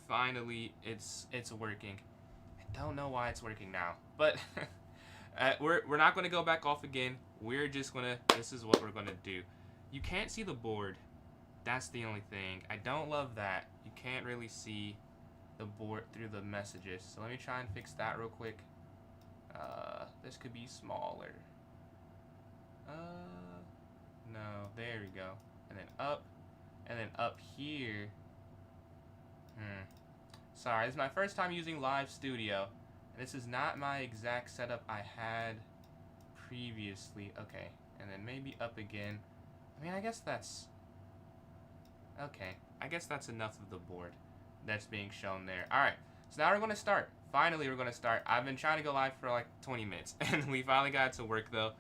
finally, it's working. I don't know why it's working now, but we're not gonna go back off again. We're just gonna. This is what we're gonna do. You can't see the board. That's the only thing. I don't love that. You can't really see the board through the messages. So let me try and fix that real quick. This could be smaller. No, there we go. And then up here. Sorry, this is my first time using Live Studio. And this is not my exact setup I had previously. Okay, and then maybe up again. I mean, I guess that's... Okay, I guess that's enough of the board that's being shown there. Alright, so now we're going to start. Finally, we're going to start. I've been trying to go live for like 20 minutes, and we finally got it to work, though.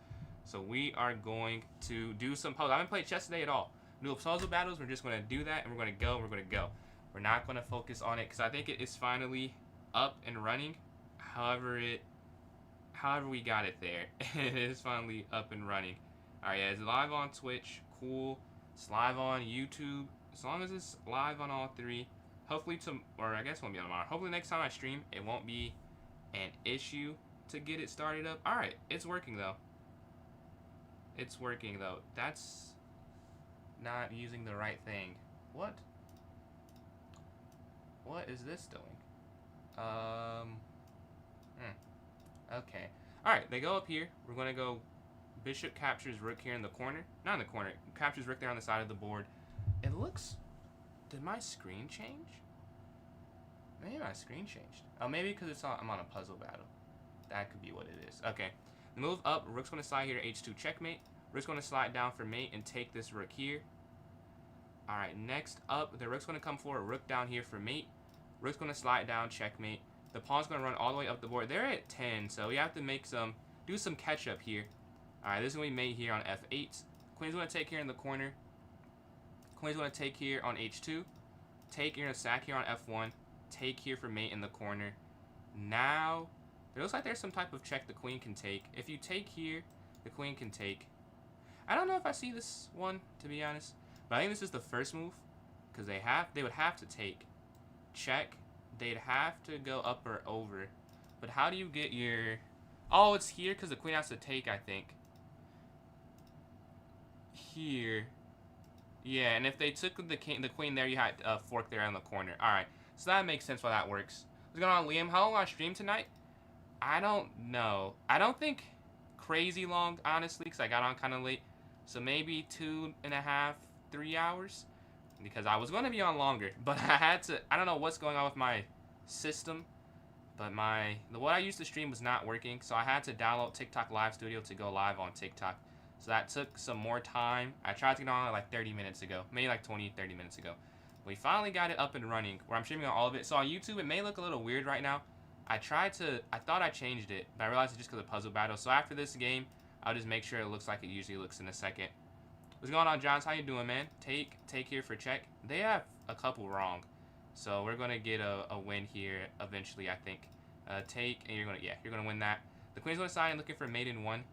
So we are going to do some puzzles. I haven't played chess today at all. Do puzzle battles. We're just going to do that, and we're going to go. We're going to go. We're not going to focus on it because I think it is finally up and running. However we got it there. It is finally up and running. Alright, yeah, it's live on Twitch. Cool. It's live on YouTube. As long as it's live on all three. Hopefully or I guess it won't be on tomorrow. Hopefully next time I stream, it won't be an issue to get it started up. Alright, it's working though. It's working though. That's not using the right thing. What? What is this doing? Okay. Alright, they go up here. We're going to go bishop captures rook here in the corner. Not in the corner. Captures rook there on the side of the board. It looks... Did my screen change? Maybe my screen changed. Oh, maybe because I'm on a puzzle battle. That could be what it is. Okay. Move up. Rook's going to slide here to h2 checkmate. Rook's going to slide down for mate and take this rook here. Alright, next up, the rook's going to come forward. Rook down here for mate. Rook's going to slide down, checkmate. The pawn's going to run all the way up the board. They're at 10, so we have to do some catch-up here. Alright, this is going to be mate here on f8. Queen's going to take here in the corner. Queen's going to take here on h2. Take here, sack here on f1. Take here for mate in the corner. Now, it looks like there's some type of check the queen can take. If you take here, the queen can take. I don't know if I see this one, to be honest. But I think this is the first move. Because they would have to take. Check. They'd have to go up or over. But how do you get your... Oh, it's here because the queen has to take, I think. Here. Yeah, and if they took the queen there, you had a fork there in the corner. Alright, so that makes sense why that works. What's going on, Liam? How long will I stream tonight? I don't know. I don't think crazy long, honestly, because I got on kind of late. So maybe 2.5, 3 hours. Because I was going to be on longer, but I had to... I don't know what's going on with my system. But what I used to stream was not working, so I had to download TikTok Live Studio to go live on TikTok. So that took some more time. I tried to get on like 30 minutes ago. Maybe like 20, 30 minutes ago. We finally got it up and running, where I'm streaming on all of it. So on YouTube, it may look a little weird right now. I thought I changed it, but I realized it's just because of puzzle battle. So after this game, I'll just make sure it looks like it usually looks in a second. What's going on, Johns? How you doing, man? Take here for check. They have a couple wrong. So we're going to get a win here eventually, I think. Take, and you're going to win that. The queen's going to side and looking for mate in 1.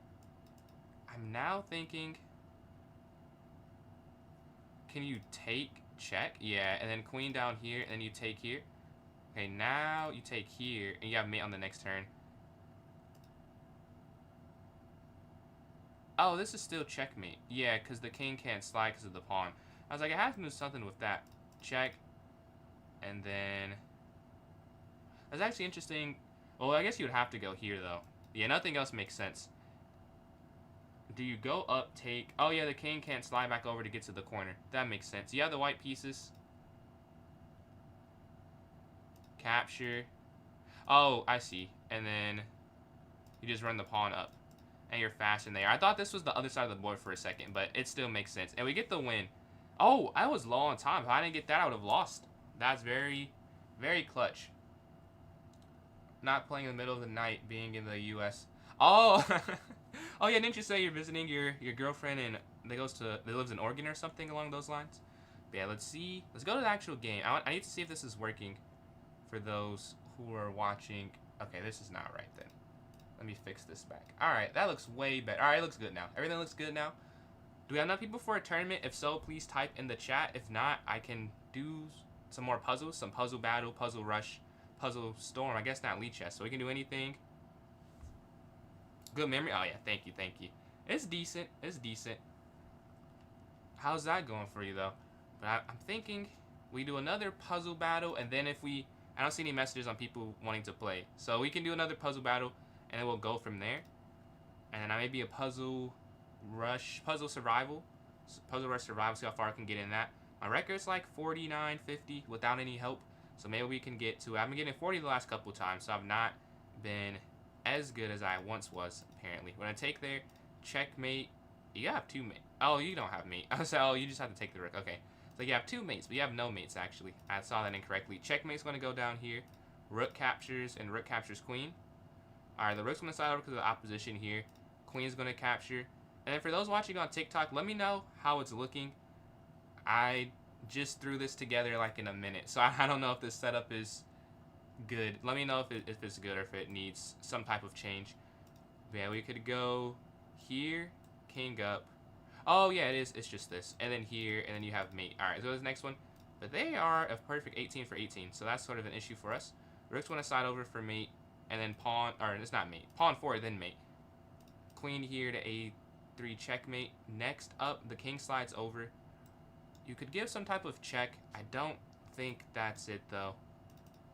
I'm now thinking, can you take check? Yeah, and then queen down here, and then you take here. Okay, now you take here, and you have mate on the next turn. Oh, this is still checkmate. Yeah, because the king can't slide because of the pawn. I was like, I have to do something with that. Check. And then... That's actually interesting. Well, I guess you would have to go here, though. Yeah, nothing else makes sense. Do you go up, take... Oh, yeah, the king can't slide back over to get to the corner. That makes sense. You have the white pieces. Capture. Oh, I see. And then you just run the pawn up. And you're fast in there. I thought this was the other side of the board for a second, but it still makes sense. And we get the win. Oh, I was low on time. If I didn't get that, I would have lost. That's very, very clutch. Not playing in the middle of the night, being in the U.S. Oh, oh yeah, didn't you say you're visiting your girlfriend and that lives in Oregon or something along those lines? But yeah, let's see. Let's go to the actual game. I need to see if this is working for those who are watching. Okay, this is not right then. Let me fix this back. Alright, that looks way better. Alright, it looks good now. Everything looks good now. Do we have enough people for a tournament? If so, please type in the chat. If not, I can do some more puzzles, some puzzle battle, puzzle rush, puzzle storm. I guess not lead chess, so we can do anything. Good memory. Oh yeah, thank you, thank you. It's decent. It's decent. How's that going for you though? But I'm thinking we do another puzzle battle, and then if we, I don't see any messages on people wanting to play, so we can do another puzzle battle, and then we'll go from there. And then I may be a puzzle rush, puzzle survival, puzzle rush survival. See how far I can get in that. My record's like 49, 50 without any help, so maybe we can get to. I've been getting 40 the last couple times, so I've not been as good as I once was. Apparently, when I take there, checkmate. You have two mates. Oh, you don't have mate. I was like, oh, you just have to take the rook. Okay. So you have two mates, but you have no mates, actually. I saw that incorrectly. Checkmate's going to go down here. Rook captures, and rook captures queen. Alright, the rook's going to slide over because of the opposition here. Queen's going to capture. And then for those watching on TikTok, let me know how it's looking. I just threw this together like in a minute, so I don't know if this setup is good. Let me know if it's good or if it needs some type of change. But yeah, we could go here. King up. Oh yeah, it is. It's just this, and then here, and then you have mate. All right, so this next one, but they are a perfect 18 for 18, so that's sort of an issue for us. Rook's want to slide over for mate, and then pawn, or it's not mate. Pawn 4, then mate. Queen here to a3 checkmate. Next up, the king slides over. You could give some type of check. I don't think that's it though.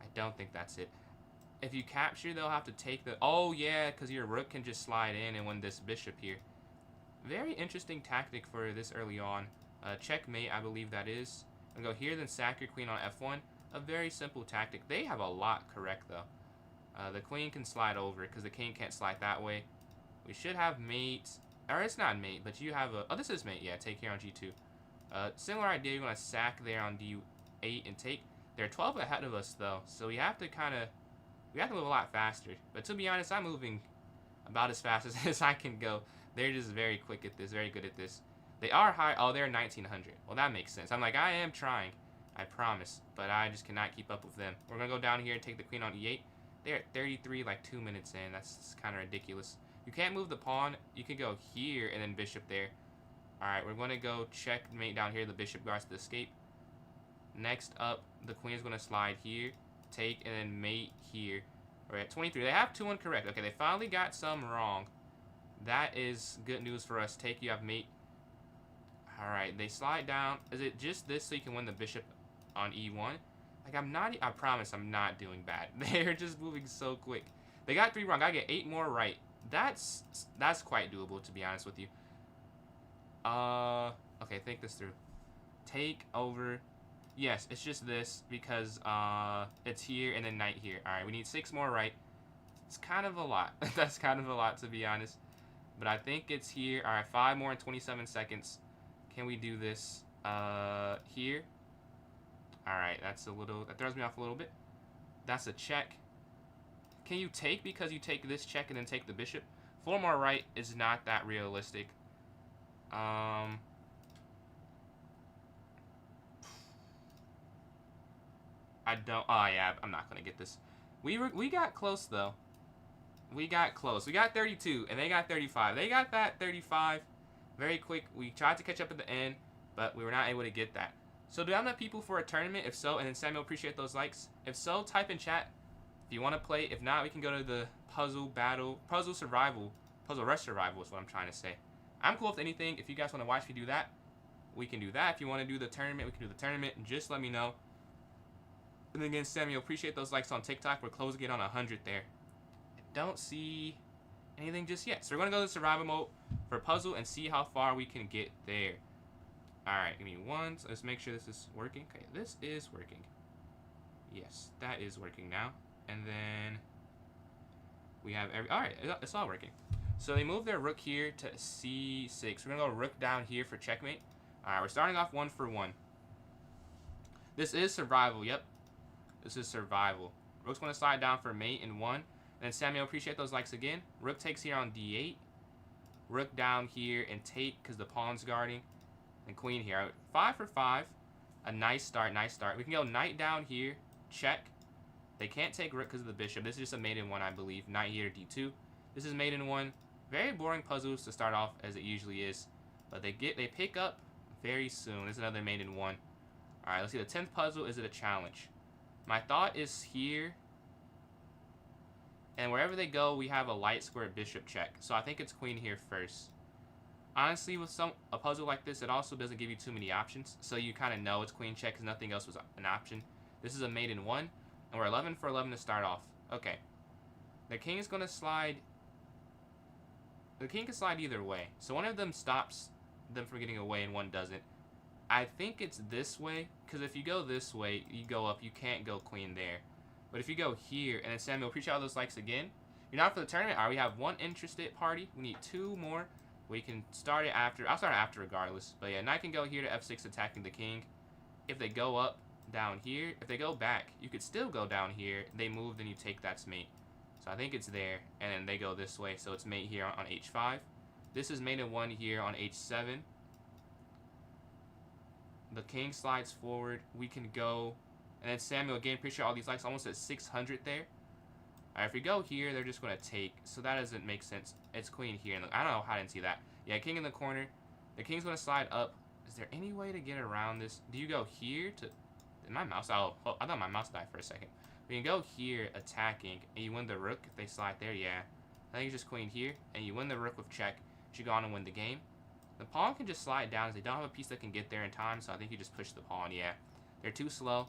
I don't think that's it. If you capture, they'll have to take the. Oh yeah, because your rook can just slide in and win this bishop here. Very interesting tactic for this early on. Checkmate, I believe that is. I'll go here, then sack your queen on f1. A very simple tactic. They have a lot correct, though. The queen can slide over because the king can't slide that way. We should have mate. Or it's not mate, but you have a... Oh, this is mate. Yeah, take here on g2. Similar idea. You're going to sack there on d8 and take. They're 12 ahead of us, though. So we have to kind of... We have to move a lot faster. But to be honest, I'm moving about as fast as I can go. They're just very quick at this, very good at this. They are high. Oh, they're 1900. Well, that makes sense. I'm like, I am trying. I promise. But I just cannot keep up with them. We're going to go down here and take the queen on e8. They're at 33, like 2 minutes in. That's kind of ridiculous. You can't move the pawn. You can go here and then bishop there. All right, we're going to go checkmate down here. The bishop guards the escape. Next up, the queen is going to slide here, take, and then mate here. We're at 23. They have 2 incorrect. Okay, they finally got some wrong. That is good news for us. Take, you have mate. Alright, they slide down. Is it just this so you can win the bishop on e1? Like, I promise I'm not doing bad. They're just moving so quick. They got 3 wrong. I get 8 more right. That's quite doable, to be honest with you. Okay, think this through. Take over. Yes, it's just this because it's here and then knight here. Alright, we need 6 more right. It's kind of a lot. That's kind of a lot, to be honest. But I think it's here. All right, 5 more in 27 seconds. Can we do this here? All right, that throws me off a little bit. That's a check. Can you take because you take this check and then take the bishop? 4 more right is not that realistic. I don't. Oh yeah, I'm not gonna get this. We got close though. We got close. We got 32, and they got 35. They got that 35 very quick. We tried to catch up at the end, but we were not able to get that. So do I have enough people for a tournament? If so, and then Samuel, appreciate those likes. If so, type in chat if you want to play. If not, we can go to the puzzle battle, puzzle survival, puzzle rush survival is what I'm trying to say. I'm cool with anything. If you guys want to watch me do that, we can do that. If you want to do the tournament, we can do the tournament. Just let me know. And then again, Samuel, appreciate those likes on TikTok. We're close to get on 100 there. Don't see anything just yet. So we're going to go to survival mode for puzzle and see how far we can get there. Alright, give me one. So let's make sure this is working. Okay, this is working. Yes, that is working now. And then we have alright, it's all working. So they move their rook here to c6. We're going to go rook down here for checkmate. Alright, we're starting off 1 for 1. This is survival, yep. This is survival. Rook's going to slide down for mate in 1. And then Samuel, appreciate those likes again. Rook takes here on d8. Rook down here and take because the pawn's guarding. And queen here. 5 for 5. A nice start, nice start. We can go knight down here. Check. They can't take rook because of the bishop. This is just a mate in 1, I believe. Knight here, d2. This is mate in 1. Very boring puzzles to start off as it usually is. But they pick up very soon. This is another mate in 1. Alright, let's see. The 10th puzzle, is it a challenge? My thought is here. And wherever they go, we have a light square bishop check. So I think it's queen here first. Honestly, with a puzzle like this, it also doesn't give you too many options. So you kind of know it's queen check because nothing else was an option. This is a mate in 1. And we're 11 for 11 to start off. Okay. The king is going to slide. The king can slide either way. So one of them stops them from getting away and one doesn't. I think it's this way. Because if you go this way, you go up. You can't go queen there. But if you go here, and then Samuel, appreciate all those likes again. You're not for the tournament? All right, we have 1 interested party. We need 2 more. We can start it after. I'll start it after regardless. But yeah, knight can go here to f6 attacking the king. If they go up, down here. If they go back, you could still go down here. They move, then you take that's mate. So I think it's there. And then they go this way. So it's mate here on h5. This is mate in 1 here on h7. The king slides forward. We can go. And then Samuel, again, pretty sure all these likes, almost at 600 there. Alright, if we go here, they're just going to take. So that doesn't make sense. It's queen here. I don't know how I didn't see that. Yeah, king in the corner. The king's going to slide up. Is there any way to get around this? Do you go here to... Did my mouse... Oh, I thought my mouse died for a second. We can go here attacking, and you win the rook if they slide there. Yeah. I think it's just queen here, and you win the rook with check. You should go on and win the game. The pawn can just slide down as they don't have a piece that can get there in time, so I think you just push the pawn. Yeah. They're too slow.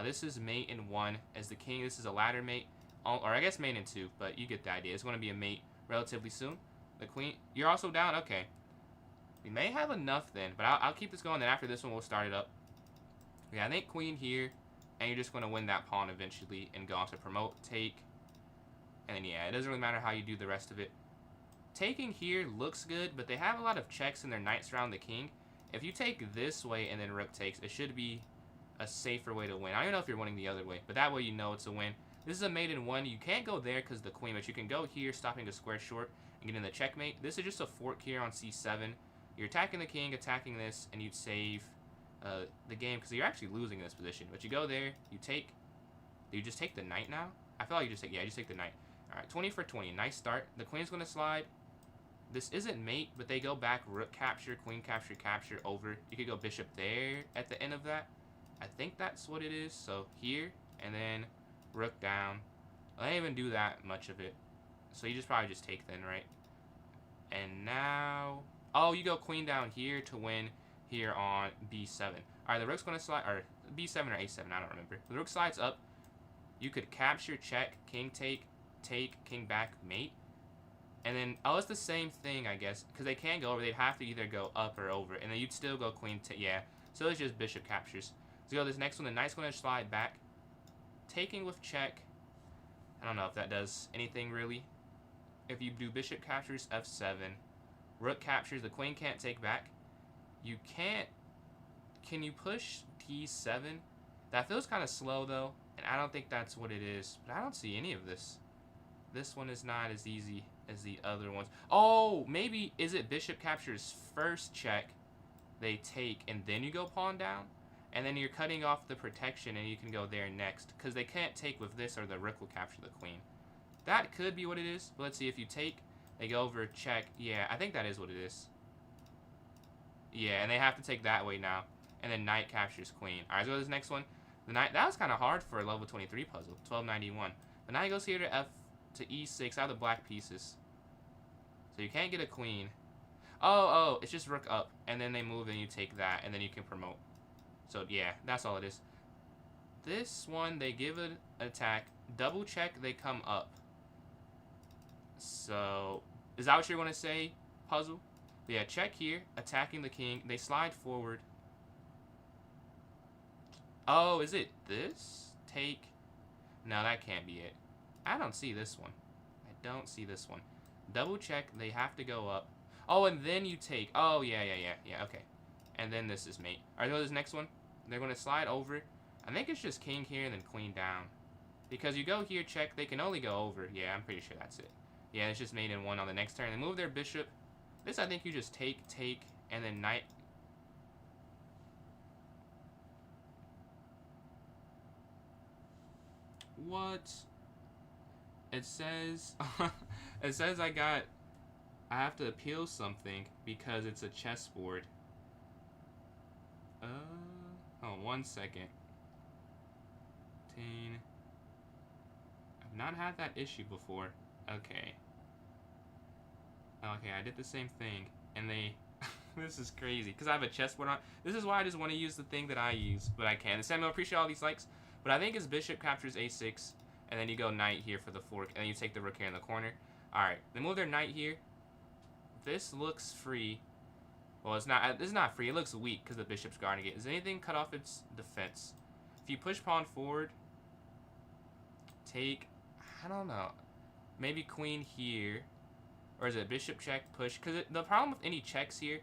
This is mate in 1 as the king. This is a ladder mate. Or I guess mate in 2, but you get the idea. It's going to be a mate relatively soon. The queen. You're also down? Okay. We may have enough then, but I'll keep this going. Then after this one, we'll start it up. Yeah, I think queen here. And you're just going to win that pawn eventually and go on to promote, take. And then, yeah, it doesn't really matter how you do the rest of it. Taking here looks good, but they have a lot of checks and their knights around the king. If you take this way and then rook takes, it should be a safer way to win. I don't know if you're winning the other way, but that way you know it's a win. This is a mate in 1. You can't go there because the queen, but you can go here, stopping a square short and getting the checkmate. This is just a fork here on c7. You're attacking the king, attacking this, and you'd save the game because you're actually losing this position. But you go there, you take. Do you just take the knight now? I feel like you just take, yeah, you just take the knight. All right, 20 for 20. Nice start. The queen's going to slide. This isn't mate, but they go back, rook capture, queen capture, capture, over. You could go bishop there at the end of that. I think that's what it is. So here, and then rook down. I didn't even do that much of it. So you just probably just take then, right? And now... Oh, you go queen down here to win here on b7. All right, the rook's going to slide... Or b7 or a7, I don't remember. The rook slides up. You could capture, check, king take, take, king back, mate. And then... Oh, it's the same thing, I guess. Because they can't go over. They'd have to either go up or over. And then you'd still go queen to... Yeah. So it's just bishop captures. So go this next one. The knight's going to slide back. Taking with check. I don't know if that does anything really. If you do bishop captures f7, rook captures, the queen can't take back. You can't. Can you push t7? That feels kind of slow though, and I don't think that's what it is. But I don't see any of this. This one is not as easy as the other ones. Oh, maybe is it bishop captures first check, they take, and then you go pawn down? And then you're cutting off the protection and you can go there next. Because they can't take with this or the rook will capture the queen. That could be what it is. But let's see. If you take, they go over, check. Yeah, I think that is what it is. Yeah, and they have to take that way now. And then knight captures queen. Alright, so go to this next one. The knight, that was kind of hard for a level 23 puzzle. 1291. The knight goes here to to e6 out of the black pieces. So you can't get a queen. Oh, it's just rook up. And then they move and you take that. And then you can promote. So, yeah, that's all it is. This one, they give an attack. Double check, they come up. So, is that what you're going to say, puzzle? But yeah, check here, attacking the king. They slide forward. Oh, is it this? Take. No, that can't be it. I don't see this one. I don't see this one. Double check, they have to go up. Oh, and then you take. Oh, yeah, okay. And then this is mate. Alright, go to this next one. They're going to slide over. I think it's just king here and then queen down. Because you go here, check. They can only go over. Yeah, I'm pretty sure that's it. Yeah, it's just mate in 1 on the next turn. They move their bishop. This, I think you just take, and then knight. What? It says... it says I have to appeal something because it's a chessboard. Oh, 1 second. 10. I've not had that issue before. Okay. Okay, I did the same thing. And they... This is crazy. Because I have a chessboard on. This is why I just want to use the thing that I use. But I can. Samuel, I appreciate all these likes. But I think his bishop captures a6. And then you go knight here for the fork. And then you take the rook here in the corner. Alright. They move their knight here. This looks free. Well, it's not free. It looks weak because the bishop's guarding it. Is anything cut off its defense? If you push pawn forward, take, I don't know, maybe queen here, or is it bishop check push? Because the problem with any checks here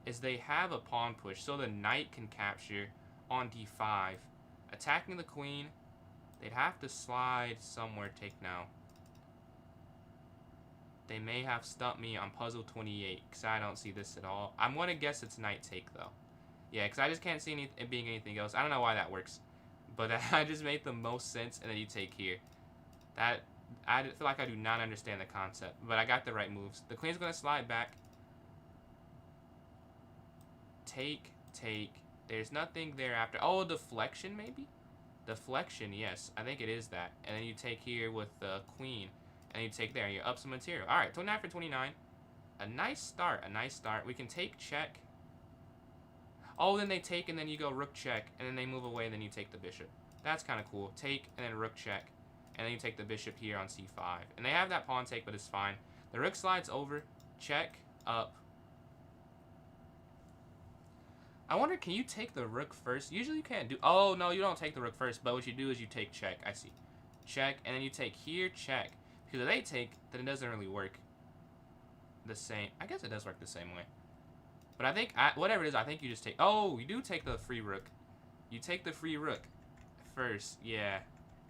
is they have a pawn push, so the knight can capture on d5. Attacking the queen, they'd have to slide somewhere. Take now. They may have stumped me on puzzle 28, because I don't see this at all. I'm going to guess it's knight take, though. Yeah, because I just can't see it being anything else. I don't know why that works. But that just made the most sense, and then you take here. I feel like I do not understand the concept, but I got the right moves. The queen's going to slide back. Take, take. There's nothing there after. Oh, deflection, maybe? Deflection, yes. I think it is that. And then you take here with the queen. And you take there, you're up some material. Alright, 29 for 29. A nice start, a nice start. We can take check. Oh, then they take, and then you go rook check, and then they move away, and then you take the bishop. That's kind of cool. Take, and then rook check, and then you take the bishop here on c5. And they have that pawn take, but it's fine. The rook slides over, check, up. I wonder, can you take the rook first? Usually you can't do... Oh, no, you don't take the rook first, but what you do is you take check. I see. Check, and then you take here, check. Because if they take, then it doesn't really work the same. I guess it does work the same way. But I think, whatever it is, I think you just take... Oh, you do take the free rook. You take the free rook first, yeah.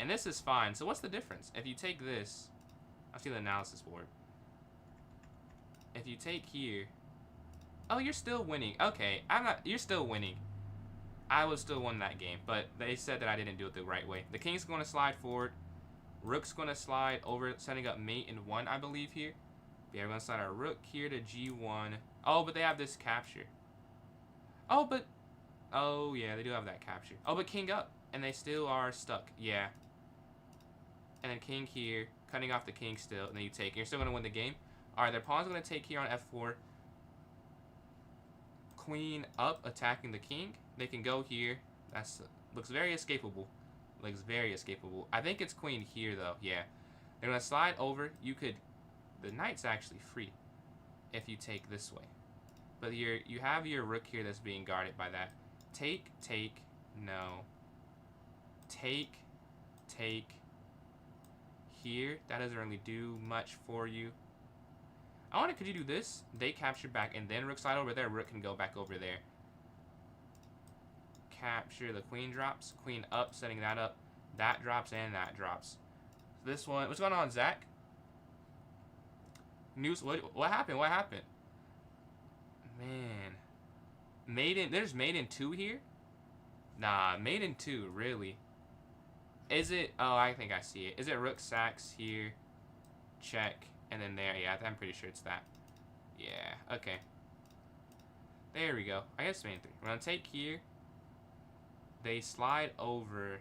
And this is fine. So what's the difference? If you take this... I'll see the analysis board. If you take here... Oh, you're still winning. Okay, you're still winning. I would still won that game. But they said that I didn't do it the right way. The king's going to slide forward. Rook's going to slide over, setting up mate in 1, I believe, here. Yeah, we're going to slide our rook here to g1. Oh, but they have this capture. Oh, but... Oh, yeah, they do have that capture. Oh, but king up. And they still are stuck. Yeah. And then king here, cutting off the king still, and then you take. And you're still going to win the game. All right, their pawn's going to take here on f4. Queen up, attacking the king. They can go here. That's looks very escapable. Looks very escapable. I think it's queen here, though. Yeah. They're going to slide over. You could... The knight's actually free if you take this way. But you have your rook here that's being guarded by that. Take, take, no. Take, take. Here. That doesn't really do much for you. I wonder, could you do this? They capture back, and then rook slide over there. Rook can go back over there. Capture, the queen drops, queen up, setting that up, that drops, and that drops. This one, what's going on, Zach? News, what happened? What happened? Man, maiden, there's maiden 2 here? Nah, maiden 2, really? Is it, oh, I think I see it. Is it rook sacks here, check, and then there, yeah, I'm pretty sure it's that. Yeah, okay. There we go. I guess maiden 3. We're gonna take here. They slide over,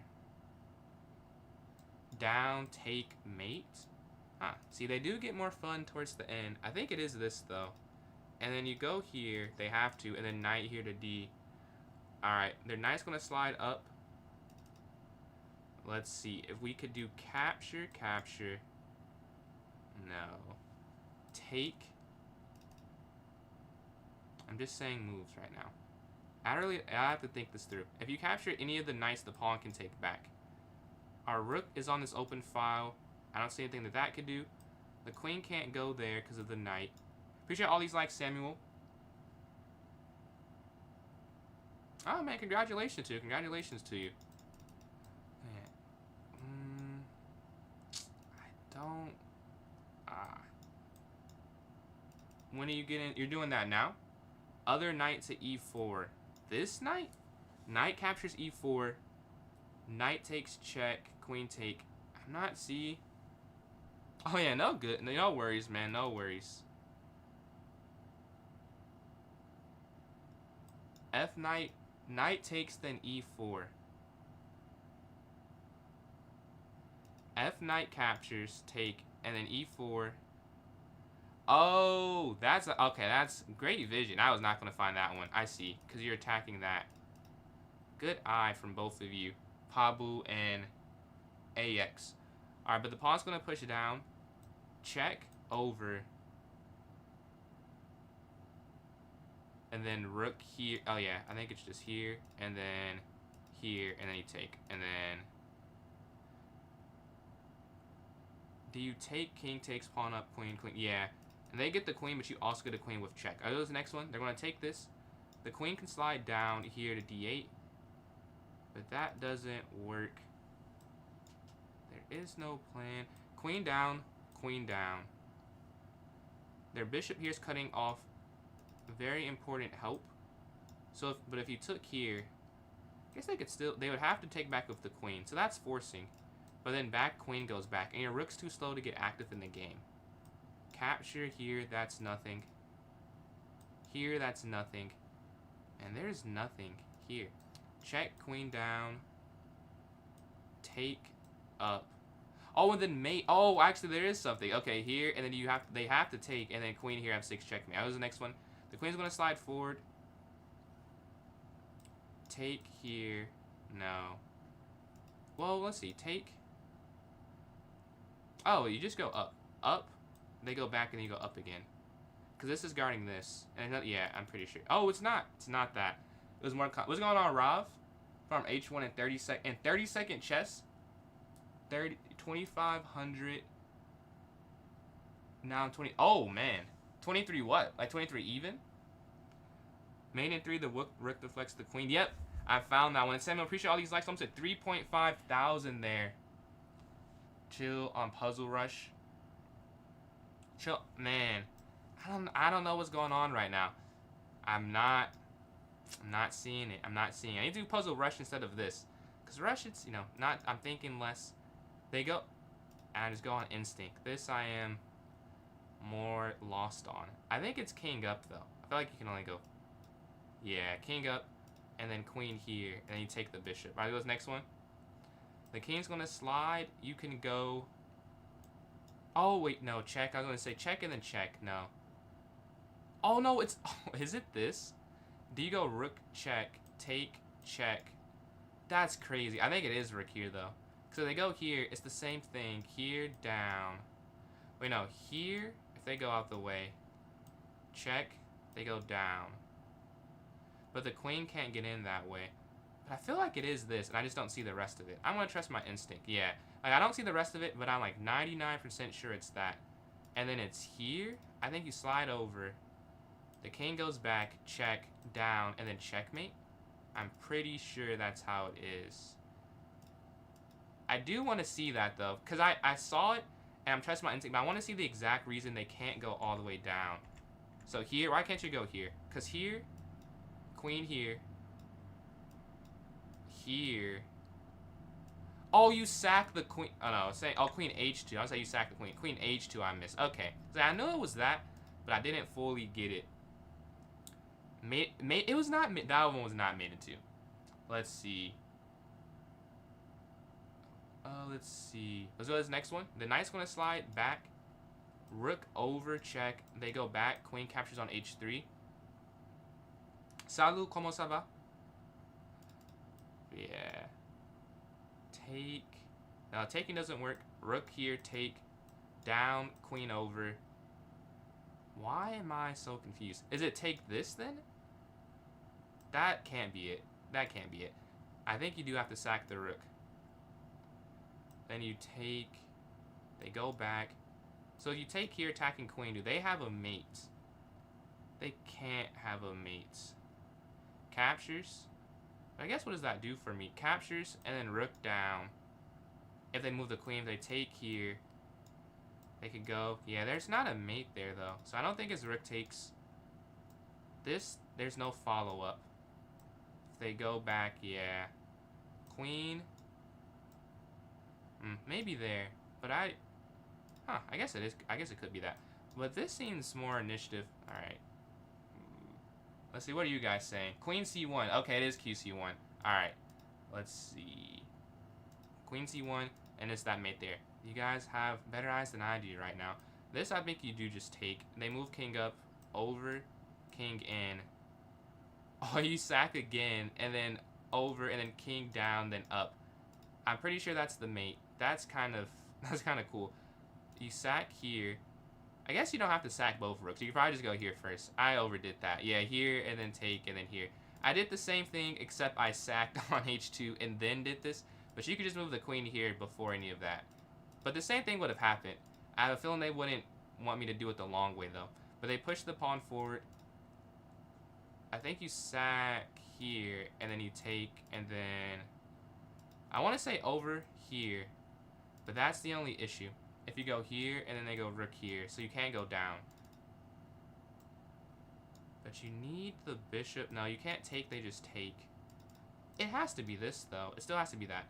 down, take, mate. Huh. See, they do get more fun towards the end. I think it is this, though. And then you go here, they have to, and then knight here to D. Alright, their knight's going to slide up. Let's see, if we could do capture, capture. No. Take. I'm just saying moves right now. I have to think this through. If you capture any of the knights, the pawn can take back. Our rook is on this open file. I don't see anything that could do. The queen can't go there because of the knight. Appreciate all these likes, Samuel. Oh, man, congratulations to you. Congratulations to you. Man. I don't... When are you getting... You're doing that now? Other knight to e4. This knight? Knight captures e4. Knight takes check. Queen take. I'm not... See... Oh, yeah, no good. No worries, man. No worries. F knight Knight takes, then e4. F knight captures, take, and then e4. Oh, that's okay. That's great vision. I was not going to find that one. I see, because you're attacking that. Good eye from both of you, Pabu and AX. All right, but the pawn's going to push it down. Check over. And then rook here. Oh, yeah, I think it's just here. And then here. And then you take. And then... Do you take king takes pawn up, queen, queen? Yeah. And they get the queen, but you also get a queen with check. Oh, this next one. They're going to take this. The queen can slide down here to d8. But that doesn't work. There is no plan. Queen down, queen down. Their bishop here is cutting off very important help. So, but if you took here, I guess they could still, they would have to take back with the queen. So that's forcing. But then back queen goes back. And your rook's too slow to get active in the game. Capture here, that's nothing. Here, that's nothing. And there's nothing here. Check, queen down. Take up. Oh, and then mate. Oh, actually, there is something. Okay, here, and then they have to take, and then queen here, have 6 checkmate. That was the next one. The queen's going to slide forward. Take here. No. Well, let's see. Take. Oh, you just go up. Up. They go back, and then you go up again. Because this is guarding this. And yeah, I'm pretty sure. Oh, it's not. It's not that. It was more. What's going on, Rav? From H1 in 30-second chess. 2,500. Now I'm 20. Oh, man. 23 what? Like 23 even? Main in 3, the rook deflects the queen. Yep, I found that one. Samuel, appreciate all these likes. Almost at 3.5 thousand there. Chill on Puzzle Rush. Chill, man. I don't know what's going on right now. I'm not seeing it. I'm not seeing it. I need to do Puzzle Rush instead of this. Because Rush, it's, not, I'm thinking less. They go, I just go on instinct. This I am more lost on. I think it's king up, though. I feel like you can only go, yeah, king up, and then queen here, and then you take the bishop. Right, goes next one. The king's going to slide. You can go, oh, wait, no, check. I was going to say check and then check. No. Oh, no, it's, oh, is it this? Do you go rook, check, take, check? That's crazy. I think it is rook here, though. So they go here. It's the same thing. Here, down. Wait, no. Here, if they go out the way. Check. They go down. But the queen can't get in that way. But I feel like it is this, and I just don't see the rest of it. I'm going to trust my instinct. Yeah. Like, I don't see the rest of it, but I'm like 99% sure it's that. And then it's here. I think you slide over. The king goes back, check, down, and then checkmate. I'm pretty sure that's how it is. I do want to see that, though, because I saw it, and I'm trusting my instinct, but I want to see the exact reason they can't go all the way down. So here, why can't you go here? Because here, queen here, here. Oh, you sack the queen. Oh, no, saying, oh, queen h2. I was saying you sack the queen. Queen h2 I missed. Okay. So I know it was that, but I didn't fully get it. It was not, that one was not made into. Let's see. Let's see. Let's go to this next one. The knight's going to slide back. Rook over, check. They go back. Queen captures on h3. Salut, comment ça va? Yeah. Take. No, taking doesn't work. Rook here, take. Down, queen over. Why am I so confused? Is it take this then? That can't be it. That can't be it. I think you do have to sack the rook. Then you take. They go back. So if you take here, attacking queen, do they have a mate? They can't have a mate. Captures. I guess what does that do for me? Captures and then rook down. If they move the queen, if they take here, they could go. Yeah, there's not a mate there though. So I don't think it's rook takes. This, there's no follow-up. If they go back, yeah. Queen. Maybe there. But I guess it is. I guess it could be that. But this seems more initiative. Alright. Let's see, what are you guys saying? Queen C1. Okay, it is QC1. Alright. Let's see. Queen C1, and it's that mate there. You guys have better eyes than I do right now. This I think you do just take. They move king up, over, king in. Oh, you sack again, and then over, and then king down, then up. I'm pretty sure that's the mate. That's kind of cool. You sack here. I guess you don't have to sack both rooks. You could probably just go here first. I overdid that. Yeah, here, and then take, and then here. I did the same thing, except I sacked on H2 and then did this. But you could just move the queen here before any of that. But the same thing would have happened. I have a feeling they wouldn't want me to do it the long way, though. But they push the pawn forward. I think you sack here, and then you take, and then... I want to say over here. But that's the only issue. If you go here, and then they go rook here, so you can't go down. But you need the bishop. No, you can't take, they just take. It has to be this, though. It still has to be that.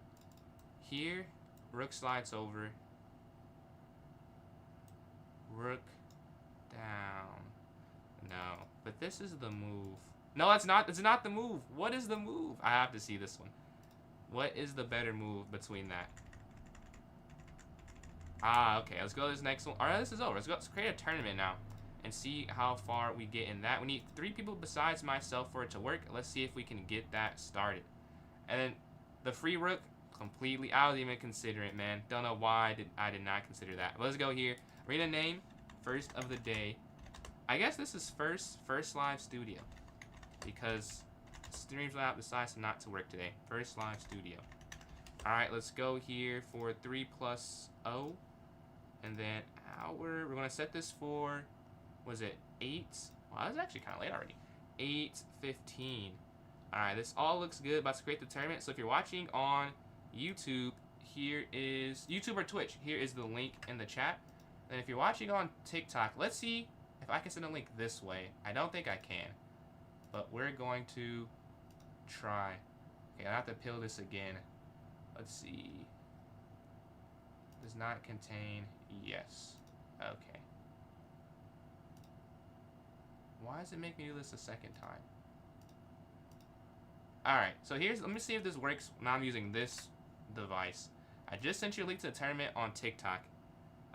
Here, rook slides over. Rook down. No, but this is the move. No, it's not. It's not the move. What is the move? I have to see this one. What is the better move between that? Ah, okay. Let's go to this next one. All right, this is over. Let's create a tournament now and see how far we get in that. We need 3 people besides myself for it to work. Let's see if we can get that started. And then the free rook, completely. I wasn't even consider it, man. Don't know why I did not consider that. But let's go here. Arena name, first of the day. I guess this is first live studio because Streamlabs decides not to work today. First live studio. All right, let's go here for 3+0, and then hour. We're gonna set this for, was it 8? Wow, that's actually kind of late already. 8:15. All right, this all looks good. About to create the tournament. So if you're watching on YouTube, here is YouTube or Twitch. Here is the link in the chat. And if you're watching on TikTok, let's see if I can send a link this way. I don't think I can, but we're going to try. Okay, I have to peel this again. Let's see. Does not contain. Yes. Okay. Why does it make me do this a second time? Alright, so let me see if this works when I'm using this device. I just sent you a link to the tournament on TikTok.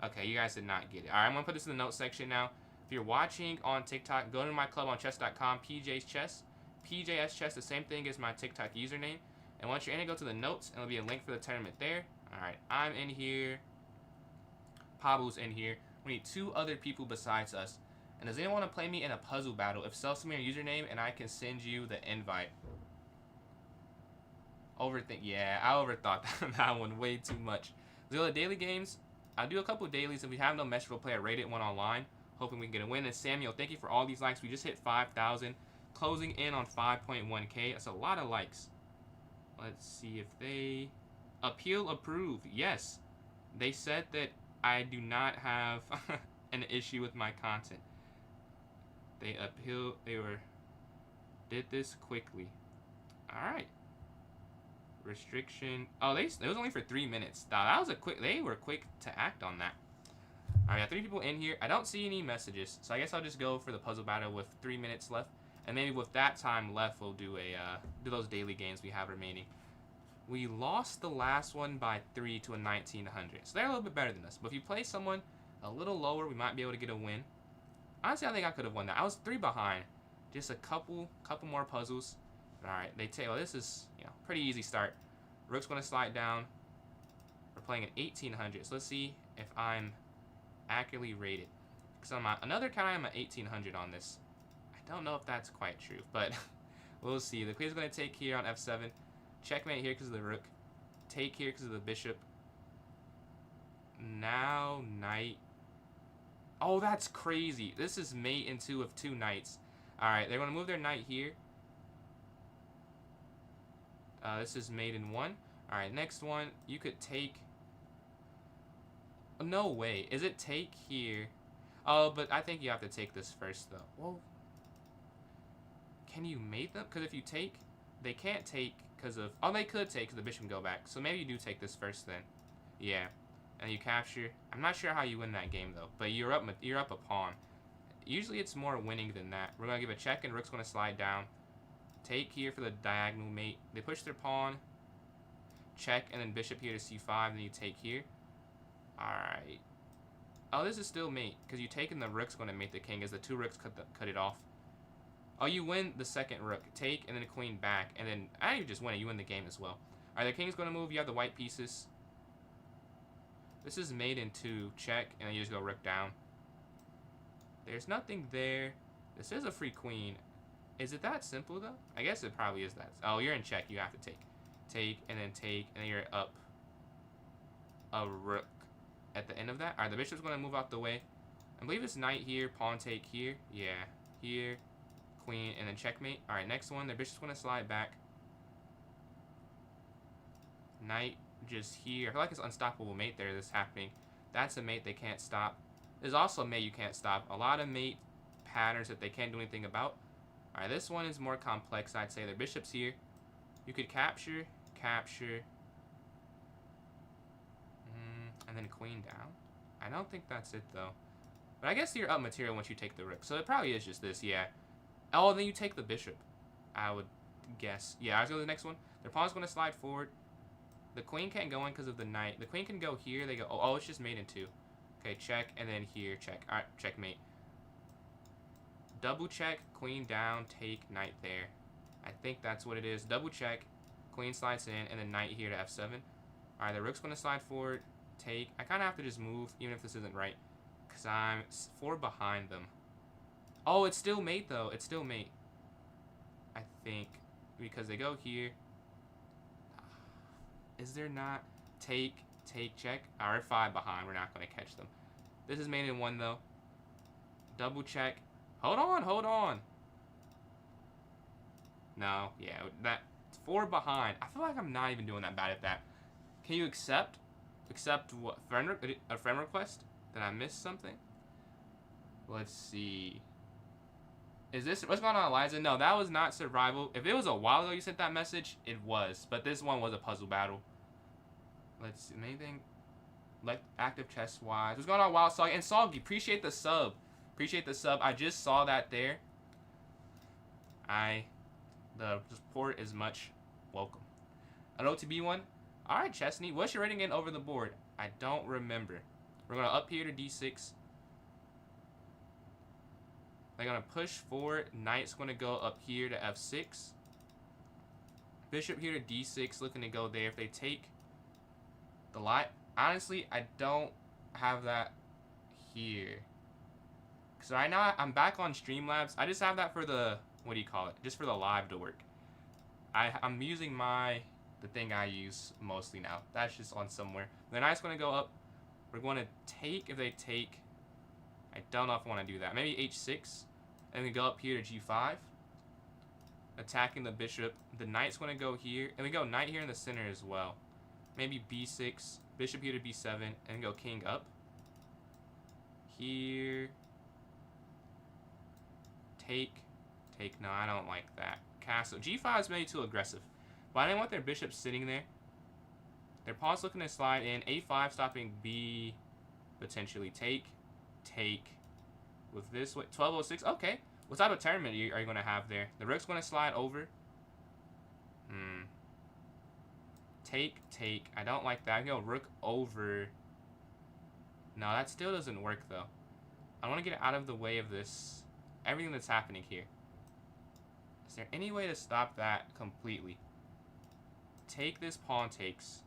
Okay, you guys did not get it. Alright, I'm going to put this in the notes section now. If you're watching on TikTok, go to my club on chess.com, PJ's Chess. PJS Chess, the same thing as my TikTok username. And once you're in it, go to the notes, and there'll be a link for the tournament there. Alright, I'm in here. Pablo's in here. We need 2 other people besides us. And does anyone want to play me in a puzzle battle? If so, send me your username, and I can send you the invite. Yeah, I overthought that one way too much. Let's go to daily games. I'll do a couple of dailies. If we have no mesh, we'll play a rated one online. Hoping we can get a win. And Samuel, thank you for all these likes. We just hit 5,000. Closing in on 5.1K. That's a lot of likes. Let's see if they... Appeal approved. Yes. They said that I do not have an issue with my content. They did this quickly. Alright. Restriction. Oh, it was only for 3 minutes. That was they were quick to act on that. Alright, I got 3 people in here. I don't see any messages, so I guess I'll just go for the puzzle battle with 3 minutes left. And maybe with that time left, we'll do those daily games we have remaining. We lost the last one by 3 to a 1900. So they're a little bit better than us. But if you play someone a little lower, we might be able to get a win. Honestly, I think I could have won that. I was 3 behind. Just a couple more puzzles. Alright, they take. Well, this is, pretty easy start. Rook's going to slide down. We're playing at 1800. So let's see if I'm accurately rated. Because on another count, I'm at 1800 on this. I don't know if that's quite true, but we'll see. The queen's going to take here on f7. Checkmate here because of the rook. Take here because of the bishop. Now, knight. Oh, that's crazy. This is mate in 2 of 2 knights. Alright, they're going to move their knight here. This is mate in 1. Alright, next one. You could take... No way. Is it take here? Oh, but I think you have to take this first, though. Whoa. Can you mate them? Because if you take... They can't take because of... Oh, they could take because the bishop can go back. So maybe you do take this first then. Yeah. And you capture. I'm not sure how you win that game, though. But you're up a pawn. usually it's more winning than that. We're going to give a check, and rook's going to slide down. Take here for the diagonal mate. They push their pawn. Check, and then bishop here to c5, then you take here. Alright. Oh, this is still mate, because you take and the rook's going to mate the king, as the two rooks cut it off. Oh, you win the second rook. Take, and then a queen back, and then, I didn't just win it, you win the game as well. Alright, the king's going to move, you have the white pieces. This is mate in 2, check, and then you just go rook down. There's nothing there. This is a free queen. Is it that simple, though? I guess it probably is that. Oh, you're in check, you have to take. Take, and then you're up a rook at the end of that. Alright, the bishop's going to move out the way. I believe it's knight here, pawn take here. Yeah, here, queen, and then checkmate. Alright, next one, the bishop's going to slide back. Knight just here. I feel like it's unstoppable mate there that's happening. That's a mate they can't stop. There's also a mate you can't stop. A lot of mate patterns that they can't do anything about. Alright, this one is more complex, I'd say. The bishop's here. You could capture, and then queen down. I don't think that's it, though. But I guess you're up material once you take the rook. So it probably is just this, yeah. Oh, then you take the bishop, I would guess. Yeah, I was going to the next one. Their pawn's going to slide forward. The queen can't go in because of the knight. The queen can go here. They go, oh, it's just mate in 2. Okay, check, and then here, check. Alright, checkmate. Double check, queen down, take, knight there. I think that's what it is. Double check, queen slides in, and then knight here to f7. Alright, the rook's going to slide forward, take. I kind of have to just move, even if this isn't right, because I'm 4 behind them. Oh, it's still mate, though. It's still mate, I think, because they go here. Is there not? Take, check. Alright, 5 behind. We're not going to catch them. This is mate in 1, though. Double check. Hold on. No, yeah, that's 4 behind. I feel like I'm not even doing that bad at that. Can you accept? Accept what? A friend request? Did I miss something? Let's see. Is this, what's going on, Eliza? No, that was not survival. If it was a while ago you sent that message, it was. But this one was a puzzle battle. Let's see, anything like active chest wise. What's going on, Wild Soggy? And Soggy, appreciate the sub. Appreciate the sub. I just saw that there. The support is much welcome. An OTB1. Alright, Chesney. What's your rating again over the board? I don't remember. We're going to up here to D6. They're going to push forward. Knight's going to go up here to F6. Bishop here to D6. Looking to go there. If they take the light. Honestly, I don't have that here. So right now, I'm back on Streamlabs. I just have that for the, what do you call it? Just for the live to work. I'm using the thing I use mostly now. That's just on somewhere. The knight's going to go up. We're going to take, if they take, I don't know if I want to do that. Maybe H6. And then go up here to G5. Attacking the bishop. The knight's going to go here. And we go knight here in the center as well. Maybe B6. Bishop here to B7. And go king up. Here. Take. No, I don't like that. Castle. G5 is maybe too aggressive. But I didn't want their bishop sitting there. Their pawn's looking to slide in. A5 stopping B. Potentially take. With this, 1206. Okay. What type of tournament are you going to have there? The rook's going to slide over. Take. I don't like that. I can go rook over. No, that still doesn't work, though. I want to get out of the way of this. Everything that's happening here. Is there any way to stop that completely? Take this, pawn takes.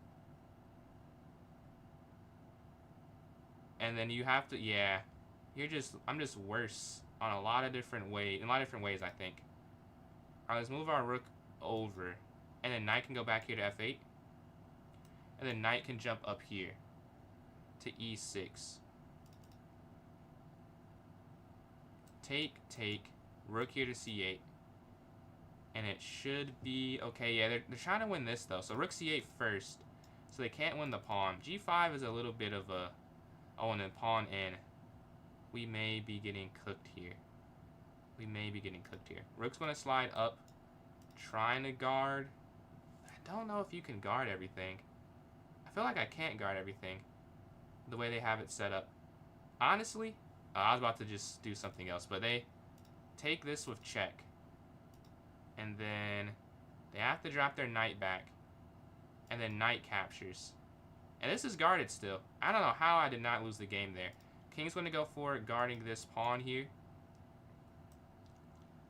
And then you have to, yeah. I'm just worse on a lot of different ways. In a lot of different ways, I think. Alright, let's move our rook over. And then knight can go back here to F8. And then knight can jump up here to E6. Take. Rook here to C8. And it should be okay. Yeah, they're trying to win this though. So rook C8 first. So they can't win the pawn. G5 is a little bit of a, oh, and then pawn in. We may be getting cooked here. Rook's going to slide up. Trying to guard. I don't know if you can guard everything. I feel like I can't guard everything the way they have it set up. Honestly, I was about to just do something else, but they take this with check. And then they have to drop their knight back. And then knight captures. And this is guarded still. I don't know how I did not lose the game there. King's going to go for it, guarding this pawn here.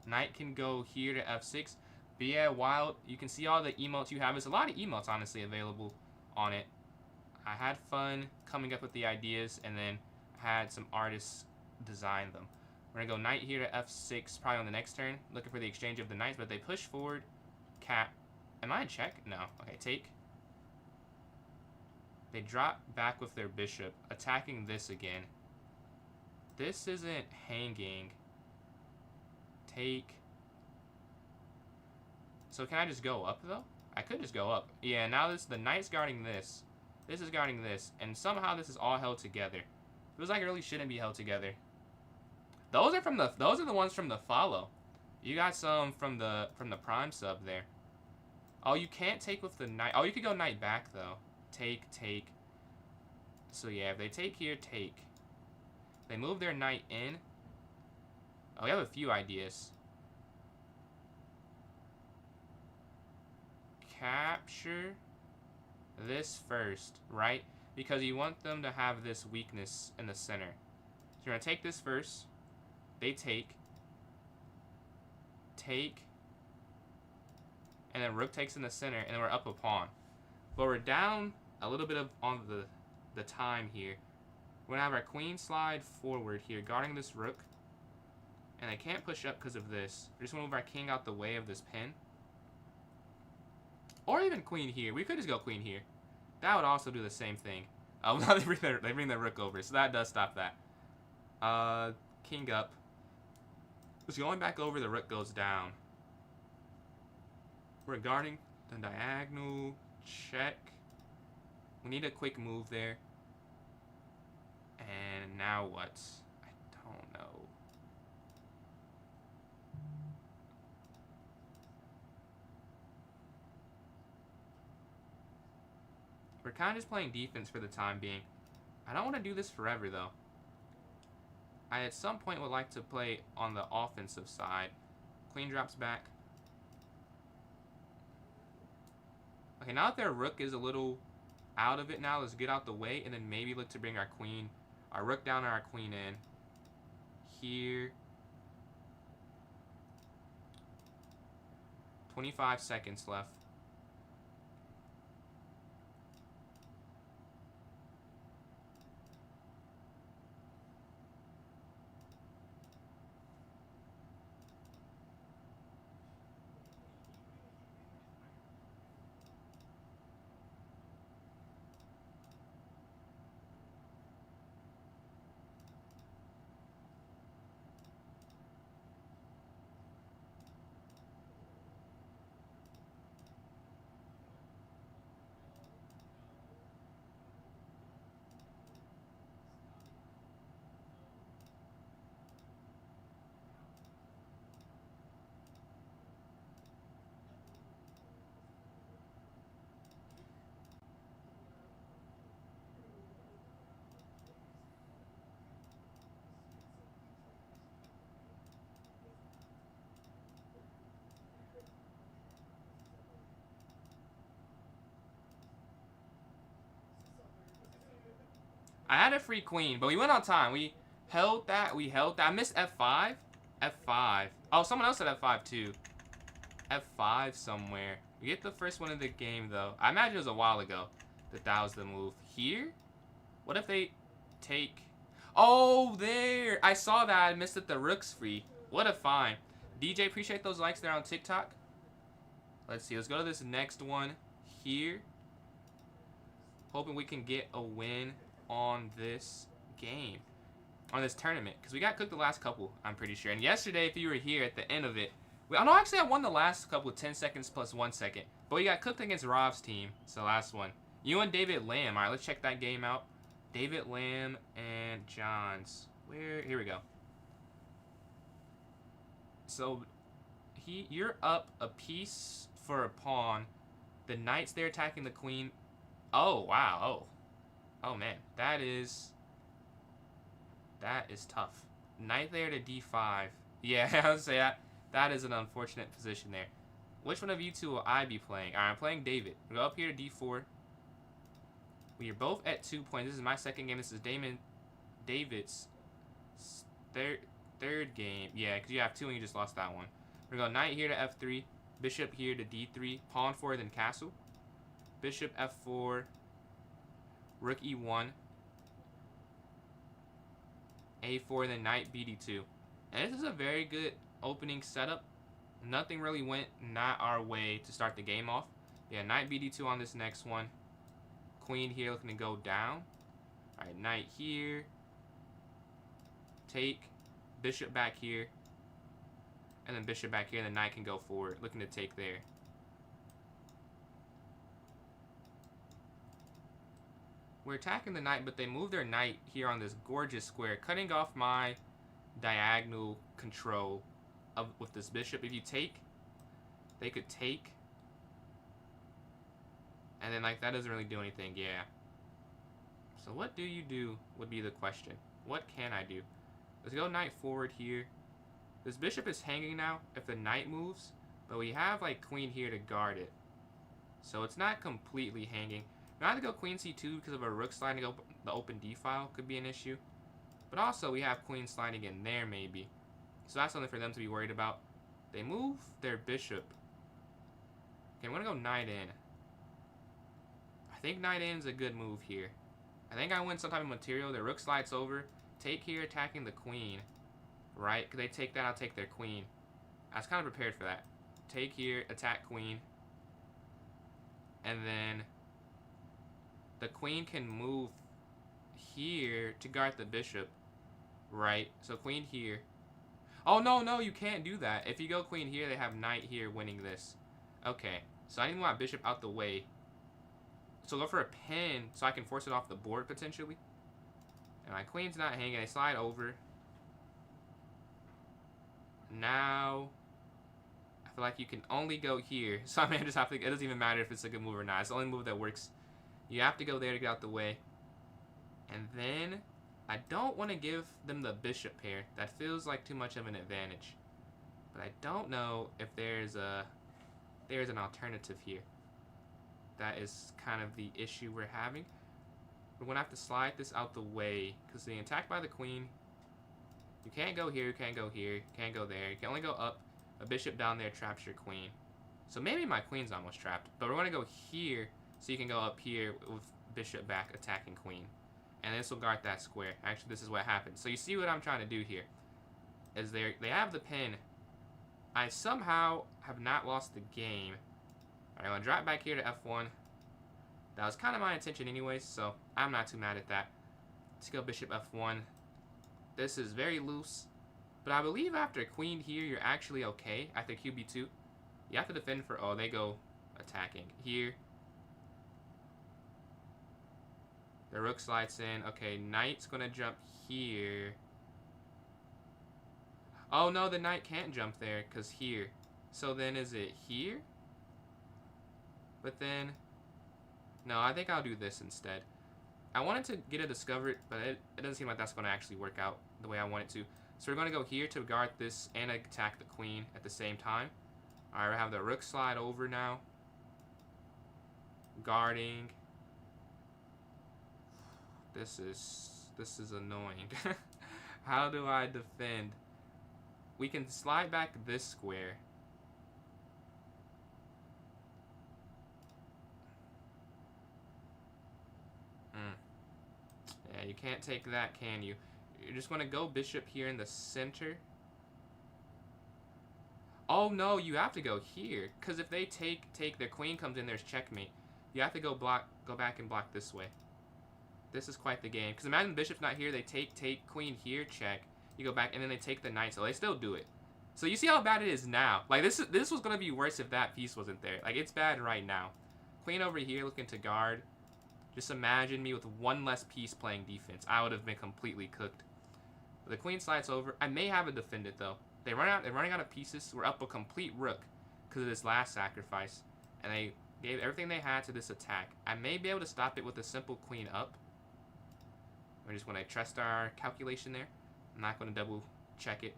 Knight can go here to f6. But yeah, while you can see all the emotes you have, there's a lot of emotes honestly available on it. I had fun coming up with the ideas, and then had some artists design them. We're going to go knight here to f6 probably on the next turn, looking for the exchange of the knights, but they push forward. Cap. Am I in check? No. Okay, take. They drop back with their bishop, attacking this again. This isn't hanging. Take. So can I just go up, though? I could just go up. Yeah, now the knight's guarding this. This is guarding this. And somehow this is all held together. Feels like it really shouldn't be held together. Those are the ones from the follow. You got some from the prime sub there. Oh, you can't take with the knight. Oh, you could go knight back, though. Take, take. So yeah, if they take here, take. They move their knight in. Oh, we have a few ideas. Capture this first, right? Because you want them to have this weakness in the center. So you're going to take this first. They take. Take. And then rook takes in the center, and then we're up a pawn. But we're down a little bit on the time here. We're going to have our queen slide forward here, guarding this rook. And they can't push up because of this. We're just going to move our king out the way of this pin. Or even queen here. We could just go queen here. That would also do the same thing. Oh, now they bring the rook over, so that does stop that. King up. Just going back over, the rook goes down. We're guarding the diagonal. Check. We need a quick move there. And now what? I don't know. We're kind of just playing defense for the time being. I don't want to do this forever, though. I at some point would like to play on the offensive side. Queen drops back. Okay, now that their rook is a little out of it now, let's get out the way and then maybe look to bring our queen, our rook down and our queen in. Here. 25 seconds left. I had a free queen, but we went on time. We held that. I missed F5. F5. Oh, someone else said F5 too. F5 somewhere. We get the first one of the game, though. I imagine it was a while ago that was the move. Here? What if they take... Oh, there! I saw that. I missed it. The rook's free. What a find. DJ, appreciate those likes there on TikTok. Let's see. Let's go to this next one here. Hoping we can get a win on this game, on this tournament, because we got cooked the last couple, I'm pretty sure. And yesterday, if you were here at the end of it, actually I won the last couple with 10 seconds plus 1 second, but we got cooked against Rov's team. It's the last one. You and David Lamb. All right, let's check that game out. David Lamb and Johns. Here we go. So you're up a piece for a pawn. The knight's there attacking the queen. Oh wow. Oh man, that That is tough. Knight there to d5. Yeah, I would say that is an unfortunate position there. Which one of you two will I be playing? Alright, I'm playing David. We'll go up here to d4. We are both at 2 points. This is my second game. This is David's third game. Yeah, because you have 2 and you just lost that one. We're going to go knight here to f3. Bishop here to d3. Pawn 4, then castle. Bishop f4. Rook e1. a4, then knight bd2. And this is a very good opening setup. Nothing really went not our way to start the game off. Yeah, knight bd2 on this next one. Queen here looking to go down. Alright, knight here. Take. Bishop back here. And then bishop back here, and the knight can go forward. Looking to take there. We're attacking the knight, but they move their knight here on this gorgeous square, cutting off my diagonal control with this bishop. If you take, they could take. And then, like, that doesn't really do anything, yeah. So what do you do would be the question. What can I do? Let's go knight forward here. This bishop is hanging now if the knight moves, but we have, like, queen here to guard it. So it's not completely hanging. We have to go queen c2 because of a rook sliding up the open d file could be an issue. But also we have queen sliding in there maybe. So that's something for them to be worried about. They move their bishop. Okay, I'm going to go knight in. I think knight in is a good move here. I think I win some type of material. The rook slides over. Take here, attacking the queen. Right? Because they take that, I'll take their queen. I was kind of prepared for that. Take here, attack queen. And then the queen can move here to guard the bishop. Right? So queen here. Oh, no, you can't do that. If you go queen here, they have knight here winning this. Okay. So I need to move my bishop out the way. So go for a pin so I can force it off the board potentially. And my queen's not hanging. They slide over. Now, I feel like you can only go here. So I may just have to, it doesn't even matter if it's a good move or not. It's the only move that works. You have to go there to get out the way. And then, I don't want to give them the bishop pair. That feels like too much of an advantage. But I don't know if there's an alternative here. That is kind of the issue we're having. We're going to have to slide this out the way. Because being attacked by the queen. You can't go here, you can't go here, you can't go there. You can only go up. A bishop down there traps your queen. So maybe my queen's almost trapped. But we're going to go here. So you can go up here with bishop back attacking queen. And this will guard that square. Actually, this is what happens. So you see what I'm trying to do here. Is they have the pin. I somehow have not lost the game. Alright, I'm going to drop back here to f1. That was kind of my intention anyways, so I'm not too mad at that. Let's go bishop f1. This is very loose. But I believe after queen here, you're actually okay. After qb2, you have to defend for... Oh, they go attacking. Here. The rook slides in. Okay, knight's going to jump here. Oh, no, the knight can't jump there because here. So then is it here? But then... No, I think I'll do this instead. I wanted to get it discovered, but it doesn't seem like that's going to actually work out the way I want it to. So we're going to go here to guard this and attack the queen at the same time. Alright, we have the rook slide over now. Guarding. This is annoying. How do I defend? We can slide back this square. Yeah, you can't take that, can you? You're just going to go bishop here in the center. Oh, no, you have to go here. Because if they take, their queen comes in, there's checkmate. You have to go back and block this way. This is quite the game. Because imagine the bishop's not here. They take, queen here, check. You go back, and then they take the knight. So they still do it. So you see how bad it is now. Like, this was going to be worse if that piece wasn't there. Like, it's bad right now. Queen over here looking to guard. Just imagine me with one less piece playing defense. I would have been completely cooked. But the queen slides over. I may have it defended, though. They're running out of pieces. We're up a complete rook because of this last sacrifice. And they gave everything they had to this attack. I may be able to stop it with a simple queen up. We're just going to trust our calculation there. I'm not going to double check it.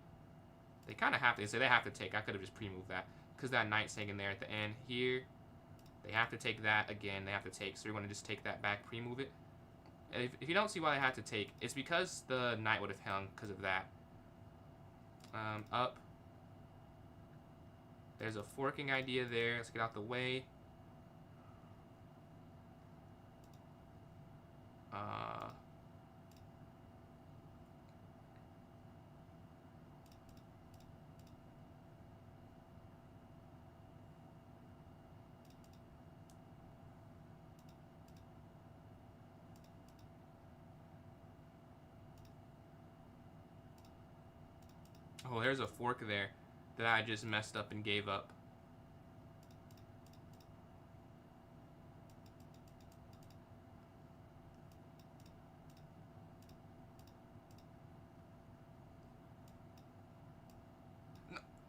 They kind of have to. So they have to take. I could have just pre-moved that. Because that knight's hanging there at the end. Here, they have to take that. Again, they have to take. So we're going to just take that back, pre-move it. And if you don't see why they had to take, it's because the knight would have hung because of that. Up. There's a forking idea there. Let's get out the way. Oh, there's a fork there that I just messed up and gave up.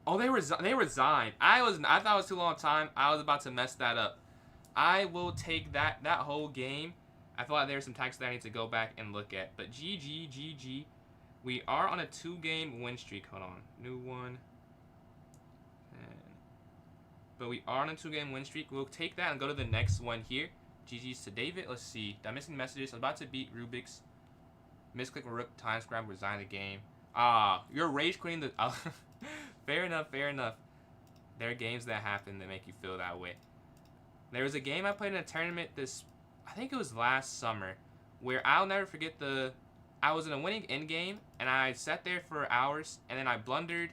Oh, they resigned. I thought it was too long time. I was about to mess that up. I will take that whole game. I thought there were some tactics that I need to go back and look at. But GG. We are on a 2-game win streak. Hold on. New one. But we are on a 2-game win streak. We'll take that and go to the next one here. GG's to David. Let's see. I'm missing messages. I'm about to beat Rubik's. Misclick Rook. Time scramble. Resign the game. Ah, you're rage quitting the... Fair enough. There are games that happen that make you feel that way. There was a game I played in a tournament I think it was last summer, where I'll never forget I was in a winning end game, and I sat there for hours, and then I blundered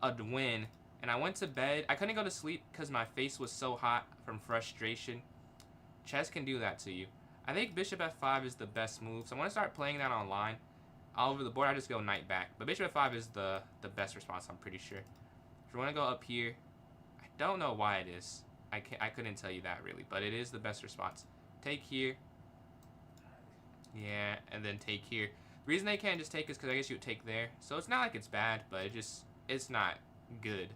a win, and I went to bed. I couldn't go to sleep because my face was so hot from frustration. Chess can do that to you. I think bishop f5 is the best move, so I'm going to start playing that online. All over the board, I just go knight back. But bishop f5 is the best response, I'm pretty sure. If you want to go up here, I don't know why it is. I couldn't tell you that really, but it is the best response. Take here. Yeah, and then take here. The reason they can't just take is because I guess you would take there. So it's not like it's bad, but it's not good.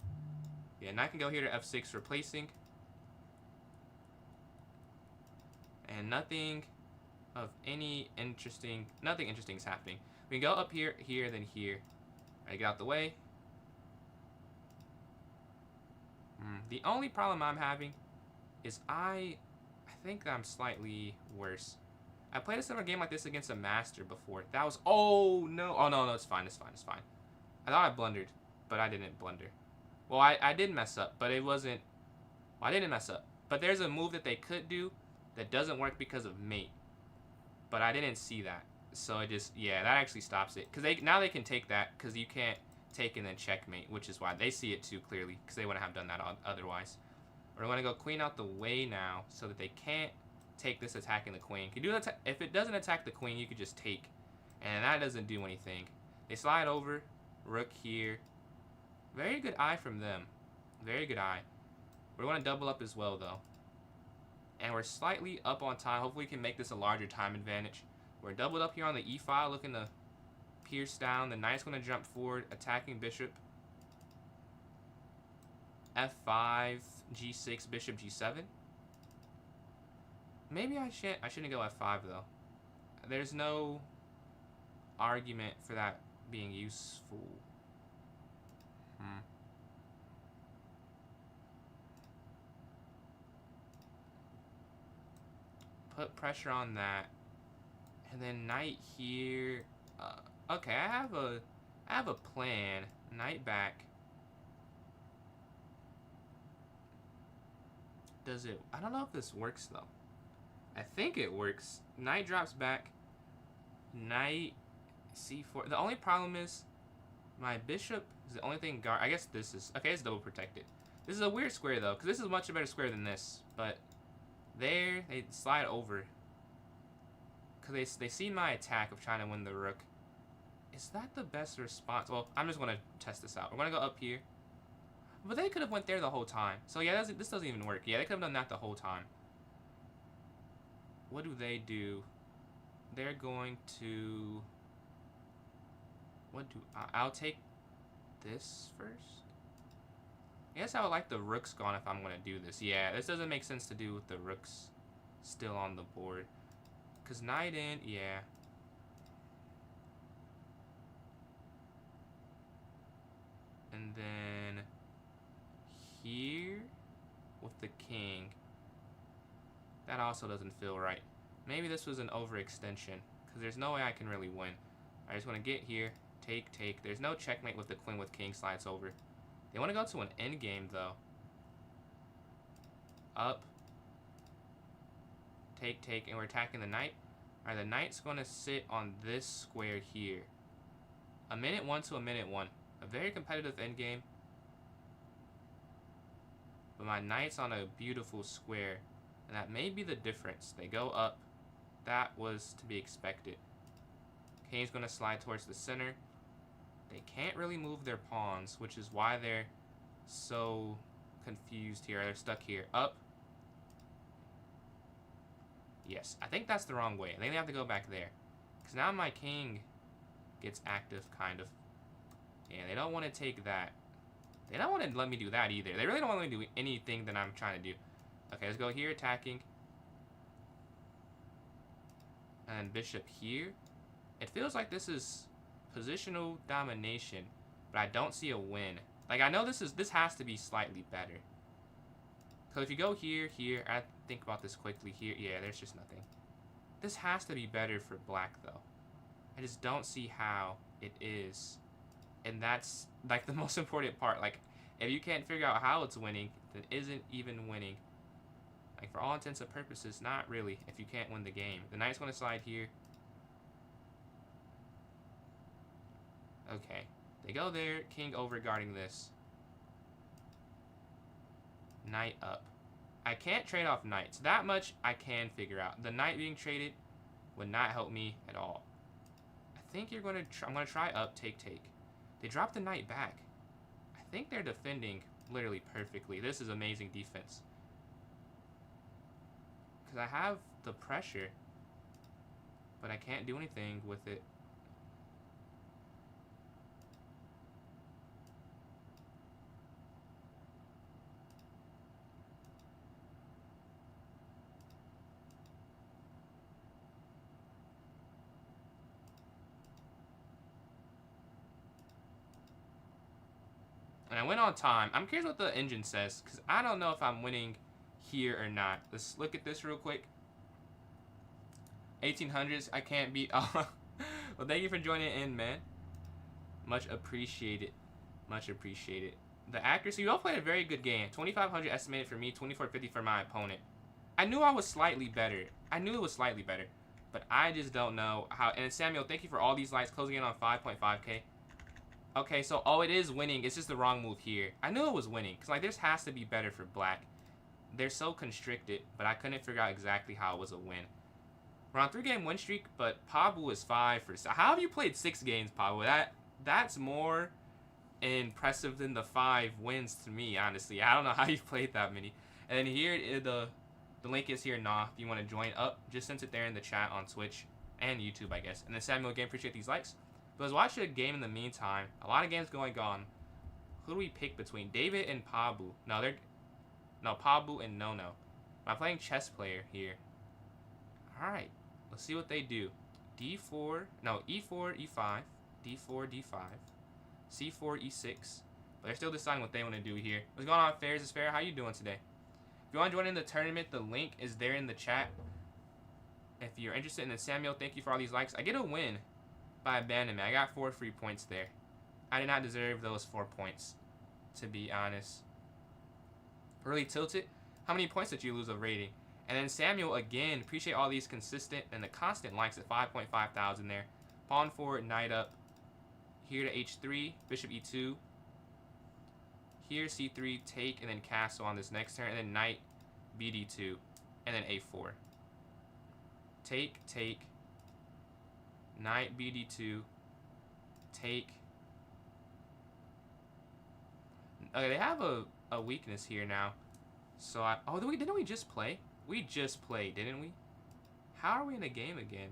Yeah, knight can go here to f6 replacing. And nothing interesting is happening. We can go up here, then here. Alright, get out the way. The only problem I'm having is I think that I'm slightly worse. I played a similar game like this against a master before. That was... Oh, no. Oh, no, it's fine. I thought I blundered, but I didn't blunder. Well, I did mess up, but it wasn't... Well, I didn't mess up. But there's a move that they could do that doesn't work because of mate. But I didn't see that. So it just... Yeah, that actually stops it. Because now they can take that, because you can't take and then checkmate, which is why they see it too clearly, because they wouldn't have done that otherwise. We're going to go queen out the way now, so that they can't take this attacking the queen. If it doesn't attack the queen, you could just take, and that doesn't do anything. They slide over, rook here. Very good eye from them. Very good eye. We're going to double up as well, though. And we're slightly up on time. Hopefully we can make this a larger time advantage. We're doubled up here on the e file, looking to pierce down. The knight's going to jump forward, attacking bishop. f5, g6, bishop g7. Maybe I shouldn't go f5 though. There's no argument for that being useful. Put pressure on that, and then knight here. Okay, I have a plan. Knight back. Does it? I don't know if this works though. I think it works. Knight drops back. Knight c4. The only problem is my bishop is the only thing guard. I guess this is okay. It's double protected. This is a weird square though, because this is a much better square than this. But there they slide over because they see my attack of trying to win the rook. Is that the best response? Well, I'm just gonna test this out. We're gonna go up here. But they could have went there the whole time. So yeah, this doesn't even work. Yeah, they could have done that the whole time. What do? They're going to... I'll take this first. I guess I would like the rooks gone if I'm going to do this. Yeah, this doesn't make sense to do with the rooks still on the board. Because knight in, yeah. Then here with the king. That also doesn't feel right. Maybe this was an overextension, because there's no way I can really win. I just want to get here, take, take. There's no checkmate with the queen with king slides over. They want to go to an endgame, though. Up. Take, take, and we're attacking the knight. Alright, the knight's going to sit on this square here. A minute 1 to a minute 1. A very competitive endgame. But my knight's on a beautiful square. And that may be the difference. They go up. That was to be expected. King's going to slide towards the center. They can't really move their pawns, which is why they're so confused here. They're stuck here. Up. Yes, I think that's the wrong way. I think they have to go back there. Because now my king gets active, kind of. Yeah, they don't want to take that. They don't want to let me do that either. They really don't want to let me do anything that I'm trying to do. Okay, let's go here, attacking. And bishop here. It feels like this is positional domination, but I don't see a win. Like, I know this has to be slightly better. Because if you go here, here, I think about this quickly here. Yeah, there's just nothing. This has to be better for black, though. I just don't see how it is. And that's, like, the most important part. Like, if you can't figure out how it's winning, then it isn't even winning. Like, for all intents and purposes, not really, if you can't win the game. The knight's going to slide here. Okay. They go there. King over guarding this. Knight up. I can't trade off knights. That much I can figure out. The knight being traded would not help me at all. I think you're going to... I'm going to try up, take, take. They dropped the knight back. I think they're defending literally perfectly. This is amazing defense. Because I have the pressure, but I can't do anything with it. And I went on time. I'm curious what the engine says, because I don't know if I'm winning here or not. Let's look at this real quick. 1800s, I can't beat. Oh, well, thank you for joining in, man. Much appreciated. Much appreciated. The accuracy, you all played a very good game. 2500 estimated for me, 2450 for my opponent. I knew I was slightly better. I knew it was slightly better, but I just don't know how. And Samuel, thank you for all these likes, closing in on 5.5k. Okay, so, oh, it is winning. It's just the wrong move here. I knew it was winning, because, like, this has to be better for black. They're so constricted, but I couldn't figure out exactly how it was a win. We're on 3-game win streak, but Pablo is 5 for... How have you played 6 games, Pablo? That's more impressive than the 5 wins to me, honestly. I don't know how you've played that many. And then here, the link is here now. If you want to join up, just send it there in the chat on Twitch and YouTube, I guess. And then Samuel, again, appreciate these likes. But let's watch a game in the meantime. A lot of games going on. Who do we pick between? David and Pablo. No, Pablo and Nono. I'm playing chess player here. Alright. Let's see what they do. D4. No, E4, E5. D4, D5. C4, E6. But they're still deciding what they want to do here. What's going on, Fairs? Is Fair? How you doing today? If you want to join in the tournament, the link is there in the chat. If you're interested in it, Samuel, thank you for all these likes. I get a win by abandonment. I got 4 free points there. I did not deserve those 4 points, to be honest. Really tilted. How many points did you lose of rating? And then Samuel, again, appreciate all these consistent and the constant likes at 5.5 thousand there. Pawn forward, knight up. Here to h3, bishop e2. Here c3, take, and then castle on this next turn. And then knight bd2, and then a4. Take, take. Knight bd2, take. Okay, they have a weakness here now. So didn't we just play? We just played, didn't we? How are we in a game again?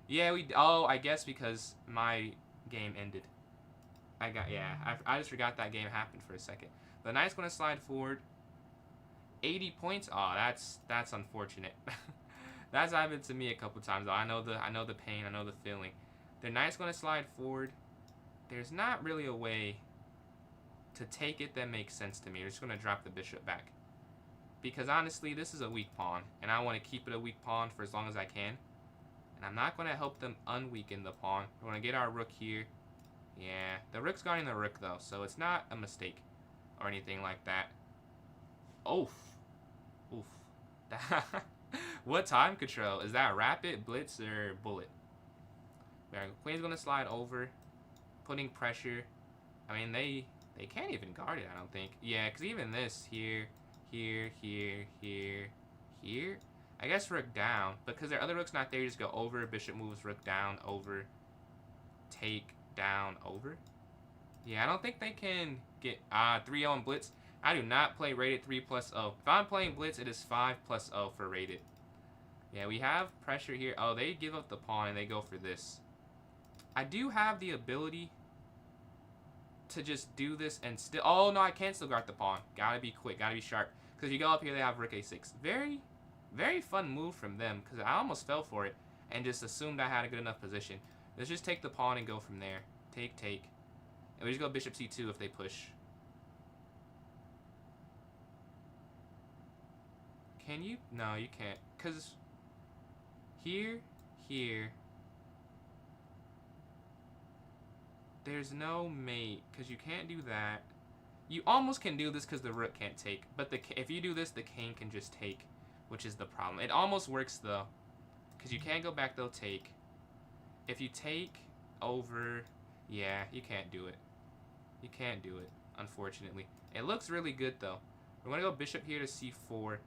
Yeah, I guess because my game ended. I just forgot that game happened for a second. The knight's gonna slide forward. 80 points. Oh, that's unfortunate. That's happened to me a couple times. I know the pain. I know the feeling. The knight's gonna slide forward. There's not really a way to take it, that makes sense to me. We're just going to drop the bishop back. Because honestly, this is a weak pawn, and I want to keep it a weak pawn for as long as I can. And I'm not going to help them unweaken the pawn. We're going to get our rook here. Yeah, the rook's guarding the rook, though, so it's not a mistake or anything like that. Oof. Oof. What time control? Is that rapid, blitz, or bullet? Queen's going to slide over, putting pressure. I mean, they can't even guard it, I don't think. Yeah, because even this, here, here, here, here, here. I guess rook down. Because their other rook's not there, you just go over, bishop moves, rook down, over, take, down, over. Yeah, I don't think they can get 3-0 on blitz. I do not play rated 3+0. If I'm playing blitz, it is 5+0 for rated. Yeah, we have pressure here. Oh, they give up the pawn and they go for this. I do have the ability to just do this and still... Oh, no, I can still guard the pawn. Gotta be quick. Gotta be sharp. Because if you go up here, they have rook a6. Very, very fun move from them. Because I almost fell for it and just assumed I had a good enough position. Let's just take the pawn and go from there. Take, take. And we just go bishop c2 if they push. Can you? No, you can't. Because here, here... There's no mate, because you can't do that. You almost can do this because the rook can't take. But if you do this, the king can just take, which is the problem. It almost works, though, because you can't go back, they'll take. If you take over, yeah, you can't do it. You can't do it, unfortunately. It looks really good, though. We're going to go bishop here to c4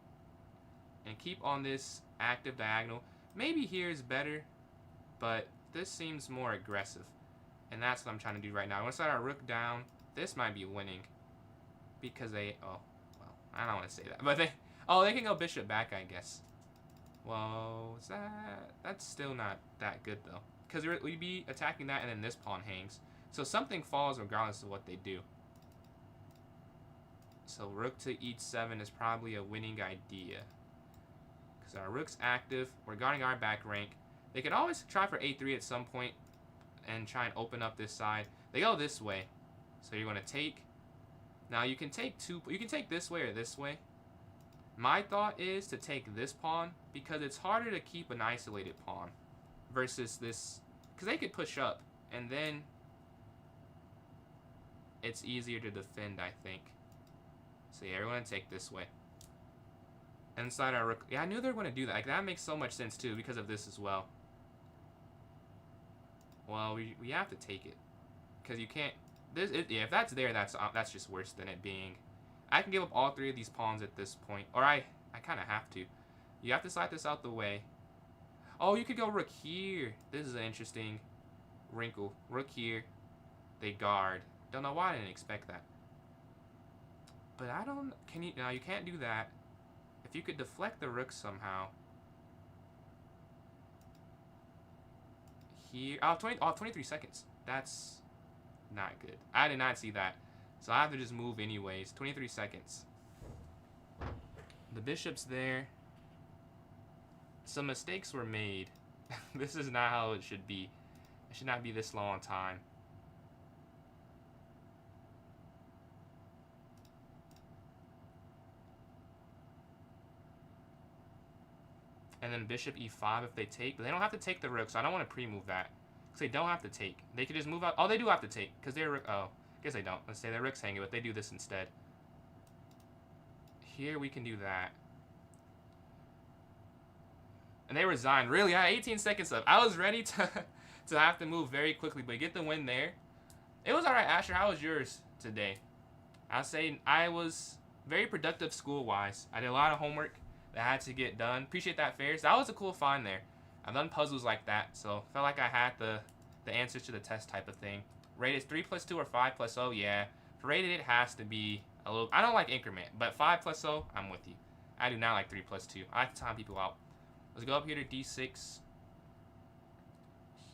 and keep on this active diagonal. Maybe here is better, but this seems more aggressive. And that's what I'm trying to do right now. I want to slide our rook down. This might be winning. Because they... Oh, well, I don't want to say that. But they... Oh, they can go bishop back, I guess. Well, is that... That's still not that good, though. Because we'd be attacking that and then this pawn hangs. So something falls regardless of what they do. So rook to e7 is probably a winning idea. Because our rook's active. We're guarding our back rank. They could always try for a3 at some point. And try and open up this side. They go this way. So you're going to take. Now you can take two. You can take this way or this way. My thought is to take this pawn. Because it's harder to keep an isolated pawn. Versus this. Because they could push up. And then it's easier to defend, I think. So yeah, we're going to take this way. Inside our rook. Yeah, I knew they were going to do that. Like, that makes so much sense too. Because of this as well. Well, we have to take it, because you can't. Yeah, if that's there, that's just worse than it being. I can give up all three of these pawns at this point, or I kind of have to. You have to slide this out the way. Oh, you could go rook here. This is an interesting wrinkle. Rook here, they guard. Don't know why I didn't expect that. But I don't. Can you? No, you can't do that. If you could deflect the rook somehow. Here, 23 seconds. That's not good. I did not see that. So I have to just move anyways. 23 seconds. The bishop's there. Some mistakes were made. This is not how it should be. It should not be this long time. And then bishop e5 if they take. But they don't have to take the rook, so I don't want to pre-move that. Because they don't have to take. They could just move out. Oh, they do have to take. Because they're rook. Oh, I guess they don't. Let's say their rook's hanging, but they do this instead. Here we can do that. And they resign. Really? I had 18 seconds left. I was ready to have to move very quickly, but get the win there. It was alright, Asher. How was yours today? I'll say I was very productive school-wise. I did a lot of homework that I had to get done. Appreciate that, Ferris. That was a cool find there. I've done puzzles like that, so felt like I had the answers to the test type of thing. Rated 3+2 or 5+0, yeah. For rated, it has to be a little... I don't like increment, but 5+0, I'm with you. I do not like 3+2. I have to time people out. Let's go up here to d6.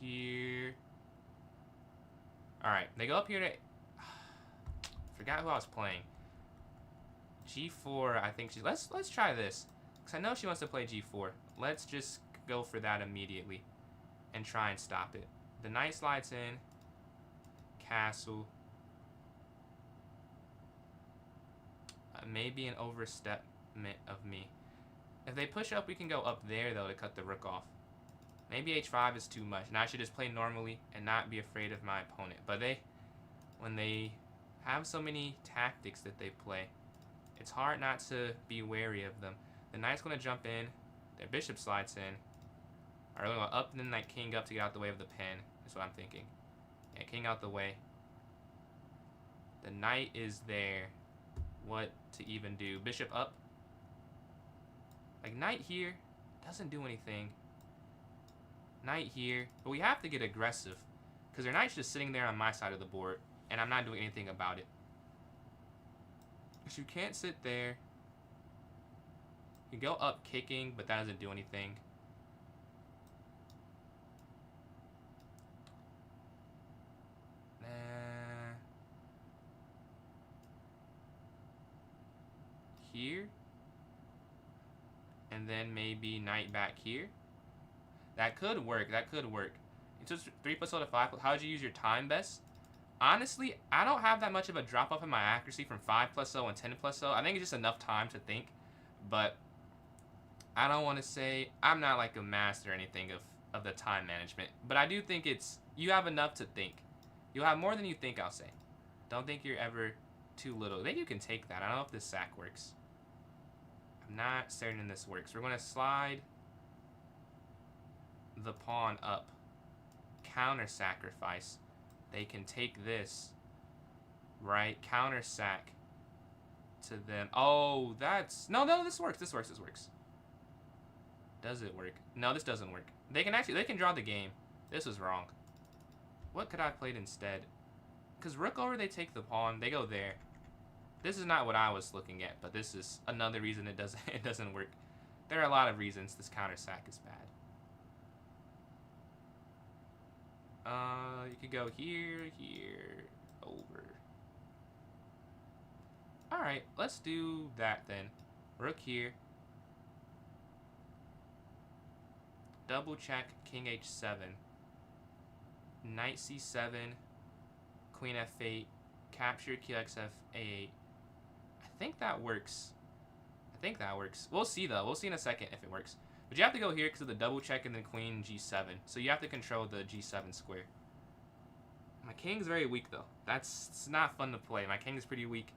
Here. Alright, they go up here to... Forgot who I was playing. G4, I think she's... Let's try this. Because I know she wants to play G4. Let's just go for that immediately. And try and stop it. The knight slides in. Castle. maybe an overstep of me. If they push up, we can go up there, though, to cut the rook off. Maybe h5 is too much, and I should just play normally and not be afraid of my opponent. But when they have so many tactics that they play, it's hard not to be wary of them. The knight's going to jump in. Their bishop slides in. Alright, we're going to go up and then knight king up to get out the way of the pin. That's what I'm thinking. Yeah, king out the way. The knight is there. What to even do? Bishop up. Like, knight here doesn't do anything. Knight here. But we have to get aggressive, because their knight's just sitting there on my side of the board, and I'm not doing anything about it. So you can't sit there. You go up kicking, but that doesn't do anything. Here. And then maybe knight back here. That could work. That could work. It's just 3 plus 0 to 5. How did you use your time best? Honestly, I don't have that much of a drop off in my accuracy from 5 plus 0 and 10 plus 0. I think it's just enough time to think. But I don't want to say I'm not like a master or anything of the time management. But I do think you have enough to think. You'll have more than you think, I'll say. Don't think you're ever too little. I think you can take that. I don't know if this sack works. I'm not certain this works. We're going to slide the pawn up. Counter sacrifice. They can take this. Right? Counter sack to them. Oh, that's... No, this works. This works. Does it work? No, this doesn't work. They can draw the game. This was wrong. What could I have played instead? Because rook over, they take the pawn. They go there. This is not what I was looking at, but this is another reason it doesn't work. There are a lot of reasons this counter sack is bad. You could go here, over. Alright, let's do that then. Rook here. Double check, king h7. Knight c7. Queen f8. Capture, qxf, a8. I think that works. We'll see, though. We'll see in a second if it works. But you have to go here because of the double check and then queen g7. So you have to control the g7 square. My king's very weak, though. It's not fun to play. My king's pretty weak.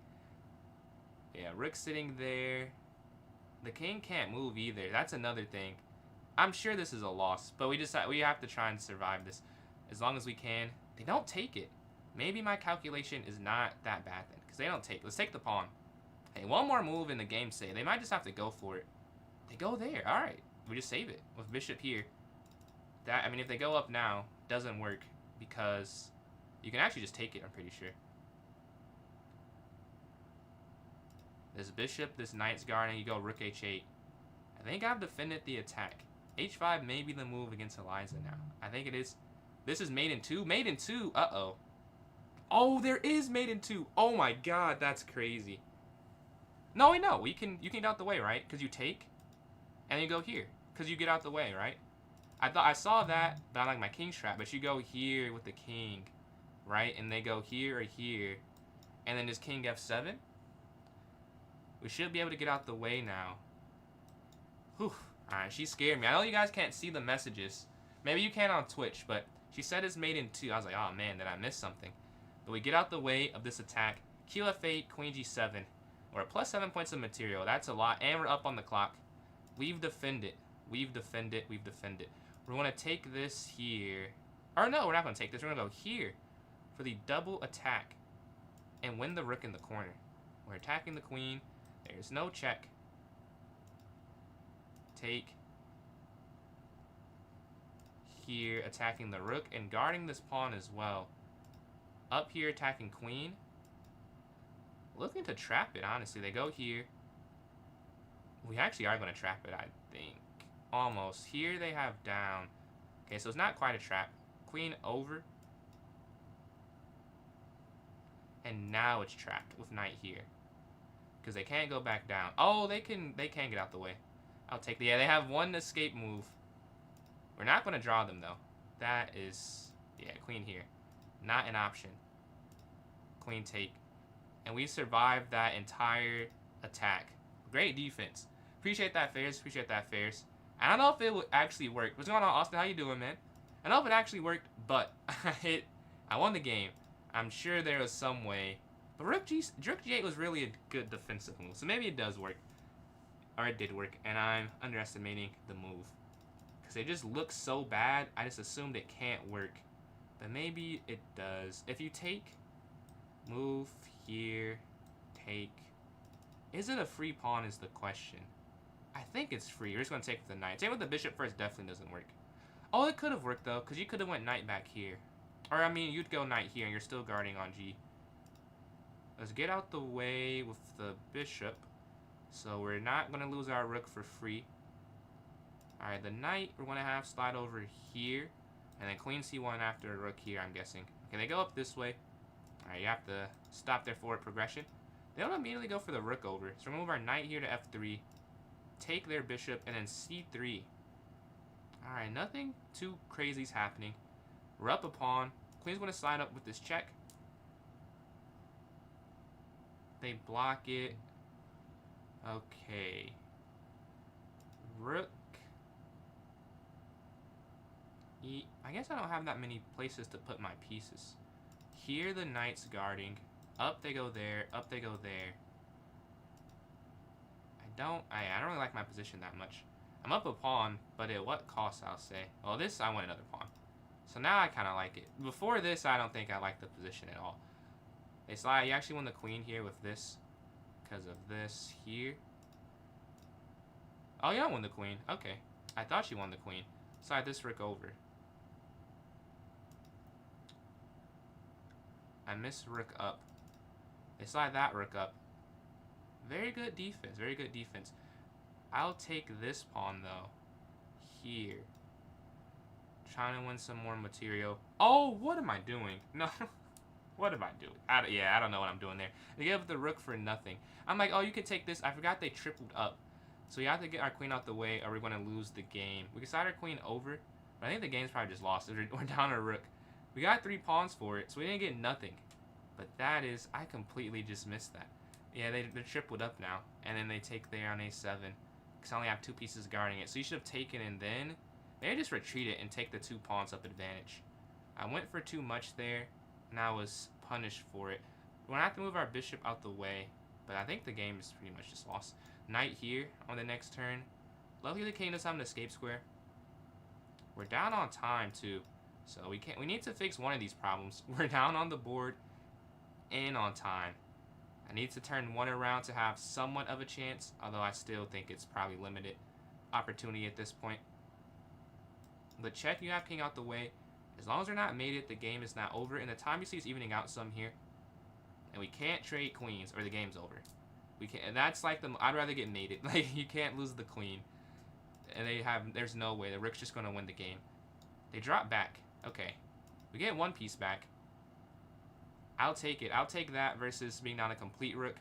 Yeah, rook sitting there. The king can't move either. That's another thing. I'm sure this is a loss, but we have to try and survive this as long as we can. They don't take it. Maybe my calculation is not that bad then, because they don't take. Let's take the pawn. Hey, one more move in the game save. They might just have to go for it. They go there. All right. We just save it with bishop here. I mean, if they go up now, doesn't work because you can actually just take it, I'm pretty sure. This bishop, this knight's guarding. You go rook h8. I think I've defended the attack. h5 may be the move against Eliza now. I think it is. This is mate in 2. Mate in 2. Uh-oh. Oh, there is mate in 2. Oh my god, that's crazy. No, wait, no. You can get out the way, right? Because you take, and you go here. Because you get out the way, right? I saw that, but I like my king's trap. But you go here with the king, right? And they go here or here. And then this king f7. We should be able to get out the way now. Whew. Alright, she scared me. I know you guys can't see the messages. Maybe you can on Twitch, but she said it's mate in 2. I was like, oh man, did I miss something? But we get out the way of this attack. Qf8, queen g7. We're at plus 7 points of material. That's a lot. And we're up on the clock. We've defended. We've defended. We're going to take this here. Or no, we're not going to take this. We're going to go here for the double attack and win the rook in the corner. We're attacking the queen. There's no check. Take. Here, attacking the rook and guarding this pawn as well. Up here, attacking queen. Looking to trap it, honestly. They go here. We actually are going to trap it, I think. Almost. Here they have down. Okay, so it's not quite a trap. Queen over. And now it's trapped with knight here. Because they can't go back down. Oh, they can get out the way. I'll take the... Yeah, they have one escape move. We're not going to draw them, though. That is... Yeah, queen here. Not an option. Queen take. And we survived that entire attack. Great defense. Appreciate that, Fairs. Appreciate that, Fairs. I don't know if it would actually work. What's going on, Austin? How you doing, man? I don't know if it actually worked, but I won the game. I'm sure there was some way. But Rook G8 was really a good defensive move, so maybe it does work. Or it did work, and I'm underestimating the move. Because it just looks so bad, I just assumed it can't work. But maybe it does. If you take, move here, take. Is it a free pawn is the question. I think it's free. You're just going to take with the knight. Take with the bishop first definitely doesn't work. Oh, it could have worked, though, because you could have went knight back here. Or, I mean, you'd go knight here, and you're still guarding on G. Let's get out the way with the bishop. So we're not going to lose our rook for free. Alright, the knight we're going to have slide over here. And then queen c1 after a rook here, I'm guessing. Okay, they go up this way. Alright, you have to stop their forward progression. They don't immediately go for the rook over. So we're going to move our knight here to f3. Take their bishop, and then c3. Alright, nothing too crazy is happening. We're up a pawn. Queen's going to slide up with this check. They block it. Okay. Rook. I guess I don't have that many places to put my pieces. Here the knight's guarding. Up they go there. Up they go there. I don't really like my position that much. I'm up a pawn, but at what cost, I'll say. Well, this, I want another pawn. So now I kind of like it. Before this, I don't think I like the position at all. They slide. You actually won the queen here with this. Because of this here. Oh, you don't win the queen. Okay. I thought you won the queen. Slide this rook over. I miss rook up. They slide that rook up. Very good defense. Very good defense. I'll take this pawn, though. Here. Trying to win some more material. Oh, what am I doing? No. What am I doing? I don't know what I'm doing there. They gave up the rook for nothing. I'm like, oh, you can take this. I forgot they tripled up. So we have to get our queen out the way or we're going to lose the game. We can slide our queen over. But I think the game's probably just lost. We're down a rook. We got 3 pawns for it, so we didn't get nothing. But that is, I completely just missed that. Yeah, they're tripled up now. And then they take there on a7. Because I only have 2 pieces guarding it. So you should have taken and then maybe just retreat it and take the 2 pawns up advantage. I went for too much there. And I was punished for it. We're going to have to move our bishop out the way. But I think the game is pretty much just lost. Knight here on the next turn. Luckily the king does have an escape square. We're down on time too. So we need to fix one of these problems. We're down on the board and on time. I need to turn one around to have somewhat of a chance. Although I still think it's probably limited opportunity at this point. But check, you have king out the way. As long as they're not mated, the game is not over. And the time you see is evening out some here. And we can't trade queens or the game's over. We can't, and that's like I'd rather get mated. Like, you can't lose the queen. And there's no way. The rook's just going to win the game. They drop back. Okay. We get 1 piece back. I'll take it. I'll take that versus being down a complete rook.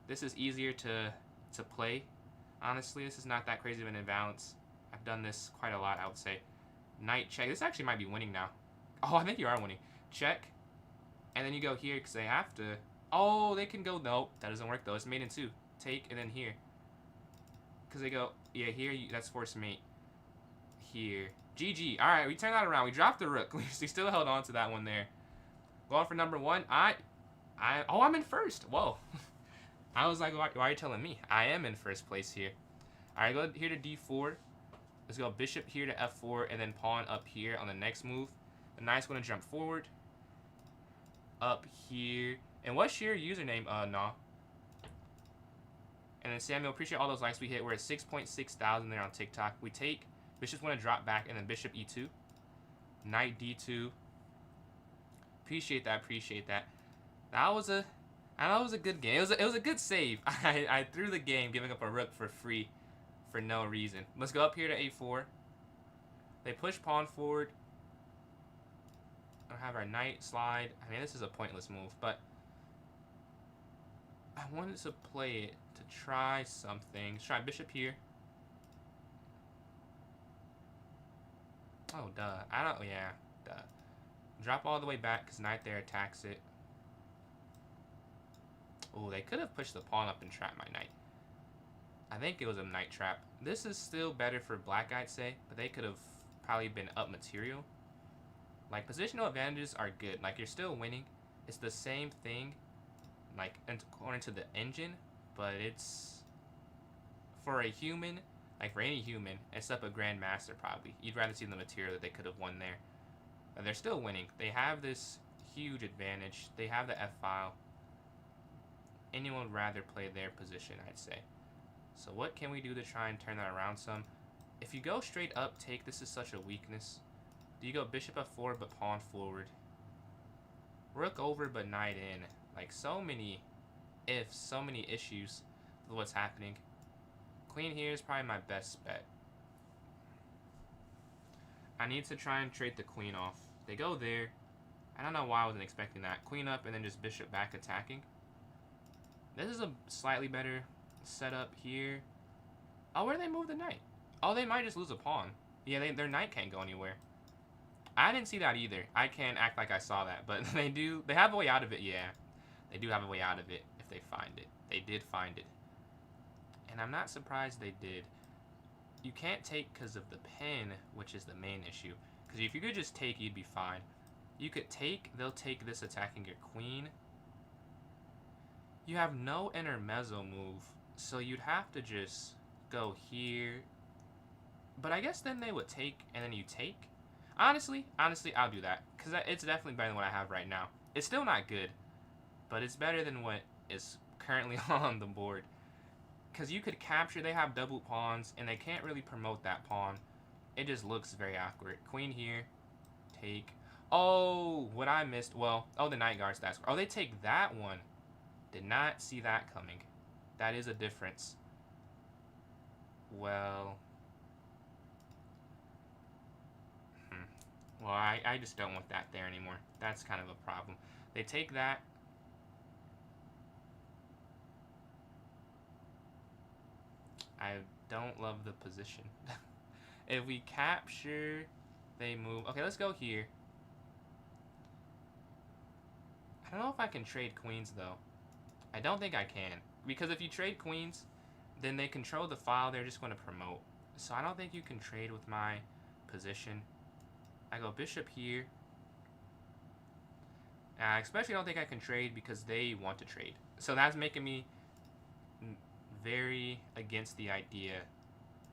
This is easier to play. Honestly, this is not that crazy of an imbalance. I've done this quite a lot, I would say. Knight check. This actually might be winning now. Oh, I think you are winning. Check. And then you go here because they have to. Oh, they can go. Nope, that doesn't work though. It's mate in 2. Take and then here. Because they go, yeah, here, that's force mate. Here. GG. All right, we turn that around. We dropped the rook. We still held on to that one there. Going for number 1. Oh, I'm in first. Whoa. I was like, why are you telling me? I am in first place here. All right, go here to d4. Let's go bishop here to f4 and then pawn up here on the next move. The knight's going to jump forward. Up here. And what's your username? Nah. And then Samuel, appreciate all those likes we hit. We're at 6.6 thousand there on TikTok. We take. Bishop's going to drop back and then bishop e2. Knight d2. Appreciate that. Appreciate that. That was a good game. It was a good save. I threw the game giving up a rook for free for no reason. Let's go up here to a4. They push pawn forward. I'll have our knight slide. I mean, this is a pointless move, but I wanted to play it to try something. Let's try bishop here. Oh, duh. Duh. Drop all the way back because knight there attacks it. Oh, they could have pushed the pawn up and trapped my knight. I think it was a knight trap. This is still better for black, I'd say, but they could have probably been up material. Like, positional advantages are good. Like, you're still winning. It's the same thing, like, according to the engine, but it's, for a human, like, for any human, except a grandmaster probably, you'd rather see the material that they could have won there. But they're still winning. They have this huge advantage. They have the F-file. Anyone would rather play their position, I'd say. So what can we do to try and turn that around some? If you go straight up, take, this is such a weakness. Do you go bishop f4 but pawn forward? Rook over but knight in. Like, so many ifs, so many issues with what's happening. Queen here is probably my best bet. I need to try and trade the queen off. They go there. I don't know why I wasn't expecting that. Queen up and then just bishop back attacking. This is a slightly better setup here. Oh, where do they move the knight? Oh, they might just lose a pawn. Yeah, their knight can't go anywhere. I didn't see that either. I can't act like I saw that, but they have a way out of it, yeah. They do have a way out of it if they find it. They did find it. And I'm not surprised they did. You can't take because of the pin, which is the main issue. Because if you could just take, you'd be fine. You could take, they'll take this attacking your queen. You have no intermezzo move, so you'd have to just go here. But I guess then they would take, and then you take. Honestly, I'll do that. Because it's definitely better than what I have right now. It's still not good, but it's better than what is currently on the board. Because you could capture, they have double pawns, and they can't really promote that pawn. It just looks very awkward. Queen here, take. Oh, what I missed, well, oh, the knight guards that. Oh, they take that one. Did not see that coming. That is a difference. Well, well, I just don't want that there anymore. That's kind of a problem. They take that. I don't love the position. If we capture, they move. Okay, let's go here. I don't know if I can trade queens, though. I don't think I can. Because if you trade queens, then they control the file. They're just going to promote. So I don't think you can trade with my position. I go bishop here. I especially don't think I can trade because they want to trade. So that's making me very against the idea.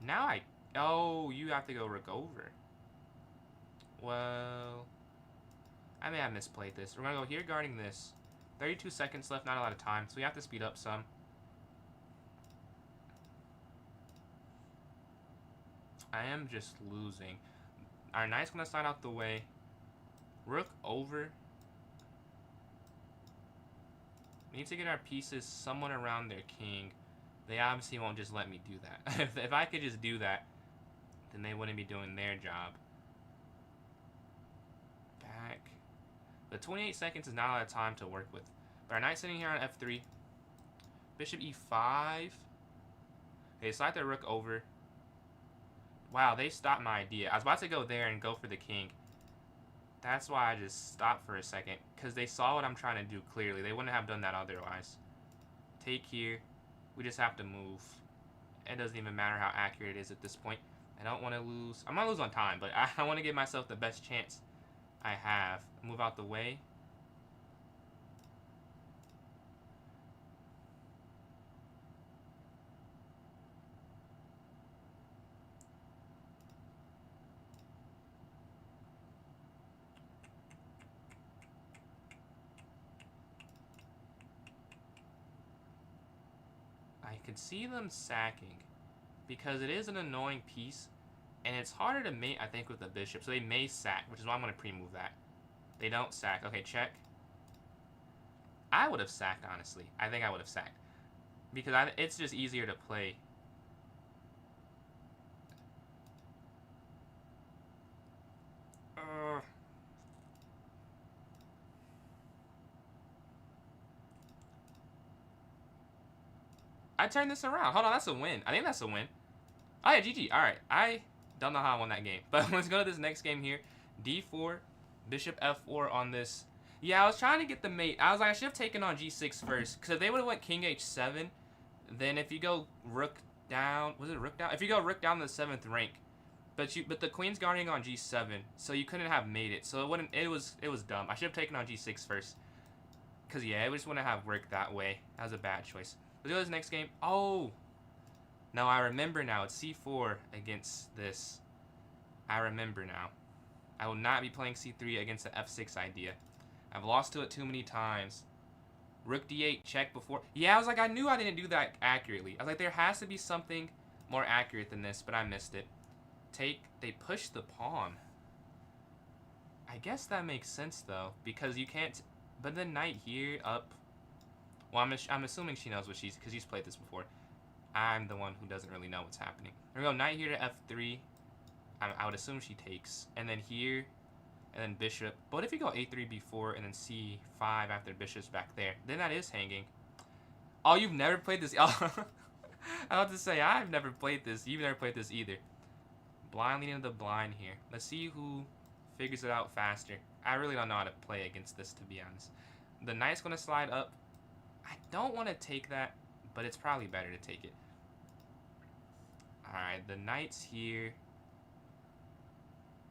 Now oh, you have to go rook over. Well, I may have misplayed this. We're going to go here guarding this. 32 seconds left, not a lot of time, so we have to speed up some. I am just losing. Our knight's going to slide out the way. Rook over. Need to get our pieces somewhat around their king. They obviously won't just let me do that. If I could just do that, then they wouldn't be doing their job. Back. The 28 seconds is not a lot of time to work with. But our knight's sitting here on f3. Bishop e5. They slide their rook over. Wow, they stopped my idea. I was about to go there and go for the king. That's why I just stopped for a second. Because they saw what I'm trying to do clearly. They wouldn't have done that otherwise. Take here. We just have to move. It doesn't even matter how accurate it is at this point. I don't want to lose. I'm going to lose on time, but I want to give myself the best chance I have. Move out the way. I could see them sacking because it is an annoying piece and it's harder to mate, I think, with the bishop. So they may sack, which is why I'm going to pre-move that. They don't sack. Okay, check. I would have sacked, honestly. I think I would have sacked because it's just easier to play. I turned this around. Hold on, that's a win. I think that's a win. Oh, yeah, GG. All right. I don't know how I won that game. But let's go to this next game here. D4, bishop f4 on this. Yeah, I was trying to get the mate. I was like, I should have taken on g6 first. Because if they would have went king h7, then if you go rook down... Was it rook down? If you go rook down to the 7th rank, but the queen's guarding on g7, so you couldn't have made it. So it wouldn't... It was dumb. I should have taken on g6 first. Because, yeah, it just wouldn't have worked that way. That was a bad choice. Let's go to this next game. Oh! No, I remember now. It's c4 against this. I remember now. I will not be playing c3 against the f6 idea. I've lost to it too many times. Rook d8, check before. Yeah, I was like, I knew I didn't do that accurately. I was like, there has to be something more accurate than this, but I missed it. Take, they push the pawn. I guess that makes sense, though, because you can't... But the knight here, up... Well, I'm assuming she knows what because she's played this before. I'm the one who doesn't really know what's happening. There we go, knight here to f3. I would assume she takes. And then here, and then bishop. But if you go a3, b4, and then c5 after bishop's back there, then that is hanging. Oh, you've never played this? Oh, I have to say, I've never played this. You've never played this either. Blind leading to the blind here. Let's see who figures it out faster. I really don't know how to play against this, to be honest. The knight's going to slide up. I don't want to take that, but it's probably better to take it. Alright, the knight's here.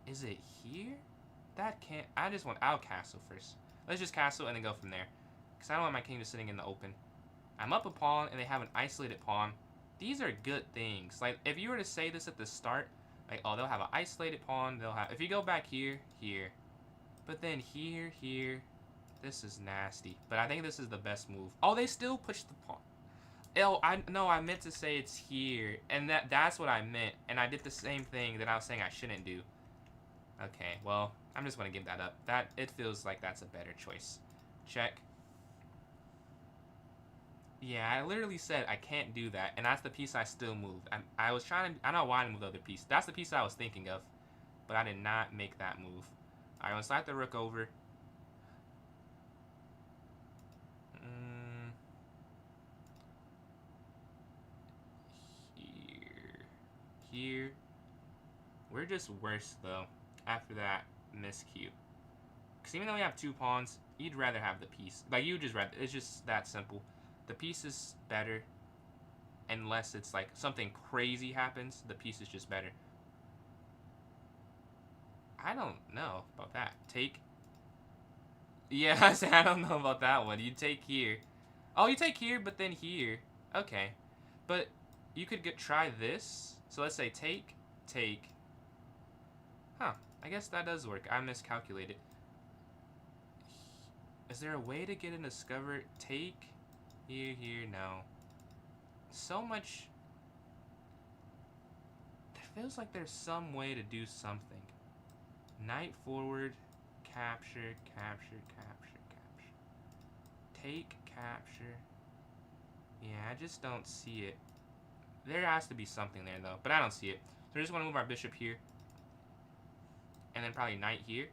Is it here? That can't... I'll castle first. Let's just castle and then go from there. Because I don't want my king just sitting in the open. I'm up a pawn, and they have an isolated pawn. These are good things. Like, if you were to say this at the start, like, oh, they'll have an isolated pawn. They'll have... If you go back here, here. But then here, here. This is nasty. But I think this is the best move. Oh, they still push the pawn. Oh, I meant to say it's here. And that's what I meant. And I did the same thing that I was saying I shouldn't do. Okay, well, I'm just going to give that up. It feels like that's a better choice. Check. Yeah, I literally said I can't do that, and that's the piece I still moved. I was trying to... I don't know why I moved the other piece. That's the piece I was thinking of, but I did not make that move. Alright, let's slide the rook over. Here. We're just worse, though, after that miscue. Because even though we have two pawns, you'd rather have the piece. Like, you just rather... It's just that simple. The piece is better. Unless it's, like, something crazy happens, the piece is just better. I don't know about that. Take. Yeah, I don't know about that one. You take here. Oh, you take here, but then here. Okay. But you could try this. So let's say take, take. Huh. I guess that does work. I miscalculated. Is there a way to get in discover? Take. Here, here, no. So much. It feels like there's some way to do something. Knight forward. Capture, capture, capture, capture. Take, capture. Yeah, I just don't see it. There has to be something there, though. But I don't see it. So I just want to move our bishop here. And then probably knight here.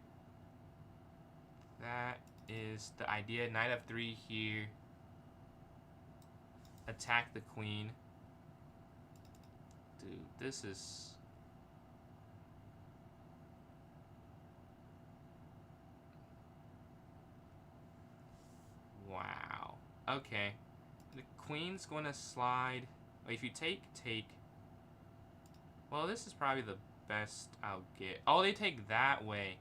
That is the idea. Knight f3 here. Attack the queen. Dude, this is... Wow. Okay. The queen's going to slide... Well, if you take, take... Well, this is probably the best I'll get. Oh, they take that way.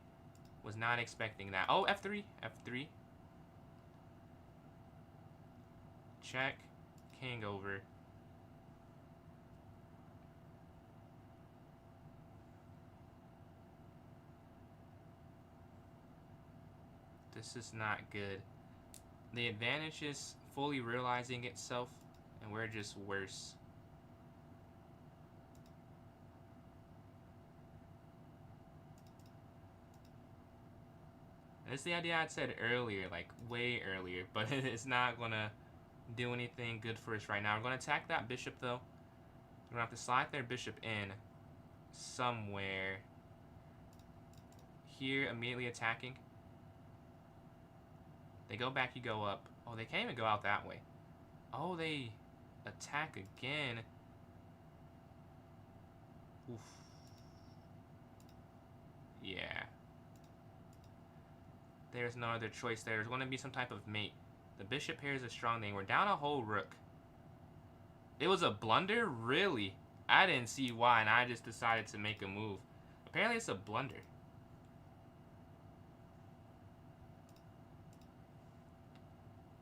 Was not expecting that. Oh, f3. F3. Check. King over. This is not good. The advantage is fully realizing itself, and we're just worse. And it's the idea I'd said earlier, like way earlier, but it's not gonna do anything good for us right now. We're gonna attack that bishop though. We're gonna have to slide their bishop in somewhere. Here, immediately attacking. They go back, you go up. Oh, they can't even go out that way. Oh, they attack again. Oof. Yeah. There's no other choice there. There's going to be some type of mate. The bishop pair is a strong thing. We're down a whole rook. It was a blunder? Really? I didn't see why, and I just decided to make a move. Apparently it's a blunder.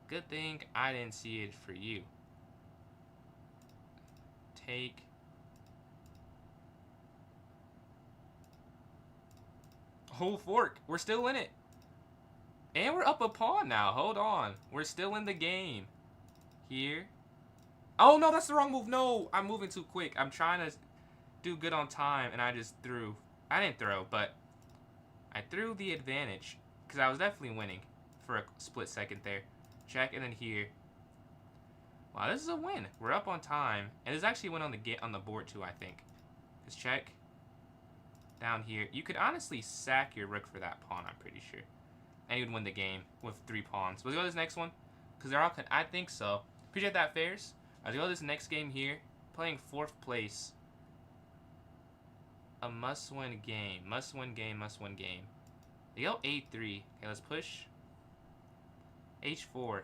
Good thing I didn't see it for you. Take. Whole fork. We're still in it. And we're up a pawn now. Hold on. We're still in the game. Here. Oh, no, that's the wrong move. No, I'm moving too quick. I'm trying to do good on time, and I just threw. I didn't throw, but I threw the advantage because I was definitely winning for a split second there. Check, and then here. Wow, this is a win. We're up on time, and there's actually one on the board too, I think. Just check. Down here. You could honestly sack your rook for that pawn, I'm pretty sure. And you'd win the game with 3 pawns. Let's go to this next one. Because they're all... I think so. Appreciate that, Fairs. Let's go to this next game here. Playing 4th place. A must-win game. Must-win game, must-win game. They go 8-3. Okay, let's push. H4.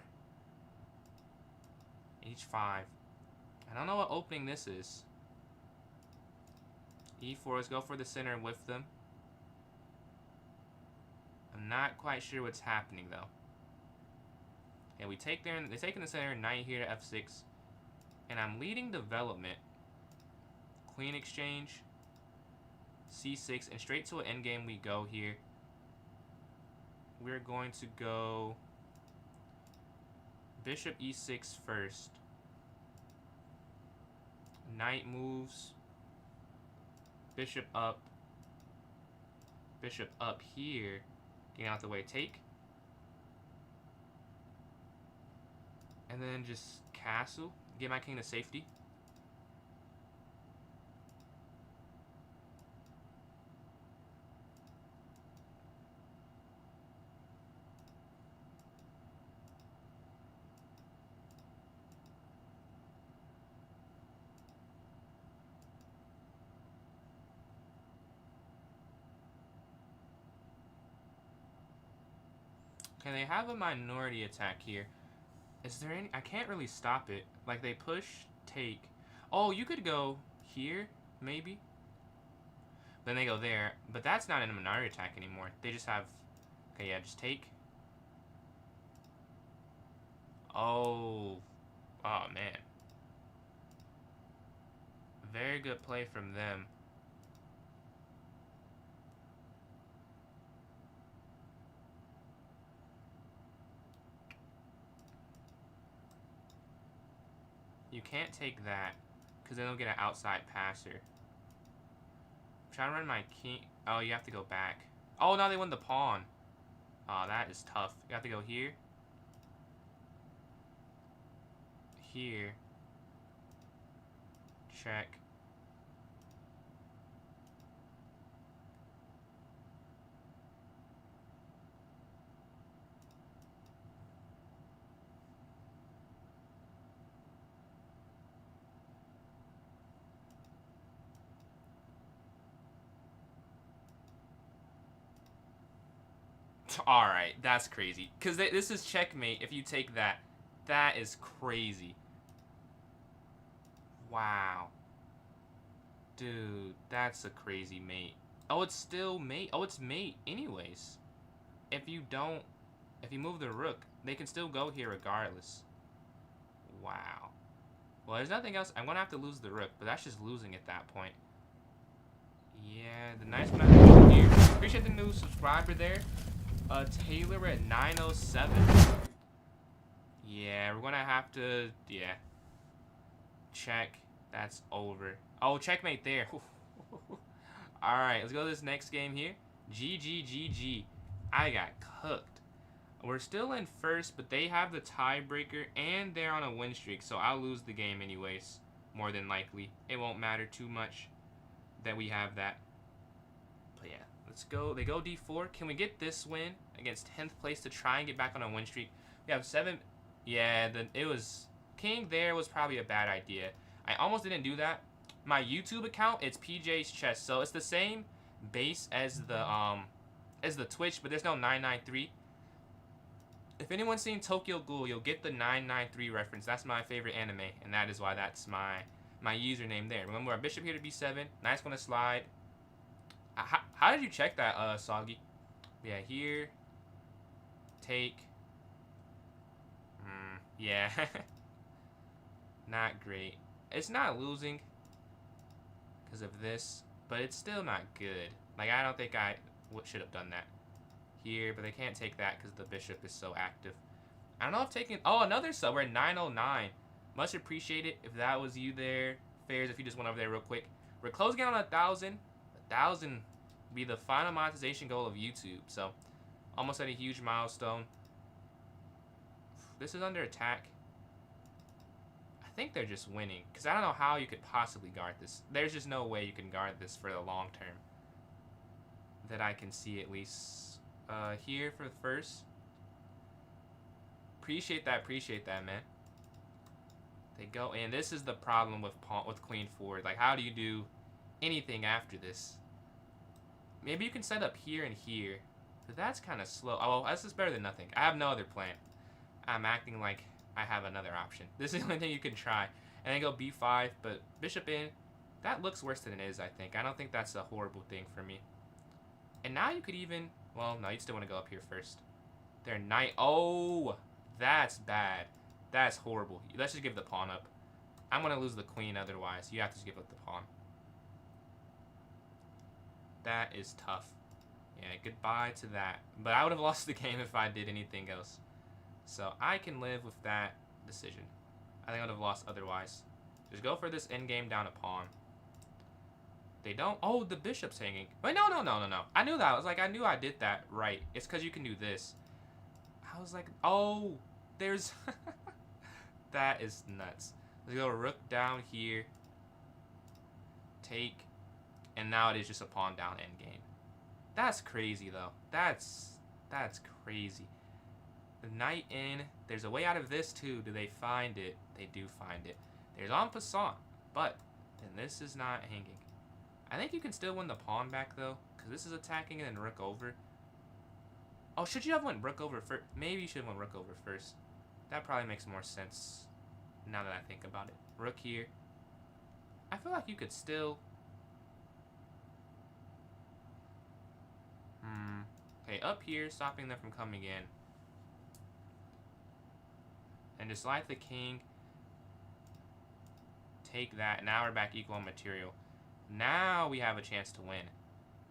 H5. I don't know what opening this is. E4, let's go for the center with them. I'm not quite sure what's happening though. Okay, we take there, they take in the center, knight here to F6. And I'm leading development. Queen exchange. C6, and straight to an endgame we go here. We're going to go bishop E6 first. Knight moves. Bishop up. Bishop up here. Getting out the way. Take. And then just castle. Get my king to safety. Okay, they have a minority attack here. Is there any... I can't really stop it. Like, they push, take. Oh, you could go here, maybe. Then they go there. But that's not in a minority attack anymore. They just have... Okay, yeah, just take. Oh. Oh, man. Very good play from them. You can't take that, because then they'll get an outside passer. I'm trying to run my king. Oh, you have to go back. Oh, now they won the pawn. Oh, that is tough. You have to go here. Here. Check. Alright, that's crazy. Because this is checkmate if you take that. That is crazy. Wow. Dude, that's a crazy mate. Oh, it's still mate. Oh, it's mate anyways. If you move the rook, they can still go here regardless. Wow. Well, there's nothing else. I'm going to have to lose the rook, but that's just losing at that point. Yeah, the nice one I have to here. Appreciate the new subscriber there. Taylor at 907. Yeah, we're gonna have to, yeah. Check. That's over. Oh, checkmate there. Alright, let's go to this next game here. GG. I got cooked. We're still in first, but they have the tiebreaker, and they're on a win streak, so I'll lose the game anyways. More than likely. It won't matter too much that we have that. But yeah. Let's go. They go D4. Can we get this win against 10th place to try and get back on a win streak? We have 7. Yeah, it was... King there was probably a bad idea. I almost didn't do that. My YouTube account, it's PJ's Chess. So it's the same base as the Twitch, but there's no 993. If anyone's seen Tokyo Ghoul, you'll get the 993 reference. That's my favorite anime, and that is why that's my username there. Remember, our bishop here to b7. Knight's gonna slide. How did you check that, Soggy? Yeah, here. Take. Yeah. Not great. It's not losing because of this, but it's still not good. Like, I don't think I should have done that here, but they can't take that because the bishop is so active. I don't know if taking... Oh, another sub. We're at 909. Much appreciated if that was you there. Fairs, if you just went over there real quick. We're closing out on 1,000. 1,000 be the final monetization goal of YouTube. So, almost at a huge milestone. This is under attack. I think they're just winning, because I don't know how you could possibly guard this. There's just no way you can guard this for the long term. That I can see, at least. Here for the first. Appreciate that, man. They go in. This is the problem with queen forward. Like, how do you do anything after this? Maybe you can set up here and here, but that's kind of slow. Oh, well, this is better than nothing. I have no other plan. I'm acting like I have another option. This is the only thing you can try. And then go b5, but bishop in. That looks worse than it is, I think. I don't think that's a horrible thing for me. And now you could even... Well, no, you'd still want to go up here first. Their knight... Oh, that's bad. That's horrible. Let's just give the pawn up. I'm going to lose the queen otherwise. You have to just give up the pawn. That is tough. Yeah, goodbye to that. But I would have lost the game if I did anything else. So I can live with that decision. I think I would have lost otherwise. Just go for this endgame down a pawn. They don't... Oh, the bishop's hanging. Wait, no. I knew that. I was like, I knew I did that right. It's because you can do this. I was like, oh, there's... That is nuts. Let's go rook down here. Take. And now it is just a pawn down endgame. That's crazy, though. That's crazy. The knight in. There's a way out of this, too. Do they find it? They do find it. There's en passant. But then this is not hanging. I think you can still win the pawn back, though. Because this is attacking and then rook over. Oh, should you have went rook over first? Maybe you should have went rook over first. That probably makes more sense now that I think about it. Rook here. I feel like you could still... Okay, up here, stopping them from coming in. And just slide the king. Take that. Now we're back equal on material. Now we have a chance to win.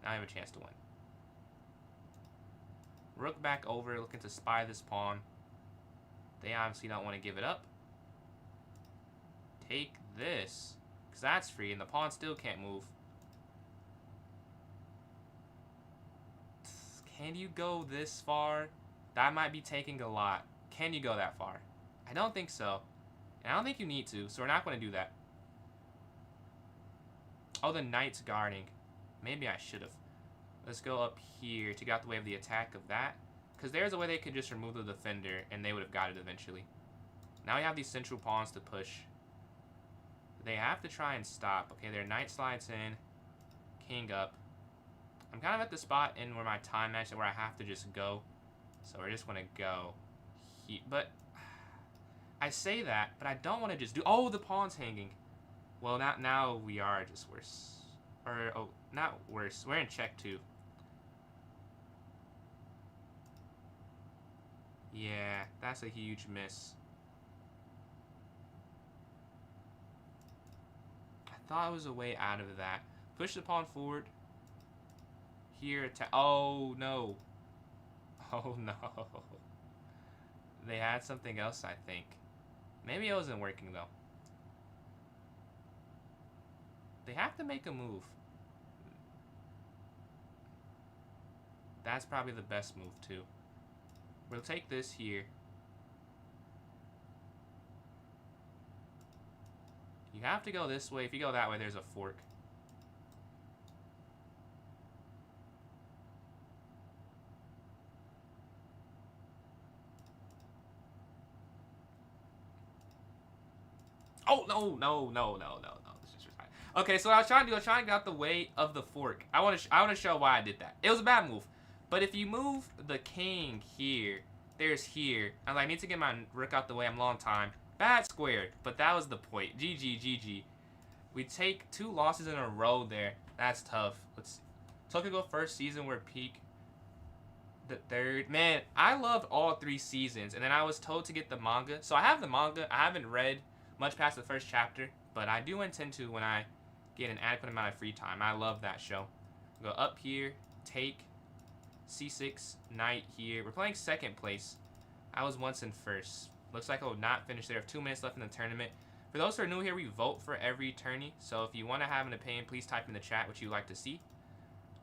Now we have a chance to win. Rook back over, looking to spy this pawn. They obviously don't want to give it up. Take this, because that's free, and the pawn still can't move. Can you go this far? That might be taking a lot. Can you go that far? I don't think so. And I don't think you need to, so we're not going to do that. Oh, the knight's guarding. Maybe I should have. Let's go up here to get out the way of the attack of that. Because there's a way they could just remove the defender, and they would have got it eventually. Now we have these central pawns to push. They have to try and stop. Okay, their knight slides in. King up. I'm kind of at the spot in where my time match where I have to just go. So we're just going to go. But I say that, but I don't want to just do... Oh, the pawn's hanging. Well, now we are just worse. Or, oh, not worse. We're in check, too. Yeah, that's a huge miss. I thought it was a way out of that. Push the pawn forward. Here, attack. Oh, no. Oh, no. They had something else, I think. Maybe it wasn't working, though. They have to make a move. That's probably the best move, too. We'll take this here. You have to go this way. If you go that way, there's a fork. Oh, no. This is just fine. Okay, so what I was trying to do, I was trying to get out the way of the fork. I want to show why I did that. It was a bad move. But if you move the king here, there's here. I need to get my rook out the way. I'm long time. Bad square, but that was the point. GG, GG. We take 2 losses in a row there. That's tough. Let's see. Tokyo Go first season where peak. The third. Man, I loved all 3 seasons, and then I was told to get the manga. So I have the manga. I haven't read much past the first chapter, but I do intend to when I get an adequate amount of free time. I love that show. Go up here, take C6, knight here. We're playing second place. I was once in first. Looks like I will not finish there. I have 2 minutes left in the tournament. For those who are new here, we vote for every tourney. So if you want to have an opinion, please type in the chat what you'd like to see.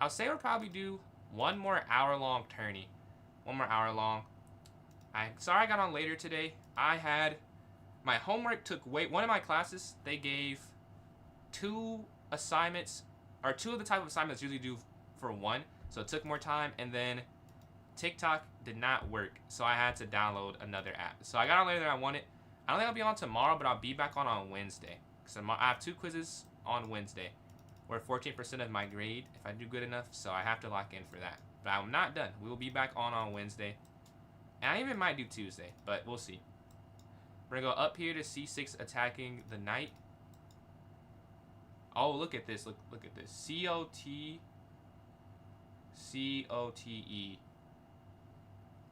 I'll say we'll probably do 1 more hour-long tourney. 1 more hour long. Sorry I got on later today. My homework took one of my classes, they gave 2 assignments, or 2 of the type of assignments usually do for 1. So it took more time, and then TikTok did not work, so I had to download another app. So I got on later than I wanted. I don't think I'll be on tomorrow, but I'll be back on Wednesday. Because I have 2 quizzes on Wednesday, where 14% of my grade if I do good enough, so I have to lock in for that. But I'm not done. We will be back on Wednesday. And I even might do Tuesday, but we'll see. We're going to go up here to C6 attacking the knight. Oh, look at this. Look at this. C-O-T-E.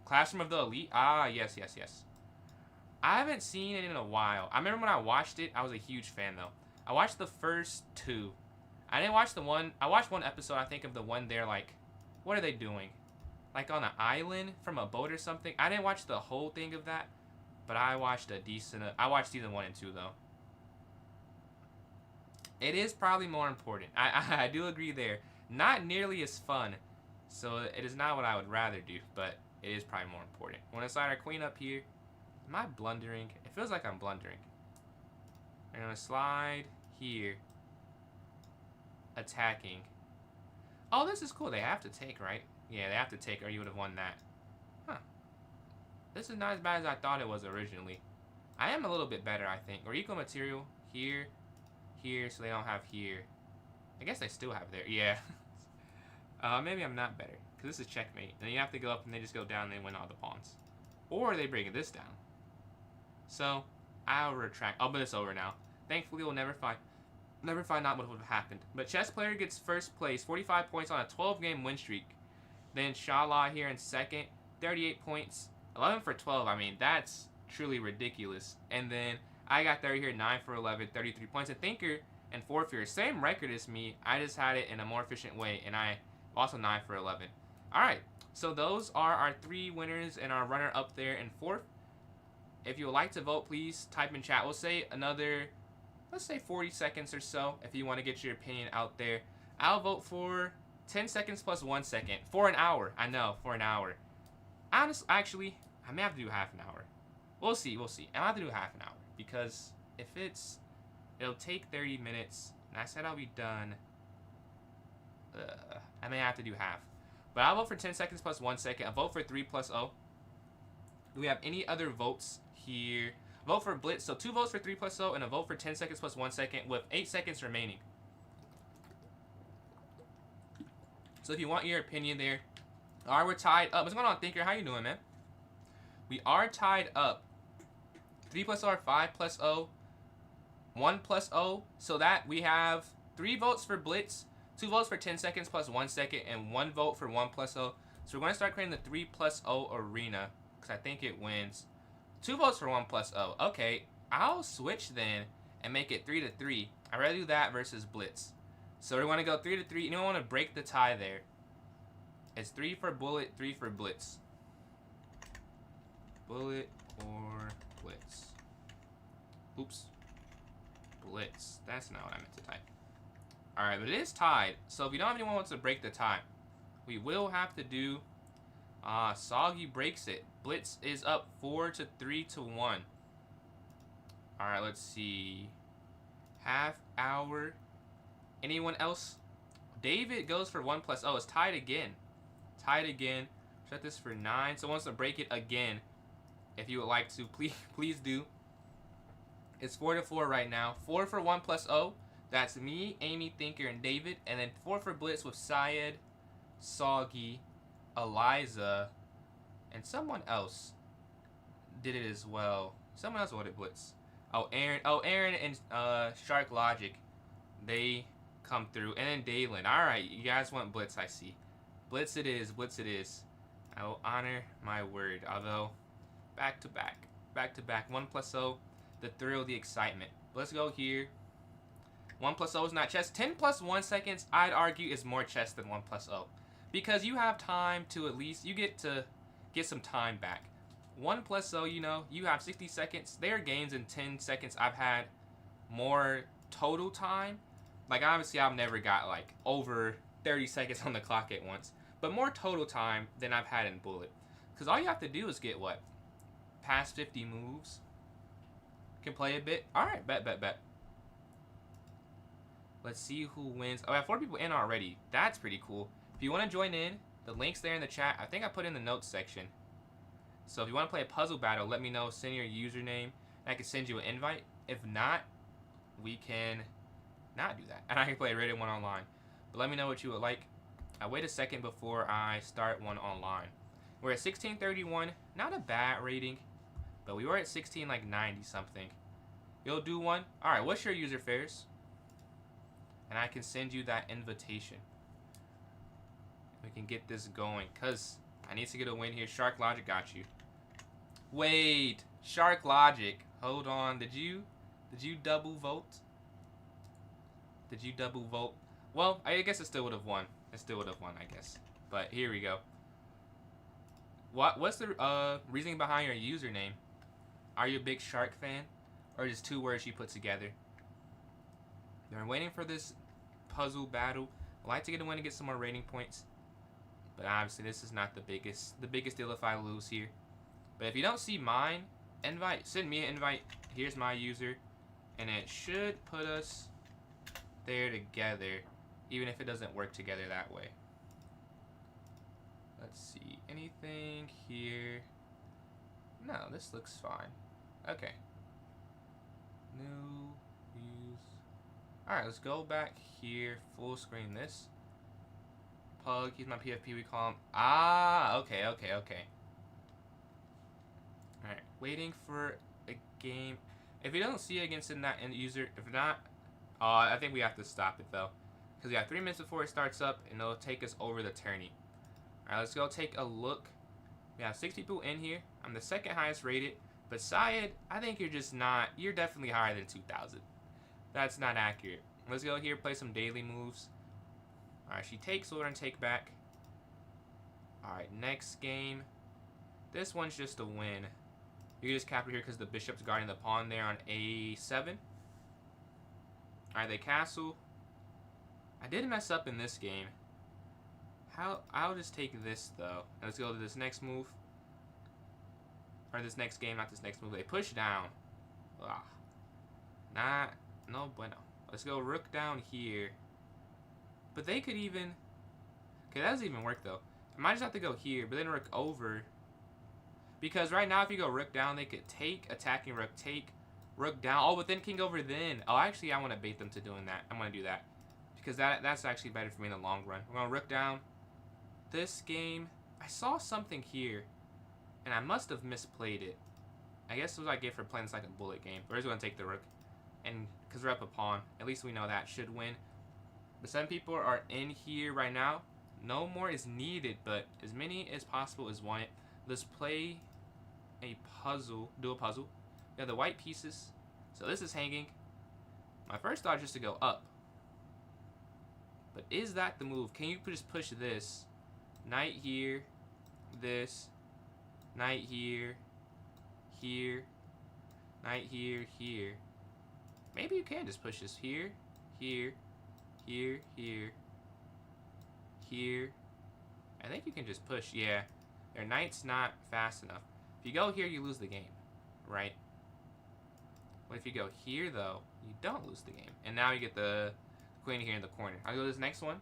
Classroom of the Elite? Ah, yes, yes, yes. I haven't seen it in a while. I remember when I watched it, I was a huge fan, though. I watched the first 2. I didn't watch the one... I watched one episode, I think, of the one there, like... What are they doing? Like on an island from a boat or something? I didn't watch the whole thing of that. But I watched a decent... I watched season 1 and 2, though. It is probably more important. I do agree there. Not nearly as fun. So it is not what I would rather do. But it is probably more important. We want to slide our queen up here. Am I blundering? It feels like I'm blundering. I'm going to slide here. Attacking. Oh, this is cool. They have to take, right? Yeah, they have to take or you would have won that. Huh. This is not as bad as I thought it was originally. I am a little bit better, I think. Or equal material here, here, so they don't have here. I guess they still have there. Yeah. Maybe I'm not better. Because this is checkmate. And then you have to go up and they just go down and they win all the pawns. Or they bring this down. So, I'll retract. Oh, but it's over now. Thankfully, we'll never find out what would have happened. But chess player gets first place, 45 points on a 12-game win streak. Then Shala here in second, 38 points, 11 for 12. I mean, that's truly ridiculous. And then I got 30 here, 9 for 11, 33 points. And Thinker and fourth here, same record as me. I just had it in a more efficient way, and I also 9 for 11. All right, so those are our 3 winners and our runner up there in fourth. If you would like to vote, please type in chat. We'll say another, let's say 40 seconds or so if you want to get your opinion out there. I'll vote for 10 seconds plus 1 second for an hour. I know, for an hour. Honestly, actually, I may have to do half an hour. We'll see, we'll see. I'll have to do half an hour because if it'll take 30 minutes, and I said I'll be done. I may have to do half. But I'll vote for 10 seconds plus 1 second. I'll vote for 3 plus 0. Do we have any other votes here? Vote for Blitz. So 2 votes for 3 plus 0 and a vote for 10 seconds plus 1 second with 8 seconds remaining. So if you want your opinion there. All right, we're tied up. What's going on, Thinker? How you doing, man? We are tied up. 3 plus 0 or 5 plus 0. 1 plus 0. So that we have 3 votes for Blitz, 2 votes for 10 seconds plus 1 second, and 1 vote for 1 plus 0. So we're going to start creating the 3 plus 0 arena because I think it wins. 2 votes for 1 plus 0. Okay, I'll switch then and make it 3 to 3. I'd rather do that versus Blitz. So we're going to go 3 to 3. You don't want to break the tie there. It's 3 for Bullet, 3 for Blitz. Bullet or Blitz. Oops. Blitz. That's not what I meant to type. Alright, but it is tied. So if you don't have anyone who wants to break the tie, we will have to do... Soggy breaks it. Blitz is up 4 to 3 to 1. Alright, let's see. Half hour. Anyone else? David goes for 1 plus... Oh, it's tied again. Tied again. Set this for 9. So wants to break it again. If you would like to, please do. It's 4 to 4 right now. 4 for 1 plus 0. That's me, Amy, Thinker, and David. And then 4 for Blitz with Syed, Soggy, Eliza, And someone else did it as well. Someone else voted blitz. Oh, Aaron. Oh, Aaron and Shark Logic, they come through. And then Dalen. All right, you guys want blitz, I see. Blitz it is. Blitz it is. I will honor my word. Although, back to back. Back to back. 1+0. The thrill, the excitement. Let's go here. 1+0 is not chess. 10 plus 1 seconds, I'd argue, is more chess than 1+0. Because you have time to at least, you get to get some time back. 1+0, you know, you have 60 seconds. There are games in 10 seconds I've had more total time. Like, obviously, I've never got, like, over 30 seconds on the clock at once. But more total time than I've had in Bullet. Because all you have to do is get, what? Past 50 moves? Can play a bit? Alright, bet. Let's see who wins. Oh, I have 4 people in already. That's pretty cool. If you want to join in, the link's there in the chat. I think I put in the notes section. So if you want to play a puzzle battle, let me know. Send your username, and I can send you an invite. If not, we can not do that. And I can play a rated one online. But let me know what you would like. I wait a second before I start one online. We're at 1631. Not a bad rating, but we were at 16 like 90 something. You'll do one? Alright, what's your user fares? And I can send you that invitation. We can get this going, because I need to get a win here. Shark Logic got you. Wait, Shark Logic. Hold on. Did you double vote? Did you double vote? Well, I guess it still would have won. It still would have won, I guess. But here we go. What's the reasoning behind your username? Are you a big Shark fan? Or just 2 words you put together? They're waiting for this puzzle battle. I like to get a win to get some more rating points. But obviously this is not the biggest deal if I lose here. But if you don't see mine invite, send me an invite. Here's my user. And it should put us there together, even if it doesn't work together that way. Let's see. Anything here? No, this looks fine. Okay. New use. Alright, let's go back here. Full screen this. Pug, he's my PFP, we call him. Ah, okay. Alright, waiting for a game. If you don't see it against that end user, if not, I think we have to stop it though. Because we have 3 minutes before it starts up, and it'll take us over the tourney. Alright, let's go take a look. We have 6 people in here. I'm the second highest rated. But Syed, I think you're definitely higher than 2,000. That's not accurate. Let's go here, play some daily moves. Alright, she takes, so we're gonna take back. Alright, next game. This one's just a win. You can just capture here because the bishop's guarding the pawn there on A7. Alright, they castle. I did mess up in this game. I'll just take this though. Let's go to this next move. Or this next game, not this next move. They push down. Ugh. No bueno. Let's go rook down here. But they could even... Okay, that doesn't even work though. I might just have to go here, but then rook over. Because right now if you go rook down, they could take, attacking rook, take, rook down. Oh, but then king over then. Oh, actually I want to bait them to doing that. I'm going to do that. Because that's actually better for me in the long run. We're going to rook down. This game, I saw something here. And I must have misplayed it. I guess what I get for playing this like a bullet game. We're just going to take the rook. And because we're up a pawn, at least we know that should win. But 7 people are in here right now. No more is needed, but as many as possible is wanted. Let's play a puzzle. Do a puzzle. We have the white pieces. So this is hanging. My first thought is just to go up. But is that the move? Can you just push this? Knight here. This. Knight here. Here. Knight here. Here. Maybe you can just push this here. Here. Here. Here. Here. I think you can just push. Yeah. Their knight's not fast enough. If you go here, you lose the game. Right? But if you go here, though, you don't lose the game. And now you get the queen here in the corner. I'll go to this next one.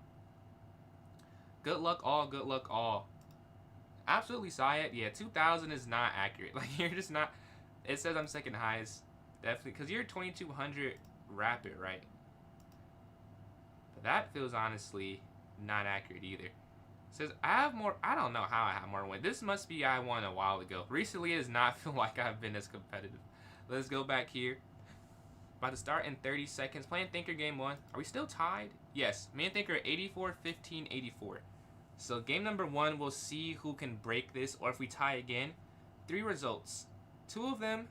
Good luck all. Good luck all. Absolutely, Syed. Yeah, 2,000 is not accurate. Like, you're just not... It says I'm second highest. Definitely. Because you're 2,200 rapid, right? But that feels honestly not accurate either. Says, I have more. I don't know how I have more win. This must be I won a while ago. Recently, it does not feel like I've been as competitive. Let's go back here. About to start in 30 seconds. Playing Thinker game 1. Are we still tied? Yes. Me and Thinker 84, 15, 84. So game number 1, we'll see who can break this, or if we tie again. 3 results. 2 of them,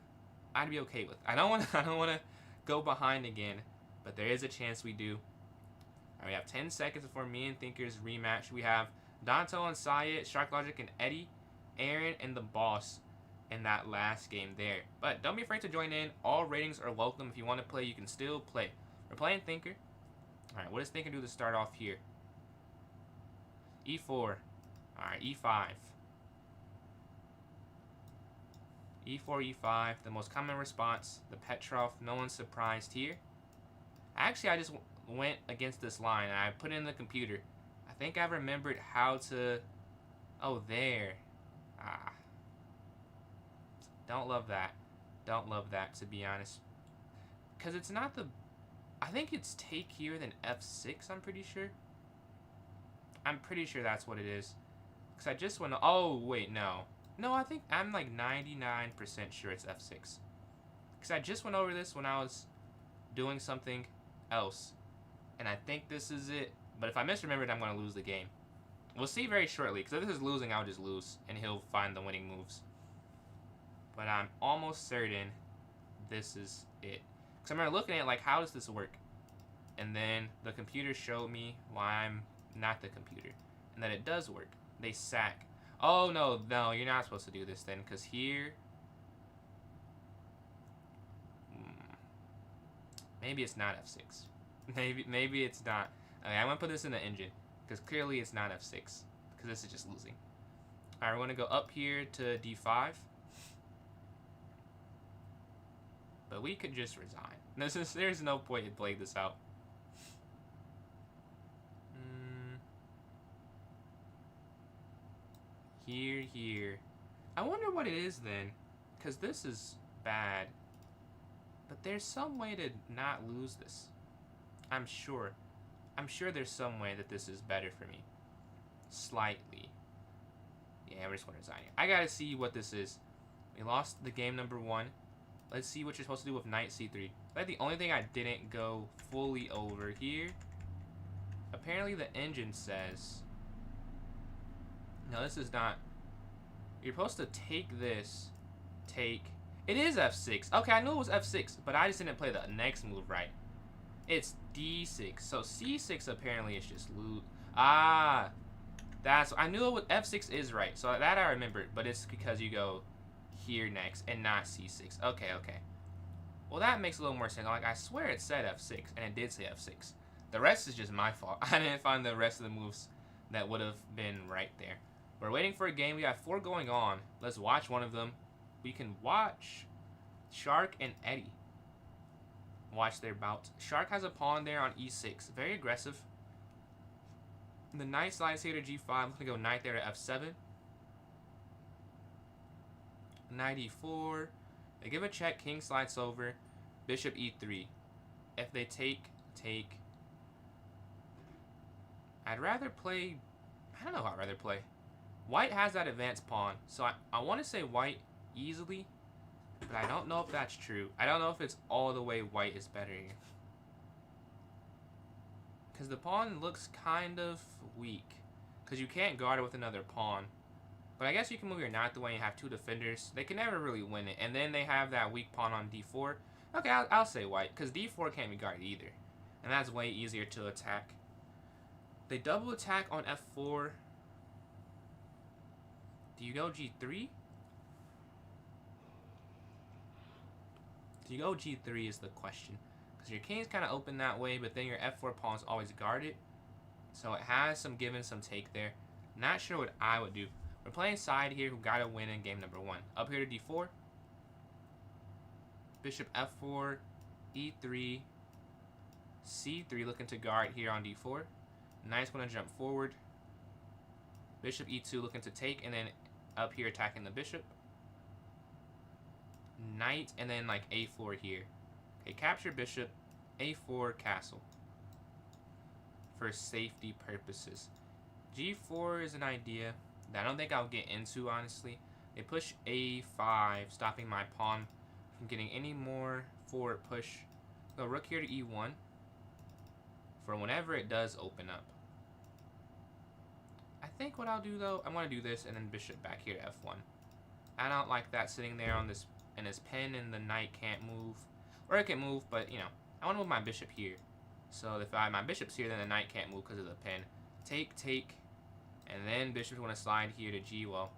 I'd be okay with. I don't want to go behind again, but there is a chance we do. All right, we have 10 seconds before me and Thinker's rematch. We have Danto and Sayed, Shark Logic and Eddie, Aaron, and the boss in that last game there. But don't be afraid to join in. All ratings are welcome. If you want to play, you can still play. We're playing Thinker. All right, what does Thinker do to start off here? E4. All right, E5. E4, E5, the most common response, the Petrov, no one's surprised here. Actually, I just went against this line, and I put it in the computer. I think I remembered how to... Oh, there. Ah. Don't love that. Don't love that, to be honest. Because it's not the... I think it's take here, then F6, I'm pretty sure. I'm pretty sure that's what it is. Because I just went... Oh, wait, no. No, I think I'm like 99% sure it's F6. Because I just went over this when I was doing something else. And I think this is it. But if I misremembered, I'm going to lose the game. We'll see very shortly. Because if this is losing, I'll just lose. And he'll find the winning moves. But I'm almost certain this is it. Because I remember looking at it like, how does this work? And then the computer showed me why I'm not the computer. And that it does work. They sack. Oh, no, you're not supposed to do this then, because here... Maybe it's not F6. Maybe it's not. Okay, I'm going to put this in the engine, because clearly it's not F6, because this is just losing. Alright, we're going to go up here to D5. But we could just resign. There's no point in playing this out. Here. I wonder what it is then, because this is bad. But there's some way to not lose this. I'm sure there's some way that this is better for me. Slightly. Yeah, we're just going to resign. I gotta see what this is. We lost the game number 1. Let's see what you're supposed to do with knight c3. Like the only thing I didn't go fully over here. Apparently the engine says... No, this is not... You're supposed to take this. Take... It is F6. Okay, I knew it was F6, but I just didn't play the next move right. It's D6. So C6 apparently is just loot. Ah! That's... I knew it was... F6 is right. So that I remembered, but it's because you go here next and not C6. Okay. Well, that makes a little more sense. Like, I swear it said F6, and it did say F6. The rest is just my fault. I didn't find the rest of the moves that would have been right there. We're waiting for a game. We have 4 going on. Let's watch one of them. We can watch Shark and Eddie. Watch their bouts. Shark has a pawn there on E6. Very aggressive. The knight slides here to G5. I'm going to go knight there to F7. Knight E4. They give a check. King slides over. Bishop E3. If they take. I'd rather play... I don't know how I'd rather play. White has that advanced pawn, so I want to say white easily, but I don't know if that's true. I don't know if it's all the way white is better here. Because the pawn looks kind of weak, because you can't guard it with another pawn. But I guess you can move your knight the way and have 2 defenders. They can never really win it, and then they have that weak pawn on D4. Okay, I'll say white, because D4 can't be guarded either, and that's way easier to attack. They double attack on F4. Do you go G3? Do you go G3 is the question. Because your king's kind of open that way, but then your F4 pawn is always guarded. So it has some give and some take there. Not sure what I would do. We're playing side here who got to win in game number 1. Up here to D4. Bishop F4. E3. C3 looking to guard here on D4. Knight's going to jump forward. Bishop E2 looking to take, and then up here attacking the bishop. Knight, and then like A4 here. Okay, capture bishop, A4 castle. For safety purposes. G4 is an idea that I don't think I'll get into, honestly. They push A5, stopping my pawn from getting any more forward push. Go rook here to E1 for whenever it does open up. I think what I'll do, though, I'm going to do this and then bishop back here to F1. I don't like that sitting there on this in his pin and the knight can't move. Or it can move, but, you know, I want to move my bishop here. So if my bishop's here, then the knight can't move because of the pin. Take, take, and then bishop's going to slide here to G. Well,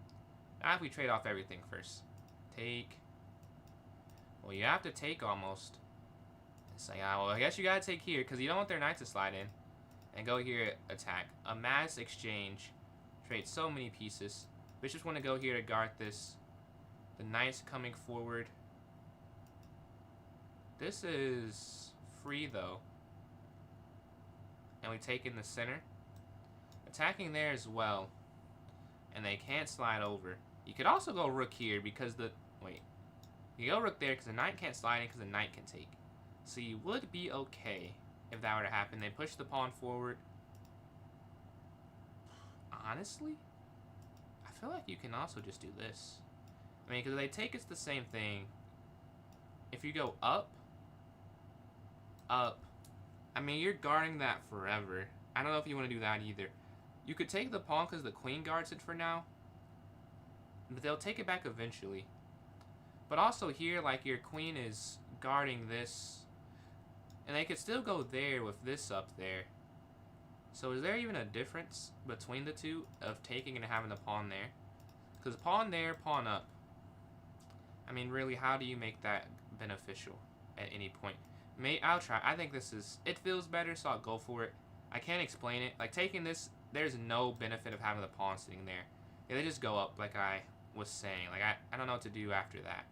now if we trade off everything first. Take. Well, you have to take almost. It's like, well, I guess you got to take here because you don't want their knight to slide in. And go here, attack. A mass exchange. Trade so many pieces. Bishops want to go here to guard this. The knight's coming forward. This is free, though. And we take in the center. Attacking there as well. And they can't slide over. You could also go rook here because the... Wait. You go rook there because the knight can't slide in because the knight can take. So you would be okay if that were to happen. They push the pawn forward. Honestly, I feel like you can also just do this. I mean, because they take, it's the same thing. If you go up, up, I mean, you're guarding that forever. I don't know if you want to do that either. You could take the pawn because the queen guards it for now. But they'll take it back eventually. But also here, like, your queen is guarding this. And they could still go there with this up there. So is there even a difference between the two of taking and having the pawn there? Because pawn there, pawn up. I mean, really, how do you make that beneficial at any point? I'll try. I think this is... It feels better, so I'll go for it. I can't explain it. Like, taking this, there's no benefit of having the pawn sitting there. Yeah, they just go up, like I was saying. Like, I don't know what to do after that.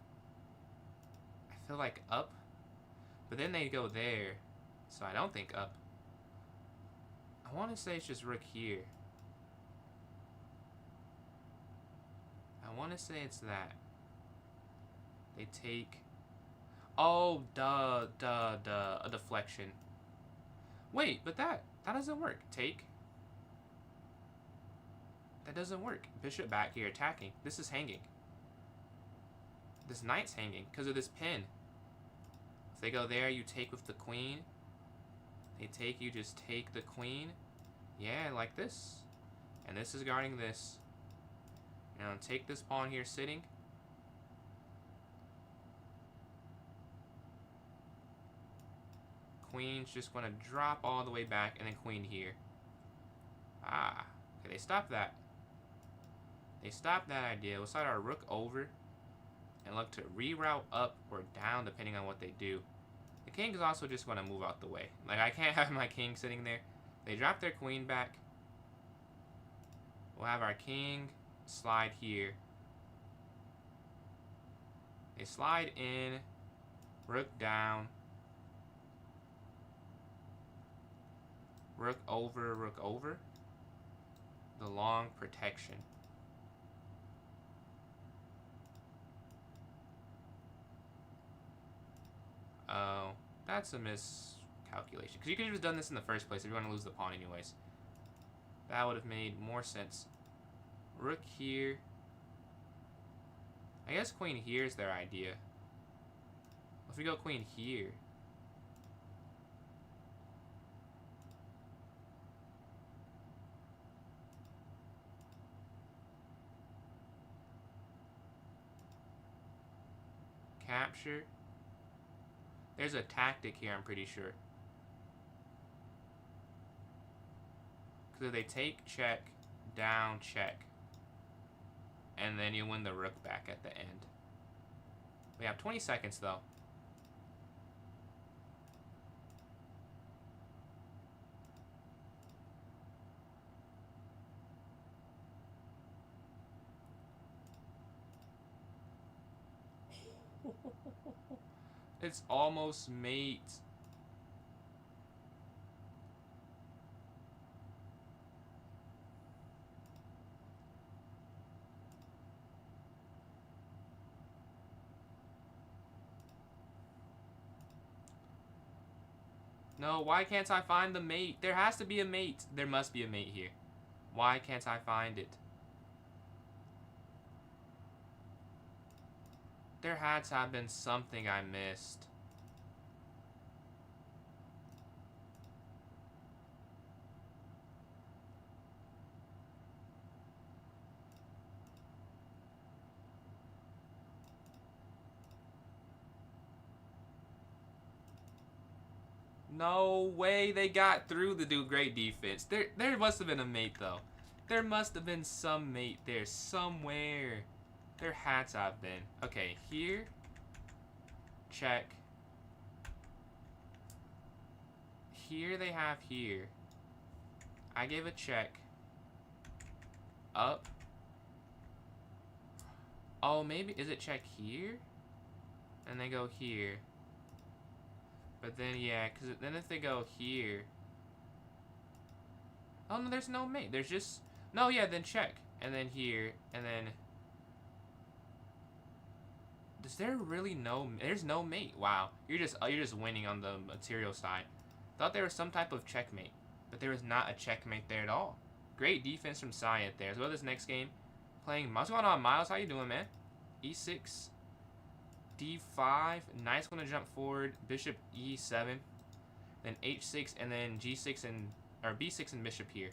I feel like up. But then they go there. So I don't think up. I want to say it's just rook here. I want to say it's that. They take... Oh, duh. A deflection. Wait, but that doesn't work. Take. That doesn't work. Bishop back here attacking. This is hanging. This knight's hanging because of this pin. If they go there, you take with the queen. They take, you just take the queen. Yeah, like this. And this is guarding this. Now take this pawn here sitting. Queen's just going to drop all the way back, and then queen here. Ah, okay, they stopped that. They stopped that idea. We'll slide our rook over and look to reroute up or down depending on what they do. The king is also just going to move out the way. Like, I can't have my king sitting there. They drop their queen back. We'll have our king slide here. They slide in, rook down, rook over. The long protection. Oh, that's a miscalculation. Because you could have just done this in the first place if you want to lose the pawn anyways. That would have made more sense. Rook here. I guess queen here is their idea. If we go queen here. Capture. There's a tactic here, I'm pretty sure. Because they take, check, down, check. And then you win the rook back at the end. We have 20 seconds, though. It's almost mate. No, why can't I find the mate? There has to be a mate. There must be a mate here. Why can't I find it? There had to have been something I missed. No way they got through to do great defense. There must have been a mate though. There must have been some mate there somewhere. There had to have been. Okay, here. Check. Here they have here. I gave a check. Up. Oh, maybe, is it check here? And they go here. But then, yeah, because then if they go here. Oh, no, there's no mate. There's just, no, yeah, then check. And then here, and then. Is there really no, there's no mate. Wow. You're just winning on the material side. Thought there was some type of checkmate. But there was not a checkmate there at all. Great defense from Sayat there. As well as this next game. Playing, what's going on, Miles? How you doing, man? E6. D5. Knight's going to jump forward. Bishop E7. Then H6 and then G6 and, or B6 and bishop here.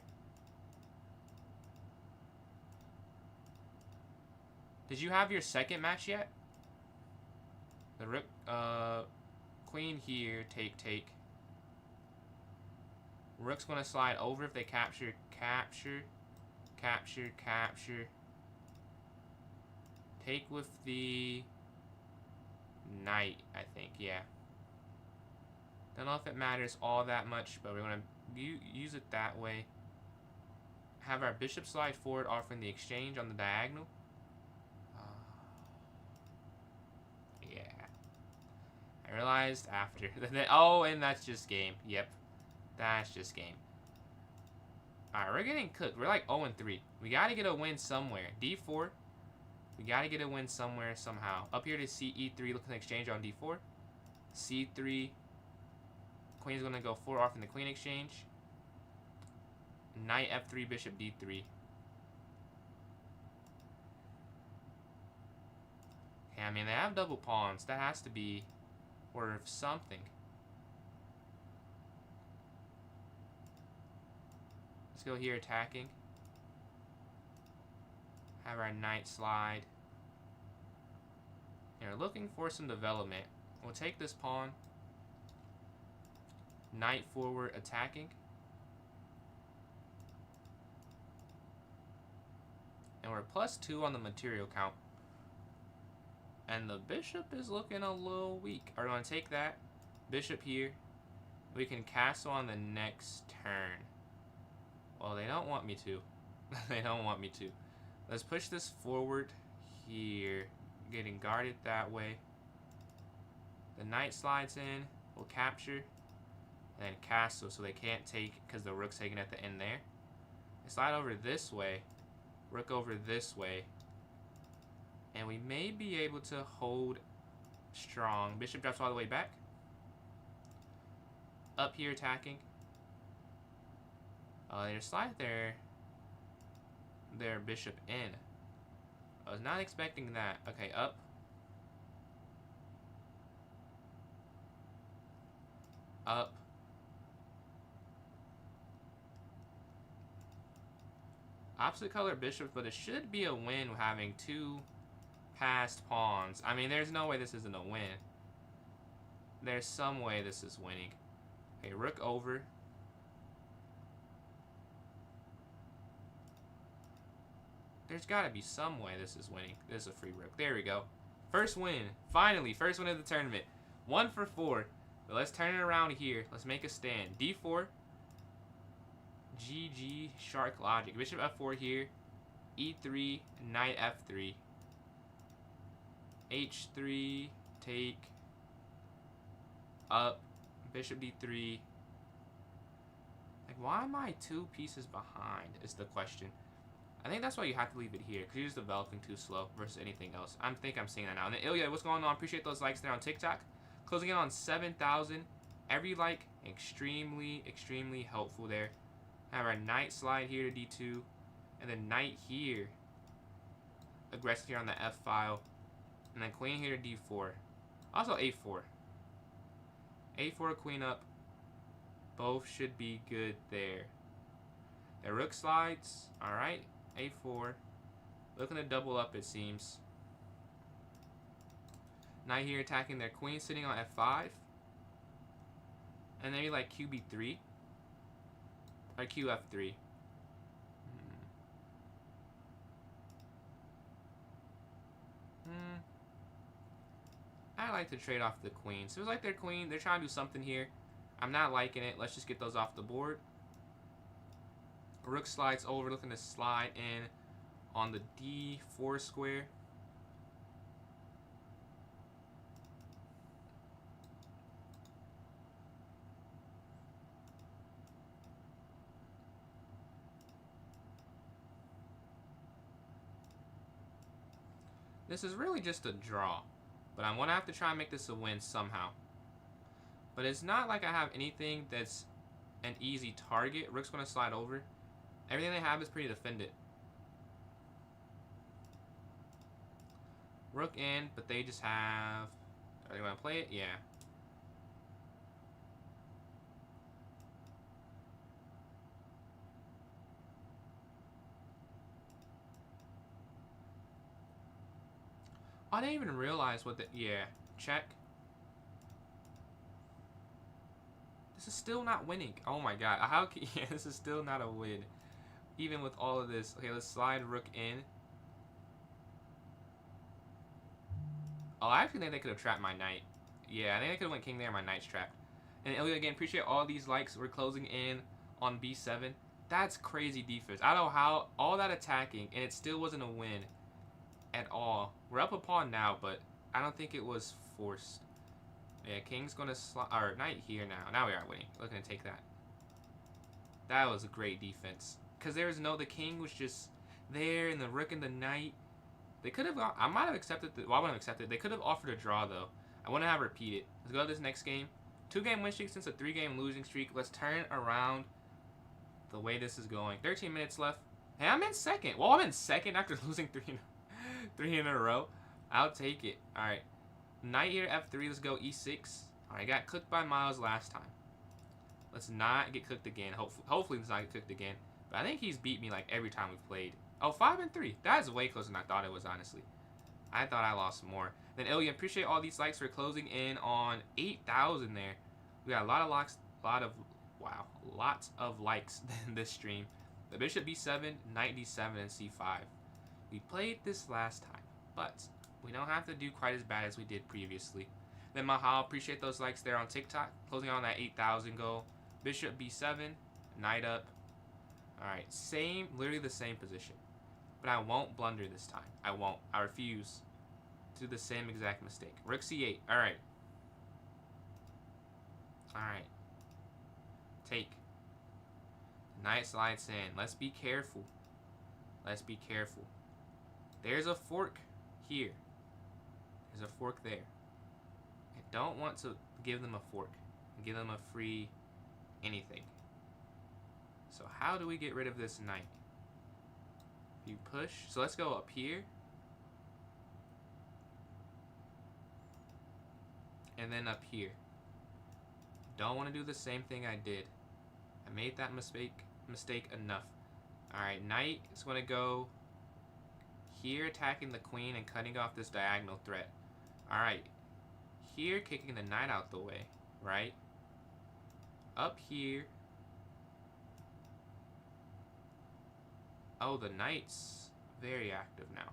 Did you have your second match yet? The rook, queen here, take. Rook's gonna slide over if they capture. Take with the knight, I think, yeah. Don't know if it matters all that much, but we're gonna use it that way. Have our bishop slide forward, offering the exchange on the diagonal. Yeah. I realized after. Oh, and that's just game. Yep. That's just game. Alright, we're getting cooked. We're like 0-3. We gotta get a win somewhere. D4. We gotta get a win somewhere, somehow. Up here to CE3, looking to exchange on D4. C3. Queen's gonna go 4 off in the queen exchange. Knight F3, bishop D3. Yeah, I mean, they have double pawns. That has to be worth something. Let's go here attacking. Have our knight slide. And we're looking for some development. We'll take this pawn. Knight forward attacking. And we're +2 on the material count. And the bishop is looking a little weak. We're going to take that. Bishop here. We can castle on the next turn. Well, they don't want me to. They don't want me to. Let's push this forward here. Getting guarded that way. The knight slides in. We'll capture. And then castle so they can't take because the rook's taken at the end there. They slide over this way. Rook over this way. And we may be able to hold strong. Bishop drops all the way back. Up here attacking. They just slide their bishop in. I was not expecting that. Okay, up. Up. Opposite color bishops, but it should be a win having 2 passed pawns. I mean, there's no way this isn't a win. There's some way this is winning. Okay, rook over. There's got to be some way this is winning. This is a free rook. There we go. First win. Finally, first win of the tournament. 1 for 4. But let's turn it around here. Let's make a stand. D4. GG. Shark logic. Bishop F4 here. E3. Knight F3. H3. Take. Up. Bishop D3. Like, why am I 2 pieces behind is the question. I think that's why you have to leave it here, because you're just developing too slow versus anything else. I think I'm seeing that now. And then, Ilya, what's going on? Appreciate those likes there on TikTok. Closing in on 7,000. Every like, extremely, extremely helpful there. Have our knight slide here to d2. And then knight here. Aggressive here on the f file. And then queen here to d4. Also a4. a4, queen up. Both should be good there. The rook slides. Alright. a4. Looking to double up, it seems. Knight here attacking their queen, sitting on f5. And maybe like qb3. Or qf3. I like to trade off the queen. So it's like their queen. They're trying to do something here. I'm not liking it. Let's just get those off the board. Rook slides over, looking to slide in on the d4 square. This is really just a draw. But I'm going to have to try and make this a win somehow. But it's not like I have anything that's an easy target. Rook's going to slide over. Everything they have is pretty defended. Rook in, but they just have... Are they going to play it? Yeah. I didn't even realize what the... Yeah. Check. This is still not winning. Oh my god. How can... Yeah, this is still not a win. Even with all of this. Okay, let's slide rook in. Oh, I actually think they could have trapped my knight. Yeah, I think they could have went king there. My knight's trapped. And Ilya, again, appreciate all these likes. We're closing in on b7. That's crazy defense. I don't know how... All that attacking, and it still wasn't a win at all. We're up a pawn now, but I don't think it was forced. Yeah, king's gonna slide, or knight here now. Now we are winning. Looking to take that. That was a great defense. Because there was no, the king was just there, and the rook and the knight. They could have, I might have accepted, well, I wouldn't have accepted. They could have offered a draw, though. I want to have repeated. Let's go to this next game. 2-game win streak since a 3-game losing streak. Let's turn around the way this is going. 13 minutes left. Hey, I'm in second. Well, I'm in second after losing three in a row. I'll take it. All right. Knight here, f3. Let's go e6. All right, got cooked by Miles last time. Let's not get cooked again. Hopefully, let's not get cooked again. But I think he's beat me like every time we've played. Oh, 5-3. That's way closer than I thought it was, honestly. I thought I lost more. Then Ilya, appreciate all these likes for closing in on 8,000 there. We got a lot of likes, lots of likes in this stream. The bishop b7, knight d7, and c5. We played this last time, but we don't have to do quite as bad as we did previously. Then Mahal, appreciate those likes there on TikTok. Closing on that 8,000 goal. Bishop b7, knight up. Alright, same, literally the same position. But I won't blunder this time. I won't. I refuse to do the same exact mistake. Rook c8. Alright. Alright. Take. Knight slides in. Let's be careful. Let's be careful. There's a fork here. There's a fork there. I don't want to give them a fork. Give them a free anything. So how do we get rid of this knight? If you push. So let's go up here. And then up here. Don't want to do the same thing I did. I made that mistake enough. Alright, knight is going to go here, attacking the queen and cutting off this diagonal threat. Alright, here kicking the knight out the way, right? Up here. Oh, the knight's very active now.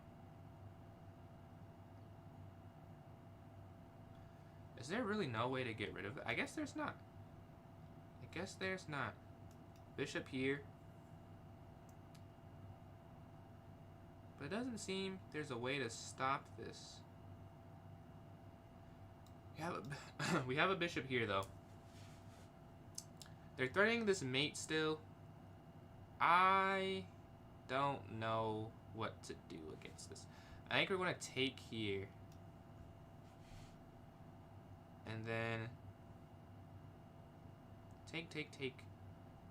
Is there really no way to get rid of it? I guess there's not. I guess there's not. Bishop here. But it doesn't seem there's a way to stop this. We have a bishop here, though. They're threatening this mate still. I don't know what to do against this. I think we're going to take here. And then take,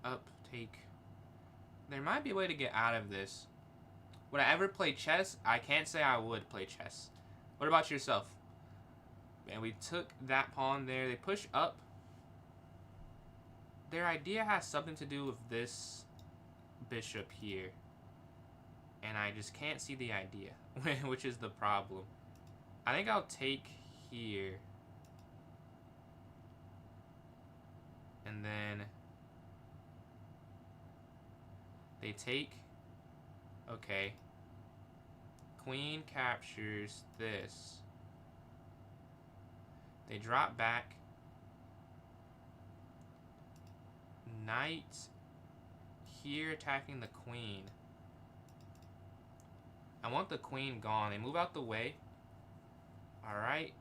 up, take. There might be a way to get out of this. Would I ever play chess? I can't say I would play chess. What about yourself? And we took that pawn there. They push up. Their idea has something to do with this bishop here. And I just can't see the idea, which is the problem. I think I'll take here. And then they take. Okay. Queen captures this. They drop back. Knight here attacking the queen. I want the queen gone. They move out the way. Alright.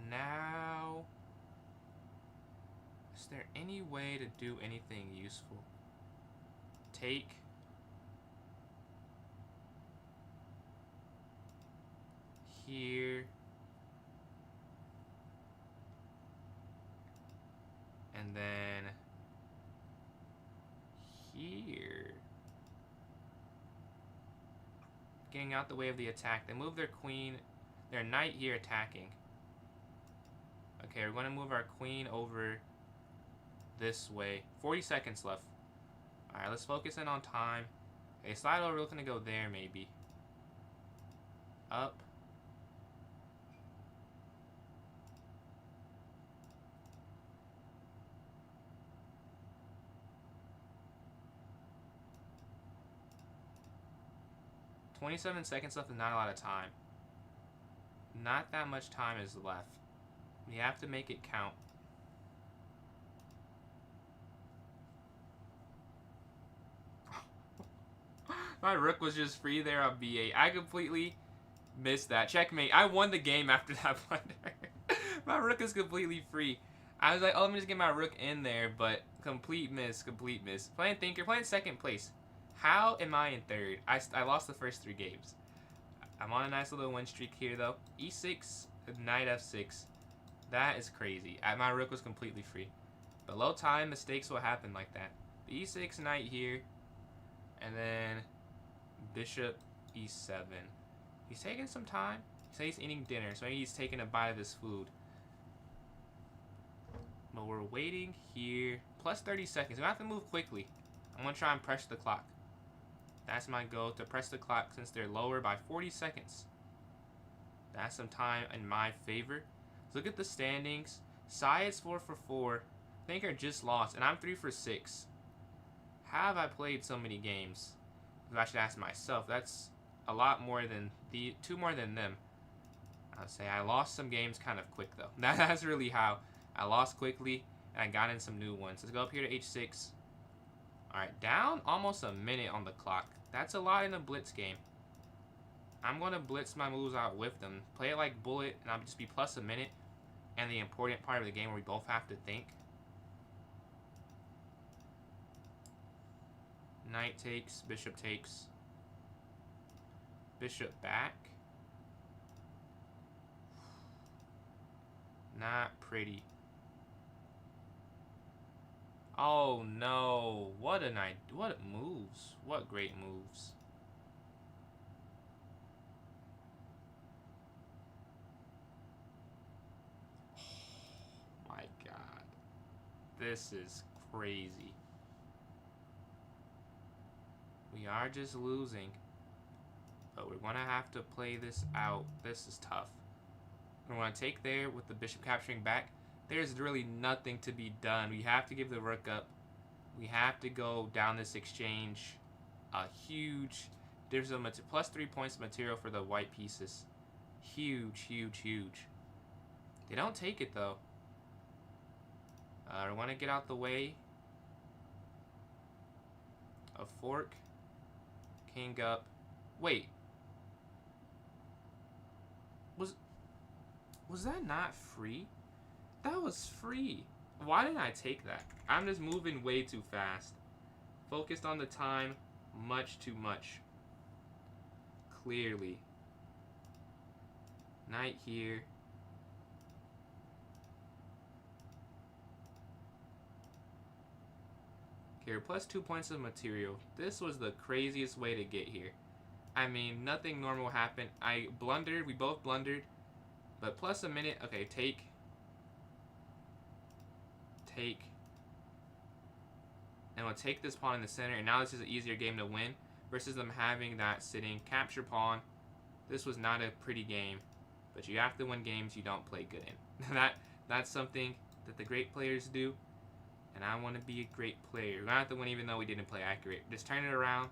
Now, is there any way to do anything useful? Take. Here. And then here. Getting out the way of the attack. They move their queen, their knight here attacking. Okay, we're going to move our queen over this way. 40 seconds left. Alright, let's focus in on time. Okay, slide over, looking to go there maybe. Up. "27 seconds left and not a lot of time." Not that much time is left. We have to make it count. My rook was just free there on b8. I completely missed that. Checkmate. I won the game after that blunder. My rook is completely free. I was like, oh, let me just get my rook in there, but complete miss, complete miss. Playing Thinker, playing second place. How am I in third? I lost the first 3 games. I'm on a nice little win streak here, though. e6, knight f6. That is crazy. My rook was completely free. But low time, mistakes will happen like that. The e6 knight here. And then bishop e7. He's taking some time. He said he's eating dinner, so maybe he's taking a bite of his food. But we're waiting here. Plus 30 seconds. We have to move quickly. I'm going to try and press the clock. That's my goal, to press the clock since they're lower by 40 seconds. That's some time in my favor. So look at the standings. Syed's 4 for 4. Thinker just lost, and I'm 3 for 6. How have I played so many games? If I should ask myself, that's a lot more than 2 more than them. I would say I lost some games kind of quick though. That's really how. I lost quickly and I got in some new ones. Let's go up here to h6. Alright, down almost a minute on the clock. That's a lot in a blitz game. I'm going to blitz my moves out with them. Play it like bullet and I'll just be plus a minute. And the important part of the game where we both have to think. Knight takes, bishop takes. Bishop back. Not pretty. Oh no, what moves. What great moves. Oh my god. This is crazy. We are just losing. But we're gonna have to play this out. This is tough. We're gonna take there with the bishop capturing back. There's really nothing to be done. We have to give the rook up. We have to go down this exchange. A huge. There's a plus 3 points of material for the white pieces. Huge, huge, huge. They don't take it though. We want to get out the way. A fork. King up. Wait. Was that not free? That was free. Why didn't I take that? I'm just moving way too fast. Focused on the time much too much. Clearly. Knight here. Here, plus 2 points of material. This was the craziest way to get here. I mean, nothing normal happened. I blundered. We both blundered. But plus a minute. Okay, take. And we'll take this pawn in the center. And now this is an easier game to win. Versus them having that sitting. Capture pawn. This was not a pretty game. But you have to win games you don't play good in. That's something that the great players do. And I want to be a great player. We're going to have to win even though we didn't play accurate. Just turn it around.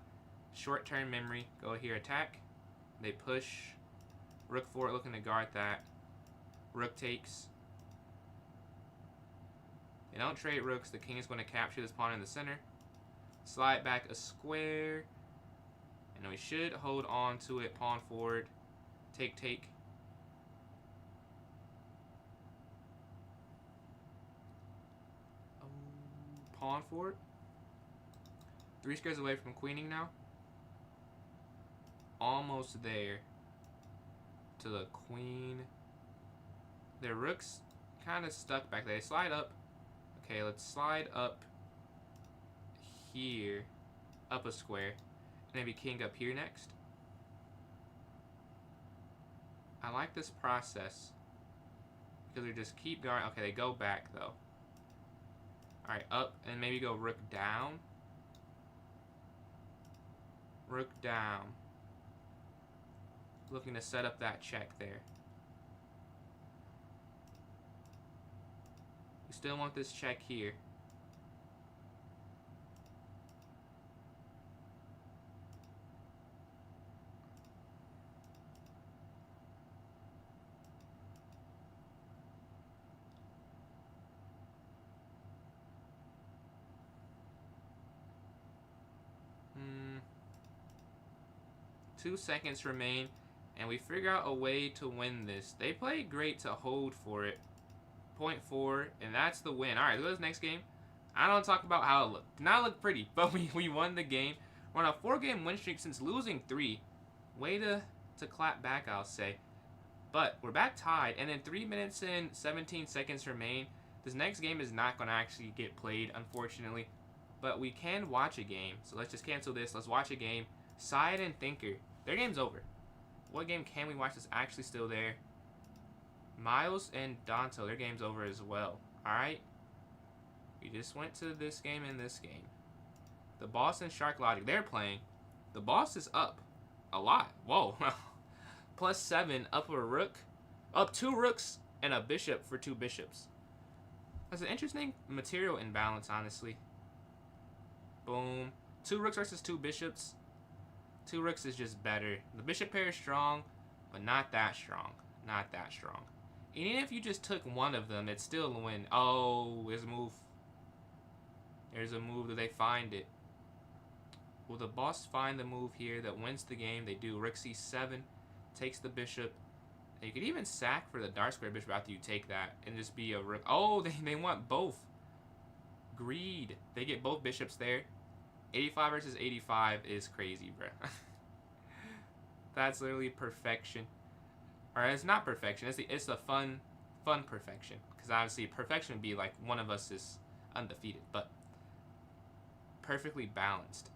Short-term memory. Go here, attack. They push. Rook 4 looking to guard that. Rook takes. They don't trade rooks. The king is going to capture this pawn in the center. Slide back a square. And we should hold on to it. Pawn forward. Take. Pawn forward. 3 squares away from queening now. Almost there. To the queen. Their rook's kind of stuck back there. They slide up. Okay, let's slide up here. Up a square. Maybe king up here next. I like this process. Because they just keep going. Okay, they go back though. Alright, up, and maybe go rook down. Rook down. Looking to set up that check there. We still want this check here. Hmm. 2 seconds remain, and we figure out a way to win this. They played great to hold for it. 0.4, and that's the win. Alright, let's go to this next game. I don't talk about how it looked. Did not look pretty, but we won the game. We're on a 4-game win streak since losing 3. Way to clap back, I'll say. But we're back tied, and then 3 minutes and 17 seconds remain. This next game is not going to actually get played, unfortunately. But we can watch a game. So let's just cancel this. Let's watch a game. Side and Thinker. Their game's over. What game can we watch that's actually still there? Miles and Danto. Their game's over as well. Alright. We just went to this game and this game. The Boss and Shark Logic. They're playing. The Boss is up. A lot. Whoa. Plus 7. Up a rook. Up 2 rooks and a bishop for 2 bishops. That's an interesting material imbalance, honestly. Boom. 2 rooks versus 2 bishops. 2 rooks is just better. The bishop pair is strong, but not that strong. Not that strong. And even if you just took one of them, it's still a win. Oh, there's a move. There's a move. Do they find it? Will the boss find the move here that wins the game? They do. Rook c7 takes the bishop. And you could even sack for the dark square bishop after you take that and just be a rook. Oh, they want both. Greed. They get both bishops there. 85 versus 85 is crazy, bro. That's literally perfection. Or it's not perfection. It's the fun perfection. Because obviously perfection would be like one of us is undefeated, but perfectly balanced.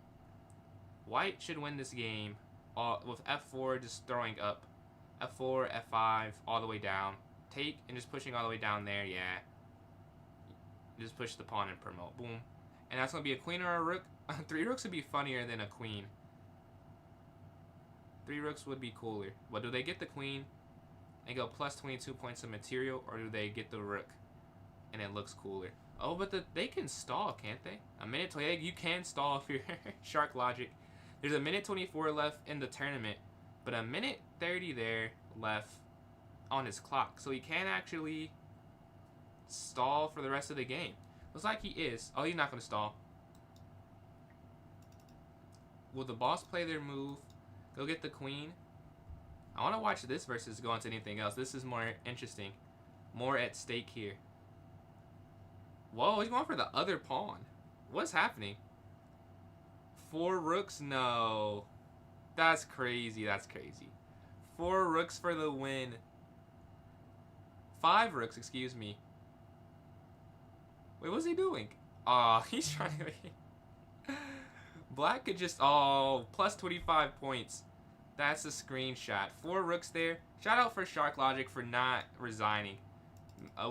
White should win this game with f4 just throwing up. f4, f5, all the way down. Take and just pushing all the way down there, yeah. Just push the pawn and promote. Boom. And that's going to be a queen or a rook. 3 rooks would be funnier than a queen. 3 rooks would be cooler. But do they get the queen and go plus 22 points of material, or do they get the rook and it looks cooler? Oh, but they can stall, can't they? A minute 20. You can stall if you're Shark Logic. There's a minute 24 left in the tournament, but a minute 30 there left on his clock. So he can actually stall for the rest of the game. Looks like he is. Oh, he's not going to stall. Will the boss play their move? Go get the queen? I want to watch this versus go into anything else. This is more interesting. More at stake here. Whoa, he's going for the other pawn. What's happening? 4 rooks? No. That's crazy. That's crazy. 4 rooks for the win. 5 rooks, excuse me. Wait, what's he doing? Aw, he's trying to... Black could just, oh, plus 25 points. That's a screenshot. 4 rooks there. Shout out for Shark Logic for not resigning.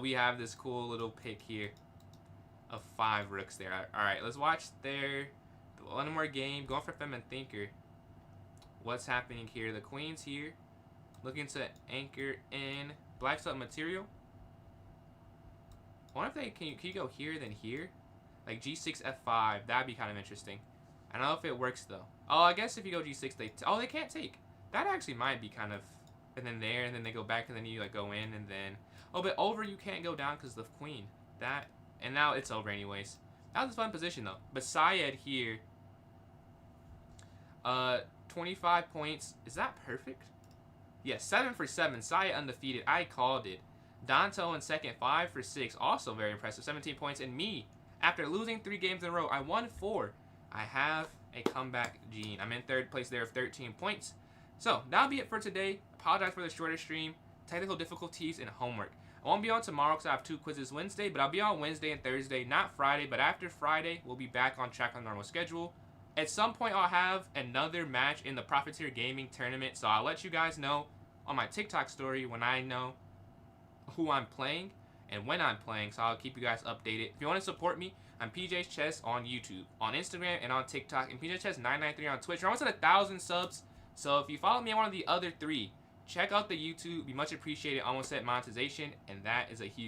We have this cool little pick here of 5 rooks there. Alright, let's watch their one more game. Going for Feminine Thinker. What's happening here? The queen's here. Looking to anchor in. Black's up material. I wonder if they can you go here then here? Like G6 F5. That'd be kind of interesting. I don't know if it works though. Oh, I guess if you go G6 they can't take. That actually might be kind of, and then there, and then they go back, and then you like go in, and then, oh, but over you can't go down because of the queen. That, and now it's over anyways. That was a fun position though. But Syed here, 25 points. Is that perfect? Yeah, 7 for 7. Syed undefeated. I called it. Danto in second, 5 for 6. Also very impressive. 17 points. And me, after losing 3 games in a row, I won 4. I have a comeback gene. I'm in 3rd place there of 13 points. So, that'll be it for today. Apologize for the shorter stream. Technical difficulties and homework. I won't be on tomorrow because I have 2 quizzes Wednesday, but I'll be on Wednesday and Thursday, not Friday. But after Friday, we'll be back on track on normal schedule. At some point, I'll have another match in the Profiteer Gaming Tournament, so I'll let you guys know on my TikTok story when I know who I'm playing and when I'm playing, so I'll keep you guys updated. If you want to support me, I'm PJ's Chess on YouTube, on Instagram, and on TikTok, and PJ's Chess 993 on Twitch. We're almost at 1,000 subs, so if you follow me on one of the other 3, check out the YouTube. It'd be much appreciated. Almost at monetization, and that is a huge